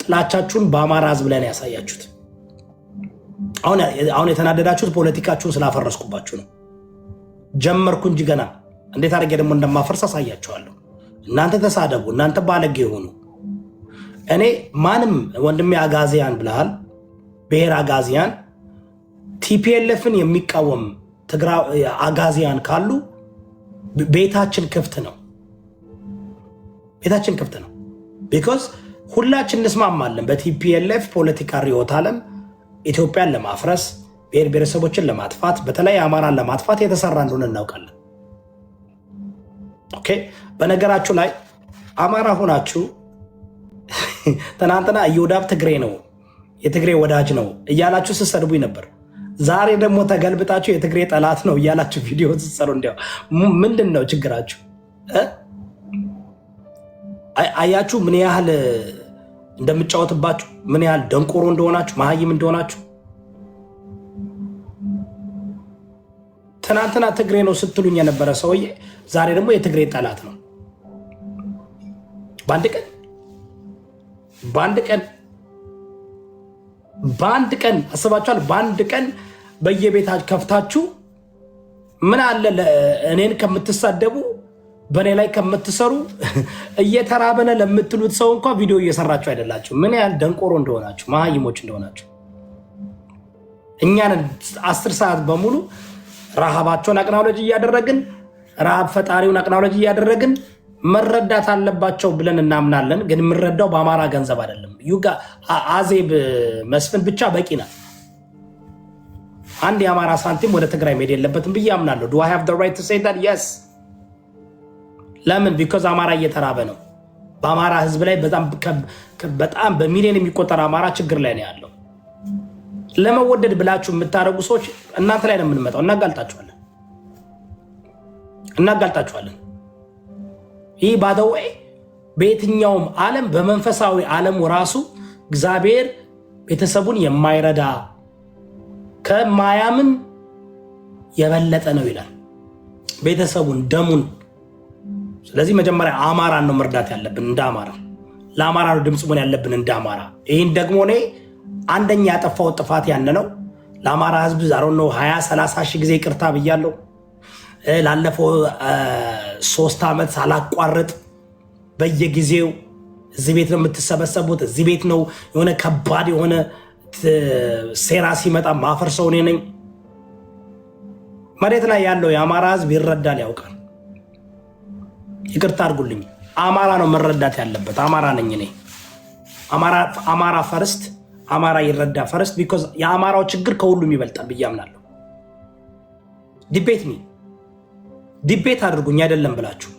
ጥላቻችሁን በአማራ ህዝብ ላይ ነው ያሳያችሁት። አሁን የተናደዳችሁት ፖለቲካችሁን ስላፈረስኩባችሁ ነው። ጀመርኩ እንጂ ገና እንዴት አድርጌ ደግሞ እንደማፈርስ አሳያችኋለሁ። እናንተ ተሳደቡ፣ እናንተ ባለጌ የሆኑ እኔ ማንም ወንድሜ አጋዚያን ብለሃል፣ ብሔር አጋዚያን ቲፒኤልኤፍን የሚቃወም አጋዚያን ካሉ ቤታችን ክፍት ነው፣ ቤታችን ክፍት ነው። ቢኮዝ ሁላችን እንስማማለን በቲፒኤልኤፍ ፖለቲካ ርዕዮተ ዓለም ኢትዮጵያን ለማፍረስ ብሔር ብሔረሰቦችን ለማጥፋት በተለይ አማራን ለማጥፋት የተሰራ እንደሆነ እናውቃለን። ኦኬ፣ በነገራችሁ ላይ አማራ ሆናችሁ ትናንትና ኢዮዳብ ትግሬ ነው የትግሬ ወዳጅ ነው እያላችሁ ስትሰድቡኝ ነበር። ዛሬ ደግሞ ተገልብጣችሁ የትግሬ ጠላት ነው እያላችሁ ቪዲዮ ስትሰሩ እንዲያው ምንድን ነው ችግራችሁ? አያችሁ ምን ያህል እንደምጫወትባችሁ፣ ምን ያህል ደንቆሮ እንደሆናችሁ፣ መሀይም እንደሆናችሁ። ትናንትና ትግሬ ነው ስትሉኝ የነበረ ሰውዬ ዛሬ ደግሞ የትግሬ ጠላት ነው። በአንድ ቀን አስባችኋል? በአንድ ቀን በየቤታችሁ ከፍታችሁ ምን አለ እኔን ከምትሳደቡ በእኔ ላይ ከምትሰሩ እየተራበነ ለምትሉት ሰው እንኳ ቪዲዮ እየሰራችሁ አይደላችሁ። ምን ያህል ደንቆሮ እንደሆናችሁ፣ መሀይሞች እንደሆናችሁ። እኛን 10 ሰዓት በሙሉ ረሃባቸውን አቅናውለጅ እያደረግን ረሃብ ፈጣሪውን አቅናውለጅ እያደረግን መረዳት አለባቸው ብለን እናምናለን። ግን የምንረዳው በአማራ ገንዘብ አይደለም። አዜብ መስፍን ብቻ በቂ ናት። አንድ የአማራ ሳንቲም ወደ ትግራይ መሄድ የለበትም ብዬ አምናለሁ። ዱ አይ ሃቭ ዘ ራይት ቱ ሴይ ዳት? የስ። ለምን? ቢኮዝ አማራ እየተራበ ነው። በአማራ ህዝብ ላይ በጣም በሚሊዮን የሚቆጠር አማራ ችግር ላይ ነው ያለው። ለመወደድ ብላችሁ የምታደርጉ ሰዎች እናንተ ላይ ነው የምንመጣው። እናጋልጣችኋለን። ይህ ባደወይ በየትኛውም ዓለም በመንፈሳዊ ዓለም ራሱ እግዚአብሔር ቤተሰቡን የማይረዳ ከማያምን የበለጠ ነው ይላል። ቤተሰቡን፣ ደሙን። ስለዚህ መጀመሪያ አማራን ነው መርዳት ያለብን እንደ አማራ። ለአማራ ነው ድምፅ መሆን ያለብን እንደ አማራ። ይህን ደግሞ እኔ አንደኛ ያጠፋው ጥፋት ያነ ነው። ለአማራ ህዝብ ዛሬ ነው 20-30 ሺህ ጊዜ ይቅርታ ብያለሁ። ላለፈው 3 ዓመት ሳላቋርጥ በየጊዜው እዚህ ቤት ነው የምትሰበሰቡት፣ እዚህ ቤት ነው የሆነ ከባድ የሆነ ሴራ ሲመጣ ማፈርሰው እኔ ነኝ። መሬት ላይ ያለው የአማራ ህዝብ ይረዳል፣ ያውቃል። ይቅርታ አድርጉልኝ። አማራ ነው መረዳት ያለበት። አማራ ነኝ እኔ። አማራ ፈርስት፣ አማራ ይረዳ ፈርስት። ቢኮዝ የአማራው ችግር ከሁሉም ይበልጣል ብዬ አምናለሁ። ዲቤት አድርጉኝ አይደለም ብላችሁ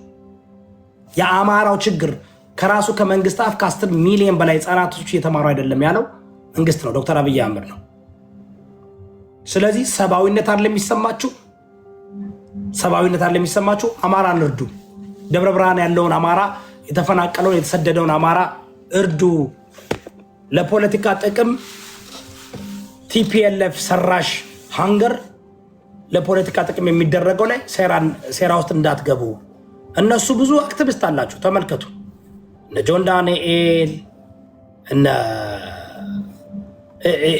የአማራው ችግር ከራሱ ከመንግስት አፍ ከ10 ሚሊዮን በላይ ህጻናቶች እየተማሩ አይደለም ያለው መንግስት ነው፣ ዶክተር አብይ አህመድ ነው። ስለዚህ ሰብአዊነት አለ የሚሰማችሁ አማራን እርዱ። ደብረ ብርሃን ያለውን አማራ፣ የተፈናቀለውን የተሰደደውን አማራ እርዱ። ለፖለቲካ ጥቅም ቲፒኤልኤፍ ሰራሽ ሃንገር ለፖለቲካ ጥቅም የሚደረገው ላይ ሴራ ውስጥ እንዳትገቡ። እነሱ ብዙ አክቲቪስት አላችሁ፣ ተመልከቱ። እነ ጆን ዳንኤል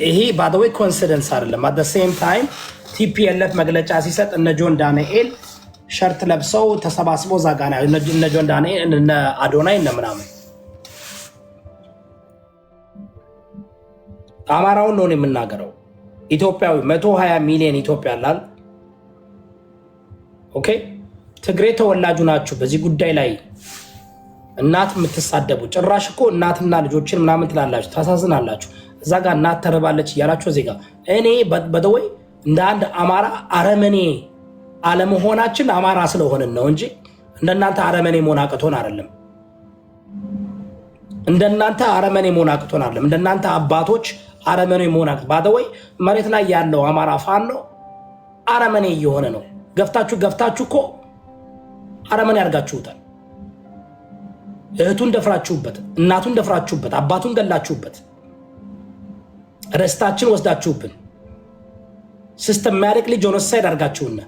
ይሄ ባደወይ ኮንሲደንስ አይደለም። አት ሴም ታይም ቲፒኤልኤፍ መግለጫ ሲሰጥ እነ ጆን ዳንኤል ሸርት ለብሰው ተሰባስበው ዛጋና እነ ጆን ዳንኤል እነ አዶናይ እነ ምናምን አማራውን ነው የምናገረው። ኢትዮጵያዊ 120 ሚሊዮን ኢትዮጵያ አላል። ኦኬ፣ ትግሬ ተወላጁ ናችሁ። በዚህ ጉዳይ ላይ እናት የምትሳደቡ ጭራሽ እኮ እናትና ልጆችን ምናምን ትላላችሁ፣ ታሳዝናላችሁ። እዛ ጋር እናት ተርባለች እያላችሁ እዚህ ጋር እኔ በደወይ እንደ አንድ አማራ አረመኔ አለመሆናችን አማራ ስለሆነን ነው እንጂ እንደናንተ አረመኔ መሆን አቅቶን አይደለም። እንደናንተ አረመኔ መሆን አቅቶን አይደለም። እንደናንተ አባቶች አረመኔ መሆን አቅቶን ባደወይ መሬት ላይ ያለው አማራ ፋኖ አረመኔ እየሆነ ነው። ገፍታችሁ እኮ አረመኔ ያርጋችሁታል። እህቱን ደፍራችሁበት፣ እናቱን ደፍራችሁበት፣ አባቱን ገላችሁበት፣ ርስታችን ወስዳችሁብን፣ ሲስተማቲክሊ ጄኖሳይድ አርጋችሁና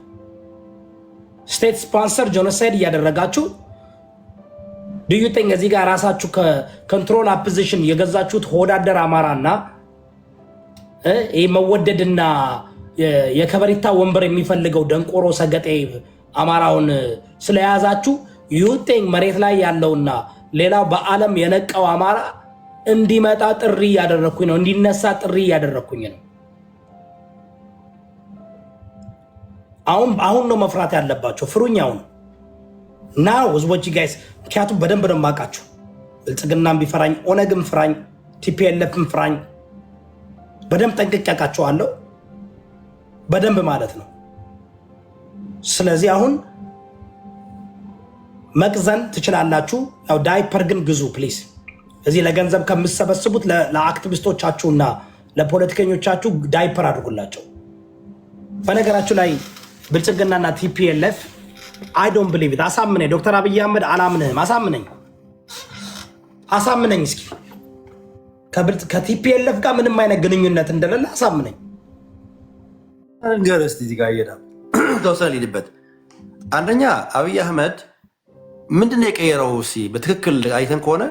ስቴት ስፖንሰር ጄኖሳይድ እያደረጋችሁ ዱዩ ቲንክ እዚህ ጋር ራሳችሁ ከኮንትሮል አፖዚሽን የገዛችሁት ሆዳደር አማራና መወደድና የከበሪታ ወንበር የሚፈልገው ደንቆሮ ሰገጤ አማራውን ስለያዛችሁ ዩ ቲንክ መሬት ላይ ያለውና ሌላው በዓለም የነቀው አማራ እንዲመጣ ጥሪ እያደረኩኝ ነው፣ እንዲነሳ ጥሪ እያደረኩኝ ነው። አሁን ነው መፍራት ያለባቸው። ፍሩኛውን ናው ህዝቦች ጋይስ፣ ምክንያቱም በደንብ ነው የማውቃችሁ። ብልጽግናም ቢፈራኝ ኦነግም ፍራኝ ቲፒኤልኤፍም ፍራኝ በደንብ ጠንቅቄ አውቃቸዋለሁ። በደንብ ማለት ነው። ስለዚህ አሁን መቅዘን ትችላላችሁ። ያው ዳይፐር ግን ግዙ ፕሊዝ። እዚህ ለገንዘብ ከምትሰበስቡት ለአክቲቪስቶቻችሁና ለፖለቲከኞቻችሁ ዳይፐር አድርጉላቸው። በነገራችሁ ላይ ብልጽግናና ቲፒኤልኤፍ አይ ዶንት ቢሊቭ ኢት። አሳምነኝ ዶክተር አብይ አህመድ አላምንህም። አሳምነኝ እስኪ ከቲፒኤልኤፍ ጋር ምንም አይነት ግንኙነት እንደሌለ አሳምነኝ። ነገር እስቲ እዚህ ጋር እየዳ ተወሰነ ሊልበት አንደኛ አብይ አህመድ ምንድነው የቀየረው? በትክክል አይተን ከሆነ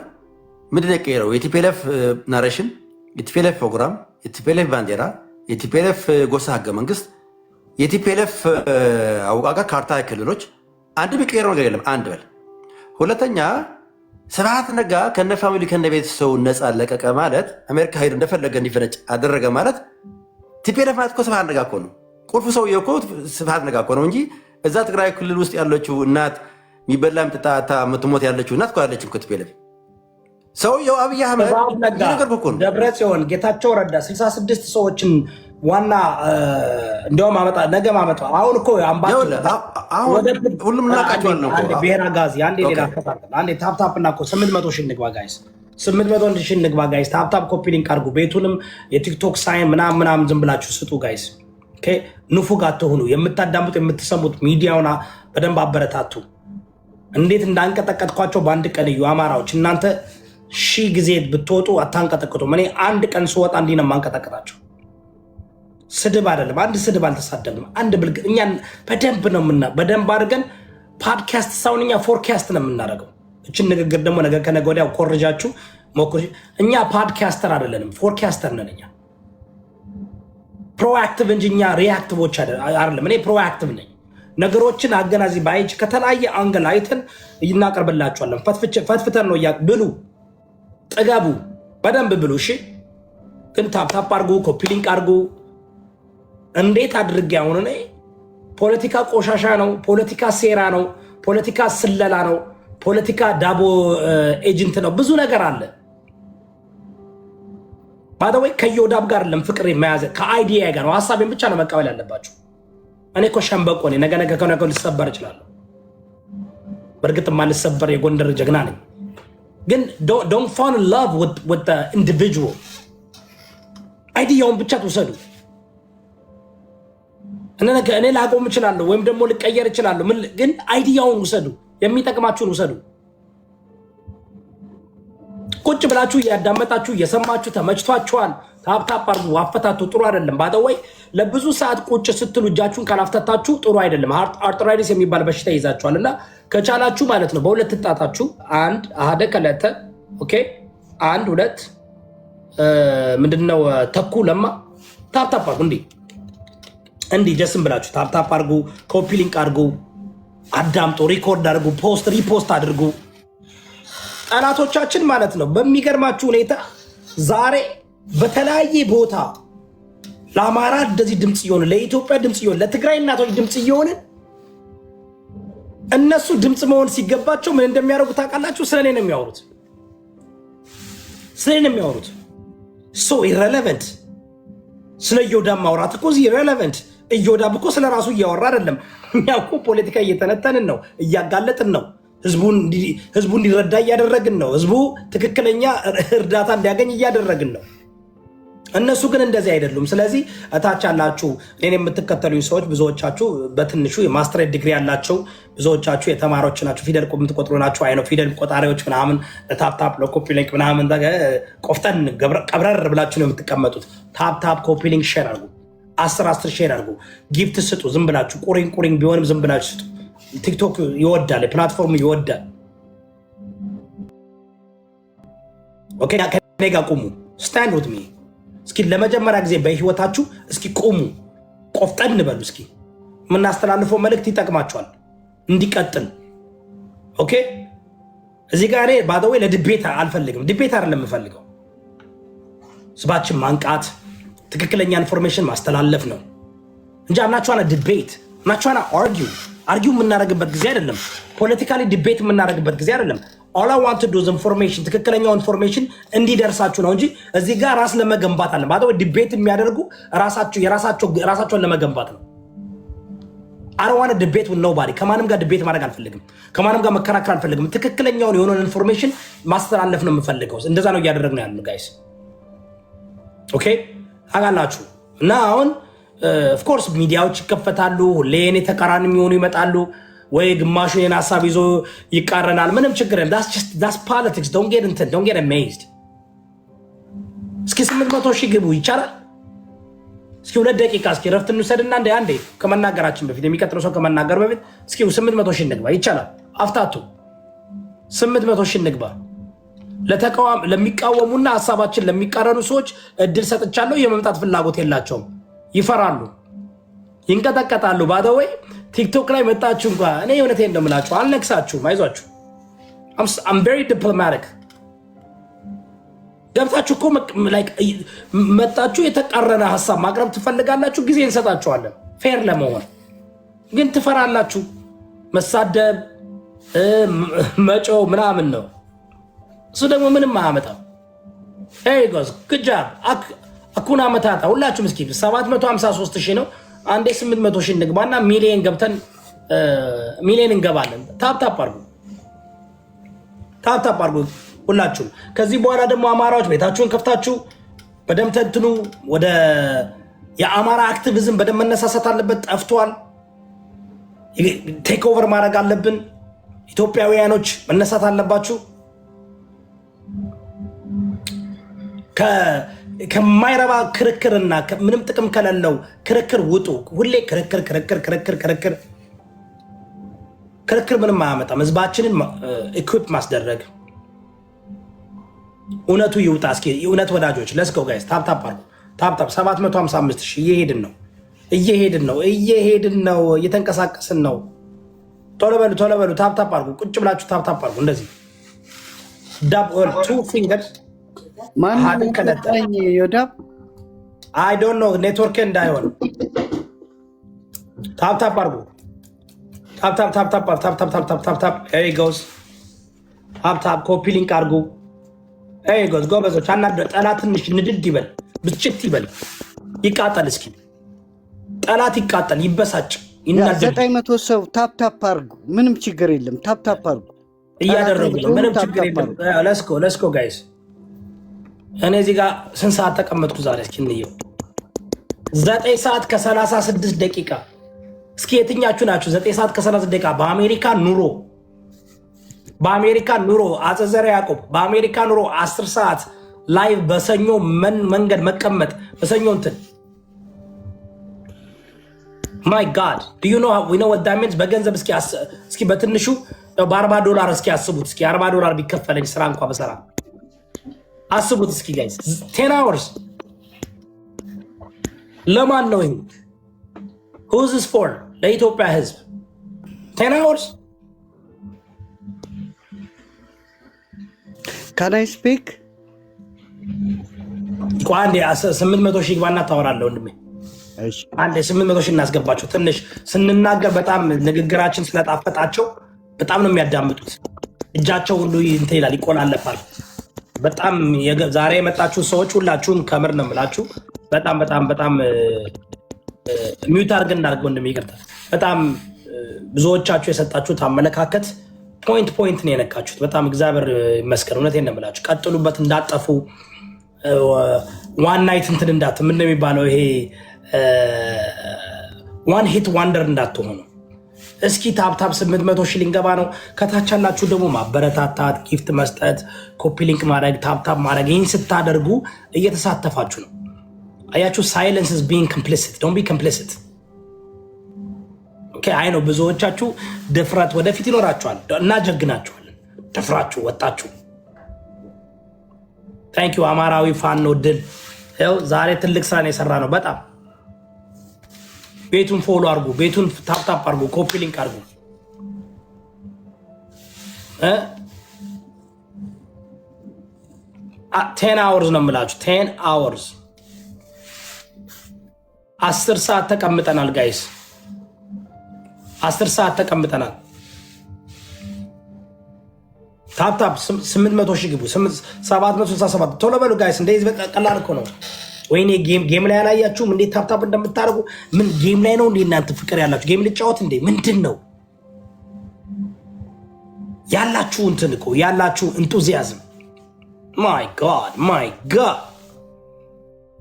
ምንድነው የቀየረው? የቲፒኤልኤፍ ናሬሽን፣ የቲፒኤልኤፍ ፕሮግራም፣ የቲፒኤልኤፍ ባንዲራ፣ የቲፒኤልኤፍ ጎሳ ህገ መንግስት፣ የቲፒኤልኤፍ አወቃቀር ካርታ ክልሎች፣ አንድ የቀየረው ነገር የለም። አንድ በል። ሁለተኛ ስብሐት ነጋ ከነ ፋሚሊ ከነ ቤተሰቡ ነፃ ለቀቀ ማለት አሜሪካ ሄዶ እንደፈለገ እንዲፈነጭ አደረገ ማለት ቲፒኤልኤፍ ማለት እኮ ስብሐት ነጋ እኮ ነው። ቁልፉ ሰውዬ እኮ ስብሐት ነጋ እኮ ነው እንጂ እዛ ትግራይ ክልል ውስጥ ያለችው እናት የሚበላ የምትጣታ የምትሞት ያለችው እናት እኮ ያለችው ቲፒኤልኤፍ። ሰውየው አብይ አህመድ ደብረ ጽዮን ጌታቸው ረዳ 66 ሰዎችን ዋና እንዲያውም ነገ ማመጣ አሁን እኮ ሁሉም እናውቃቸዋል ነው ብሔራ ጋዚ አንዴ ታፕታፕ እና 800 ሺህ እንግባ ጋይስ፣ 800 ሺህ እንግባ ጋይስ። ታፕታፕ ኮፒ ሊንክ አድርጉ። ቤቱንም የቲክቶክ ሳይን ምናምን ዝም ብላችሁ ስጡ ጋይስ። ንፉግ አትሁኑ። የምታዳምጡ የምትሰሙት ሚዲያውና በደንብ አበረታቱ። እንዴት እንዳንቀጠቀጥኳቸው በአንድ ቀን እዩ። አማራዎች እናንተ 1000 ጊዜ ብትወጡ አታንቀጠቅጡም። እኔ አንድ ቀን ስወጣ እንዲህ ነው የማንቀጠቅጣቸው። ስድብ አይደለም፣ አንድ ስድብ አልተሳደብንም። አንድ ብልግ እኛን በደንብ አድርገን ፖድካስት ሳይሆን እኛ ፎርካስት ነው የምናደርገው። እችን ንግግር ደግሞ ነገ ከነገ ወዲያ ኮርጃችሁ ሞክሩ። እኛ ፖድካስተር አይደለንም፣ ፎርካስተር ነን እኛ። ፕሮአክቲቭ እንጂ እኛ ሪአክቲቮች አይደለም። እኔ ፕሮአክቲቭ ነኝ። ነገሮችን አገናዚ ባይች ከተለያየ አንገል አይተን እናቀርብላችኋለን። ፈትፍተን ነው ብሉ፣ ጥገቡ፣ በደንብ ብሉ። እሺ፣ ግን ታፕታፕ አድርጉ፣ ኮፒ ሊንክ አድርጉ። እንዴት አድርጌ አሁን እኔ ፖለቲካ ቆሻሻ ነው፣ ፖለቲካ ሴራ ነው፣ ፖለቲካ ስለላ ነው፣ ፖለቲካ ዳቦ ኤጀንት ነው፣ ብዙ ነገር አለ። ባደወይ ከዮዳብ ጋር ፍቅር የመያዘ ከአይዲያ ጋር ነው። ሀሳቤን ብቻ ነው መቀበል ያለባችሁ። እኔ እኮ ሸምበቆ ነኝ። ነገ ከነገ ልሰበር እችላለሁ። በእርግጥ ማልሰበር የጎንደር ጀግና ነኝ። ግን ዶንት ፋል ኢን ላቭ ዊዝ ዘ ኢንዲቪጁዋል። አይዲያውን ብቻ ትውሰዱ። እኔ ላቆም እችላለሁ ወይም ደግሞ ልቀየር እችላለሁ። ግን አይዲያውን ውሰዱ፣ የሚጠቅማችሁን ውሰዱ። ቁጭ ብላችሁ እያዳመጣችሁ እየሰማችሁ ተመችቷችኋል፣ ታፕታፕ አድርጉ። አፈታቱ ጥሩ አይደለም። ባደወይ ለብዙ ሰዓት ቁጭ ስትሉ እጃችሁን ካላፍታታችሁ ጥሩ አይደለም። አርትራይዲስ የሚባል በሽታ ይዛችኋል። እና ከቻላችሁ ማለት ነው በሁለት ጣታችሁ አንድ አሃደ ከለተ ኦኬ፣ አንድ ሁለት ምንድነው ተኩ ለማ ታፕታፕ አድርጉ። እንዲህ ጀስም ብላችሁ ታፕታፕ አድርጉ፣ ኮፒ ሊንክ አድርጉ፣ አዳምጡ፣ ሪኮርድ አድርጉ፣ ፖስት ሪፖስት አድርጉ። ጠላቶቻችን ማለት ነው በሚገርማችሁ ሁኔታ ዛሬ በተለያየ ቦታ ለአማራ እንደዚህ ድምፅ እየሆነ ለኢትዮጵያ ድምፅ እየሆነ ለትግራይ እናቶች ድምፅ እየሆነ እነሱ ድምፅ መሆን ሲገባቸው ምን እንደሚያደርጉ ታውቃላችሁ? ስለኔ ነው የሚያወሩት። ሶ ኢረሌቨንት። ስለ ኢዮዳብ ማውራት እኮ ኢረሌቨንት። ኢዮዳብ እኮ ስለ ራሱ እያወራ አይደለም። እኛ እኮ ፖለቲካ እየተነተንን ነው፣ እያጋለጥን ነው፣ ህዝቡ እንዲረዳ እያደረግን ነው፣ ህዝቡ ትክክለኛ እርዳታ እንዲያገኝ እያደረግን ነው። እነሱ ግን እንደዚህ አይደሉም። ስለዚህ እታች ያላችሁ እኔን የምትከተሉኝ ሰዎች ብዙዎቻችሁ በትንሹ የማስተሬት ዲግሪ ያላቸው ብዙዎቻችሁ የተማሪዎች ናቸው፣ ፊደል የምትቆጥሩ ናቸው። አይ ነው ፊደል ቆጣሪዎች ምናምን ታፕታፕ ለኮፒ ሊንክ ምናምን ቆፍጠን ቀብረር ብላችሁ ነው የምትቀመጡት። ታፕታፕ ኮፒ ሊንክ ሼር አድርጉ፣ 10 ሼር አድርጉ፣ ጊፍት ስጡ። ዝም ብላችሁ ቁሪንግ ቢሆንም ዝም ብላችሁ ስጡ። ቲክቶክ ይወዳል፣ ፕላትፎርም ይወዳል። ኦኬ ከኔ ጋር ቁሙ። ስታንድ ዊዝ ሚ እስኪ ለመጀመሪያ ጊዜ በህይወታችሁ እስኪ ቁሙ፣ ቆፍጠን በሉ። እስኪ የምናስተላልፈው መልእክት ይጠቅማችኋል እንዲቀጥል። ኦኬ እዚህ ጋር እኔ ባደዌ ለድቤት አልፈልግም። ድቤት አይደለም የምፈልገው፣ ህዝባችን ማንቃት፣ ትክክለኛ ኢንፎርሜሽን ማስተላለፍ ነው እንጂ አምናችኋና ድቤት አምናችኋና አርጊው የምናደርግበት ጊዜ አይደለም። ፖለቲካሊ ድቤት የምናደርግበት ጊዜ አይደለም። all I want to do is information፣ ትክክለኛው ኢንፎርሜሽን እንዲደርሳችሁ ነው እንጂ እዚህ ጋር ራስ ለመገንባት አለ ማለት ዲቤት የሚያደርጉ ራሳቸውን ለመገንባት ነው። I don't want to debate with nobody። ከማንም ጋር ዲቤት ማድረግ አልፈልግም፣ ከማንም ጋር መከራከር አልፈልግም። ትክክለኛውን የሆነውን ኢንፎርሜሽን ማስተላለፍ ነው የምፈልገው። እንደዛ ነው እያደረግን ያለው ጋይስ። ኦኬ አጋላችሁ እና አሁን ኦፍ ኮርስ ሚዲያዎች ይከፈታሉ፣ ሁሌ እኔ ተቃራኒ የሚሆኑ ይመጣሉ፣ ወይ ግማሹ የኔን ሀሳብ ይዞ ይቃረናል። ምንም ችግር የለም። that's politics። don't get amazed። እስኪ 800 ሺህ ግቡ ይቻላል። እስኪ 2 ደቂቃ እስኪ ረፍት እንውሰድና አንዴ ከመናገራችን በፊት የሚቀጥለው ሰው ከመናገር በፊት እስኪ 800 ሺህ እንግባ ይቻላል። አፍታቱ 800 ሺህ እንግባ። ለሚቃወሙና ሀሳባችን ለሚቃረኑ ሰዎች እድል ሰጥቻለሁ። የመምጣት ፍላጎት የላቸውም፣ ይፈራሉ፣ ይንቀጠቀጣሉ። ባደወይ ቲክቶክ ላይ መጣችሁ እንኳ እኔ እውነቴን እንደምላችሁ አልነክሳችሁም፣ አይዟችሁ። I'm very diplomatic። ገብታችሁ እኮ መጣችሁ የተቃረነ ሀሳብ ማቅረብ ትፈልጋላችሁ፣ ጊዜ እንሰጣችኋለን ፌር ለመሆን። ግን ትፈራላችሁ። መሳደብ መጮህ ምናምን ነው፣ እሱ ደግሞ ምንም አያመጣም። ጎዝ ግጃብ አኩና መታታ ሁላችሁም እስኪ 753 ሺህ ነው። አንዴ 800 ሺህ እንግባና ሚሊየን ገብተን ሚሊየን እንገባለን። ታፕታፕ አድርጉ ሁላችሁም። ከዚህ በኋላ ደግሞ አማራዎች ቤታችሁን ከፍታችሁ በደምብ ተንትኑ። ወደ የአማራ አክቲቪዝም በደንብ መነሳሳት አለበት፣ ጠፍቷል። ቴክ ኦቨር ማድረግ አለብን። ኢትዮጵያውያኖች መነሳት አለባችሁ። ከማይረባ ክርክርና ምንም ጥቅም ከሌለው ክርክር ውጡ። ሁሌ ክርክር ምንም አያመጣም። ህዝባችንን ኢኩፕ ማስደረግ፣ እውነቱ ይውጣ። እስኪ እውነት ወዳጆች ለስከው ጋይስ ታፕታፕ አርጉ። ታፕታፕ 755 ሺህ እየሄድን ነው፣ እየተንቀሳቀስን ነው። ቶሎ በሉ ታፕታፕ አርጉ። ቁጭ ብላችሁ ታፕታፕ አርጉ። እንደዚህ ዳብል 2 ፊንገርስ ማን ከለጣኝ ዮዳብ አይ ዶንት ኖ ኔትወርክ እንዳይሆን ታፕታፕ አርጉ። ታፕታፕ ኤሪ ጎዝ ታፕታፕ ኮፒ ሊንክ አርጉ። ኤሪ ጎዝ ጎበዞች። አናደ ጠላት ትንሽ ንድድ ይበል፣ ብጭት ይበል፣ ይቃጠል። እስኪ ጠላት ይቃጠል፣ ይበሳጭ፣ ይናደድ። 900 ሰው ታፕታፕ አርጉ። ምንም ችግር የለም። ታፕታፕ አርጉ እያደረጉ ነው። ምንም ችግር የለም። ለስኮ ጋይስ እኔ እዚህ ጋር ስንት ሰዓት ተቀመጥኩ ዛሬ? እስኪ እንየው። 9 ሰዓት ከ36 ደቂቃ። እስኪ የትኛችሁ ናችሁ 9 ሰዓት ከ36 ደቂቃ በአሜሪካ ኑሮ አጸዘረ ያዕቆብ በአሜሪካ ኑሮ 10 ሰዓት ላይቭ በሰኞ መንገድ መቀመጥ በሰኞ እንትን ማይ ጋድ ዱ ዩ ኖ what that means? በገንዘብ እስኪ በትንሹ $40 እስኪ አስቡት። እስኪ $40 ቢከፈለኝ ስራ እንኳ በሰራ አስቡት እስኪ ጋይስ 10 hours ለማን ነው ይሄ? who's this for? ለኢትዮጵያ ህዝብ 10 hours can I speak? አንዴ 800 ሺህ ግባና ታወራለህ ወንድሜ። አንዴ 800 ሺህ እናስገባቸው። ትንሽ ስንናገር በጣም ንግግራችን ስለጣፈጣቸው በጣም ነው የሚያዳምጡት። እጃቸው ሁሉ እንትን ይላል፣ ይቆላለፋል። በጣም ዛሬ የመጣችሁ ሰዎች ሁላችሁም ከምር ነው የምላችሁ። በጣም በጣም በጣም ሚውት አድርገን እናድርግ ወንድም ይቅርታ። በጣም ብዙዎቻችሁ የሰጣችሁት አመለካከት ፖይንት ነው የነካችሁት። በጣም እግዚአብሔር ይመስገን። እውነቴን ነው የምላችሁ። ቀጥሉበት፣ እንዳጠፉ ዋን ናይት እንትን ምን ነው የሚባለው ይሄ ዋን ሂት ዋንደር እንዳትሆኑ። እስኪ ታብታብ 800 ሺህ ሊንገባ ነው። ከታች ያላችሁ ደግሞ ማበረታታት፣ ጊፍት መስጠት፣ ኮፒ ሊንክ ማድረግ፣ ታብታብ ማድረግ፣ ይህን ስታደርጉ እየተሳተፋችሁ ነው። አያችሁ፣ ሳይለንስ ኢዝ ቢንግ ኮምፕሊሲት ዶንት ቢ ኮምፕሊሲት። ኦኬ አይ ነው ብዙዎቻችሁ ድፍረት ወደፊት ይኖራችኋል፣ እናጀግናችኋለን። ደፍራችሁ ወጣችሁ። ታንክ ዩ አማራዊ ፋኖ ድል። ይኸው ዛሬ ትልቅ ስራ ነው የሰራ ነው። በጣም ቤቱን ፎሎ አድርጉ፣ ቤቱን ታፕታፕ አድርጉ፣ ኮፒ ሊንክ አድርጉ። 10 hours ነው የምላችሁ 10 hours 10 ሰዓት ተቀምጠናል ጋይስ፣ 10 ሰዓት ተቀምጠናል። ታፕታፕ 800 ሺህ ግቡ፣ 767 ቶሎ በሉ ጋይስ። እንደዚህ ቀላል እኮ ነው። ወይኔ ጌም ላይ ያላያችሁም እንዴት ታፕታፕ እንደምታደርጉ? ምን ጌም ላይ ነው እንዴ እናንተ ፍቅር ያላችሁ? ጌም ልጫወት እንዴ? ምንድን ነው ያላችሁ እንትን እኮ ያላችሁ ኢንቱዚያዝም። ማይ ጋድ ማይ ጋድ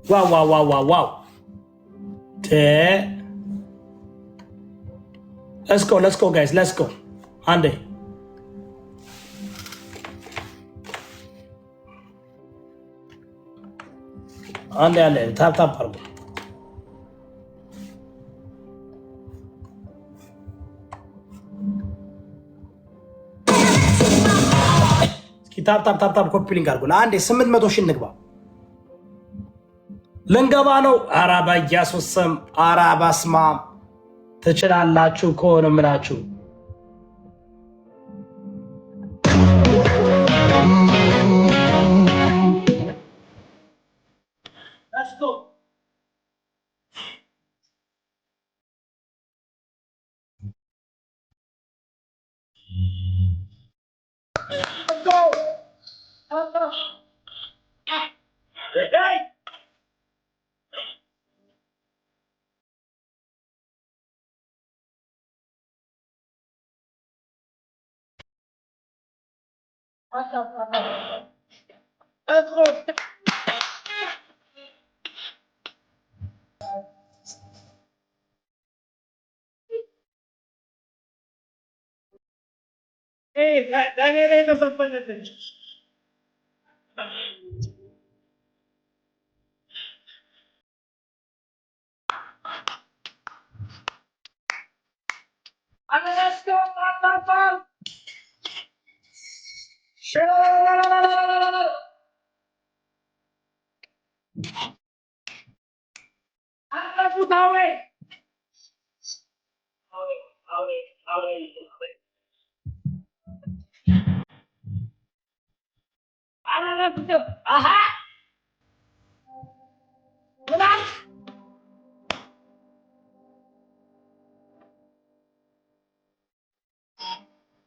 ዋው ዋው ዋው ዋው let's go guys, let's go. አንዴ አለ ታፕ አርጉ። እስኪ ታፕ ኮፒ ሊንክ አርጉ። አንዴ 800 ሺህ እንግባ። ልንገባ ነው። ኧረ በኢየሱስ ስም፣ ኧረ በስመ አብ ትችላላችሁ እኮ ነው የምላችሁ።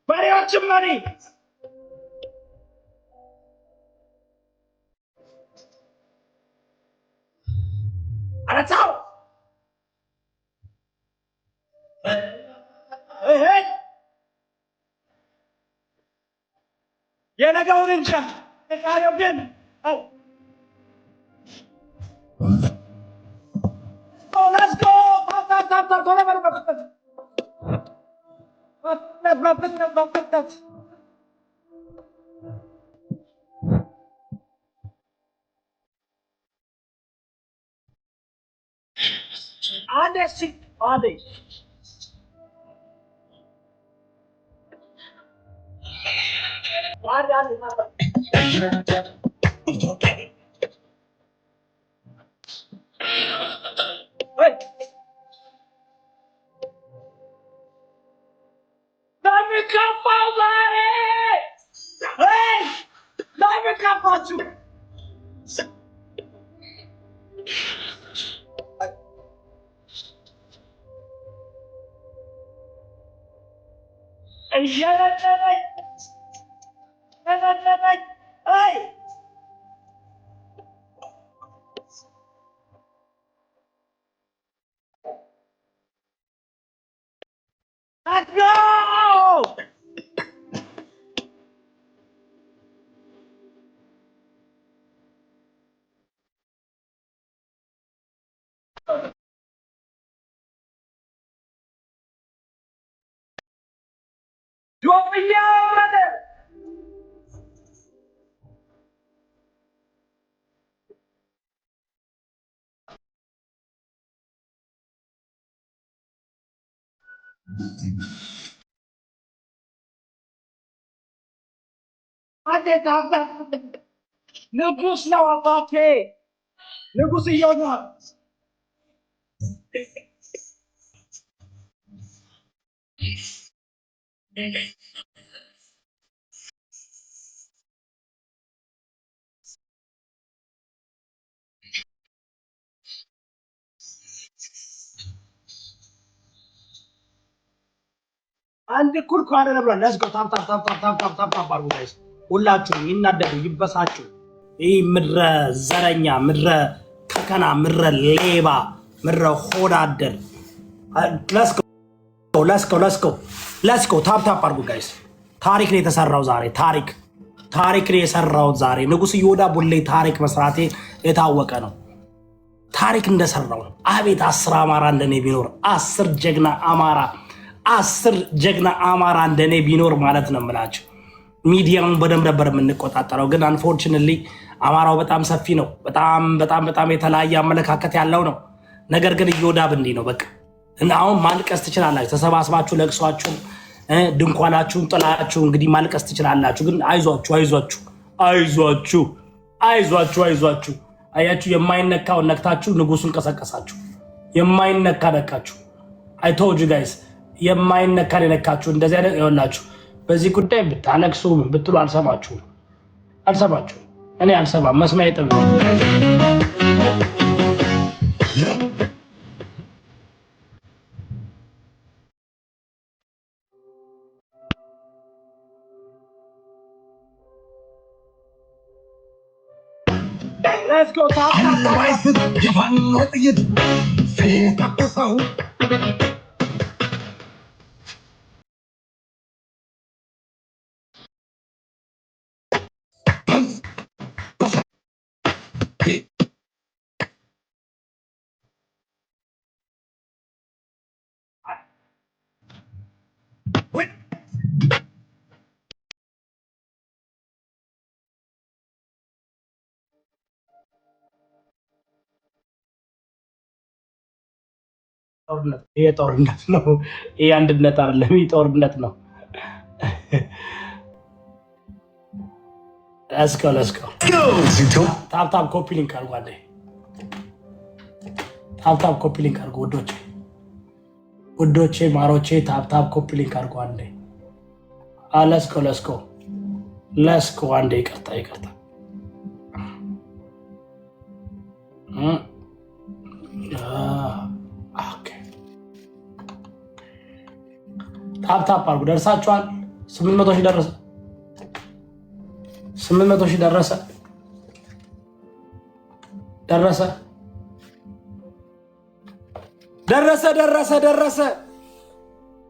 በሬዎችም መሪ አረታው የነገውን እንሻ የዛሬው ግን let's go Let's go! ንጉስ ነው አባቴ ንጉስ እየሆነ አንድ ኩል ኳረ ነበር let's go ታፕ ታፕ ታፕ ታፕ ታፕ ታፕ ታፕ አርጉ ጋይስ ሁላችሁም ይናደዱ ይበሳጩ ይህ ምድረ ዘረኛ ምድረ ከከና ምድረ ሌባ ምድረ ሆዳደር let's go let's go let's go let's go ታፕ ታፕ አርጉ ጋይስ ታሪክ ነው የተሰራው ዛሬ ታሪክ ነው የሰራው ዛሬ ንጉስ ይሁዳ ቡሌ ታሪክ መስራቴ የታወቀ ነው ታሪክ እንደሰራው ነው አቤት 10 አማራ እንደኔ ቢኖር 10 ጀግና አማራ 10 ጀግና አማራ እንደኔ ቢኖር ማለት ነው የምላችሁ ሚዲያውን በደንብ ነበር የምንቆጣጠረው ግን አንፎርቹኔትሊ አማራው በጣም ሰፊ ነው በጣም የተለያየ አመለካከት ያለው ነው ነገር ግን ይወዳብ እንዲህ ነው በቃ እና አሁን ማልቀስ ትችላላችሁ ተሰባስባችሁ ለቅሷችሁ ድንኳናችሁን ጥላችሁ እንግዲህ ማልቀስ ትችላላችሁ ግን አይዟችሁ አያችሁ የማይነካውን ነክታችሁ ንጉሱን ቀሰቀሳችሁ የማይነካ ነካችሁ I told you guys የማይነካ ነካችሁ እንደዚህ አይነት ይወላችሁ በዚህ ጉዳይ ብታለቅሱ ብትሉ አልሰማችሁ እኔ አልሰማም መስማዬ ጥብ Let's go top ጦርነት ነው ይሄ አንድነት አይደለም ይሄ ጦርነት ነው Let's go ታፕ ኮፒ ሊንክ አድርጉ አንዴ ታፕ ኮፒ ሊንክ አድርጉ ውዶቼ ማሮቼ ታፕ ኮፒ ሊንክ አድርጉ አንዴ Let's go አንዴ ይቅርታ ታፕ አድርጉ ደርሳችኋል 800,000 ደረሰ 800,000 ደረሰ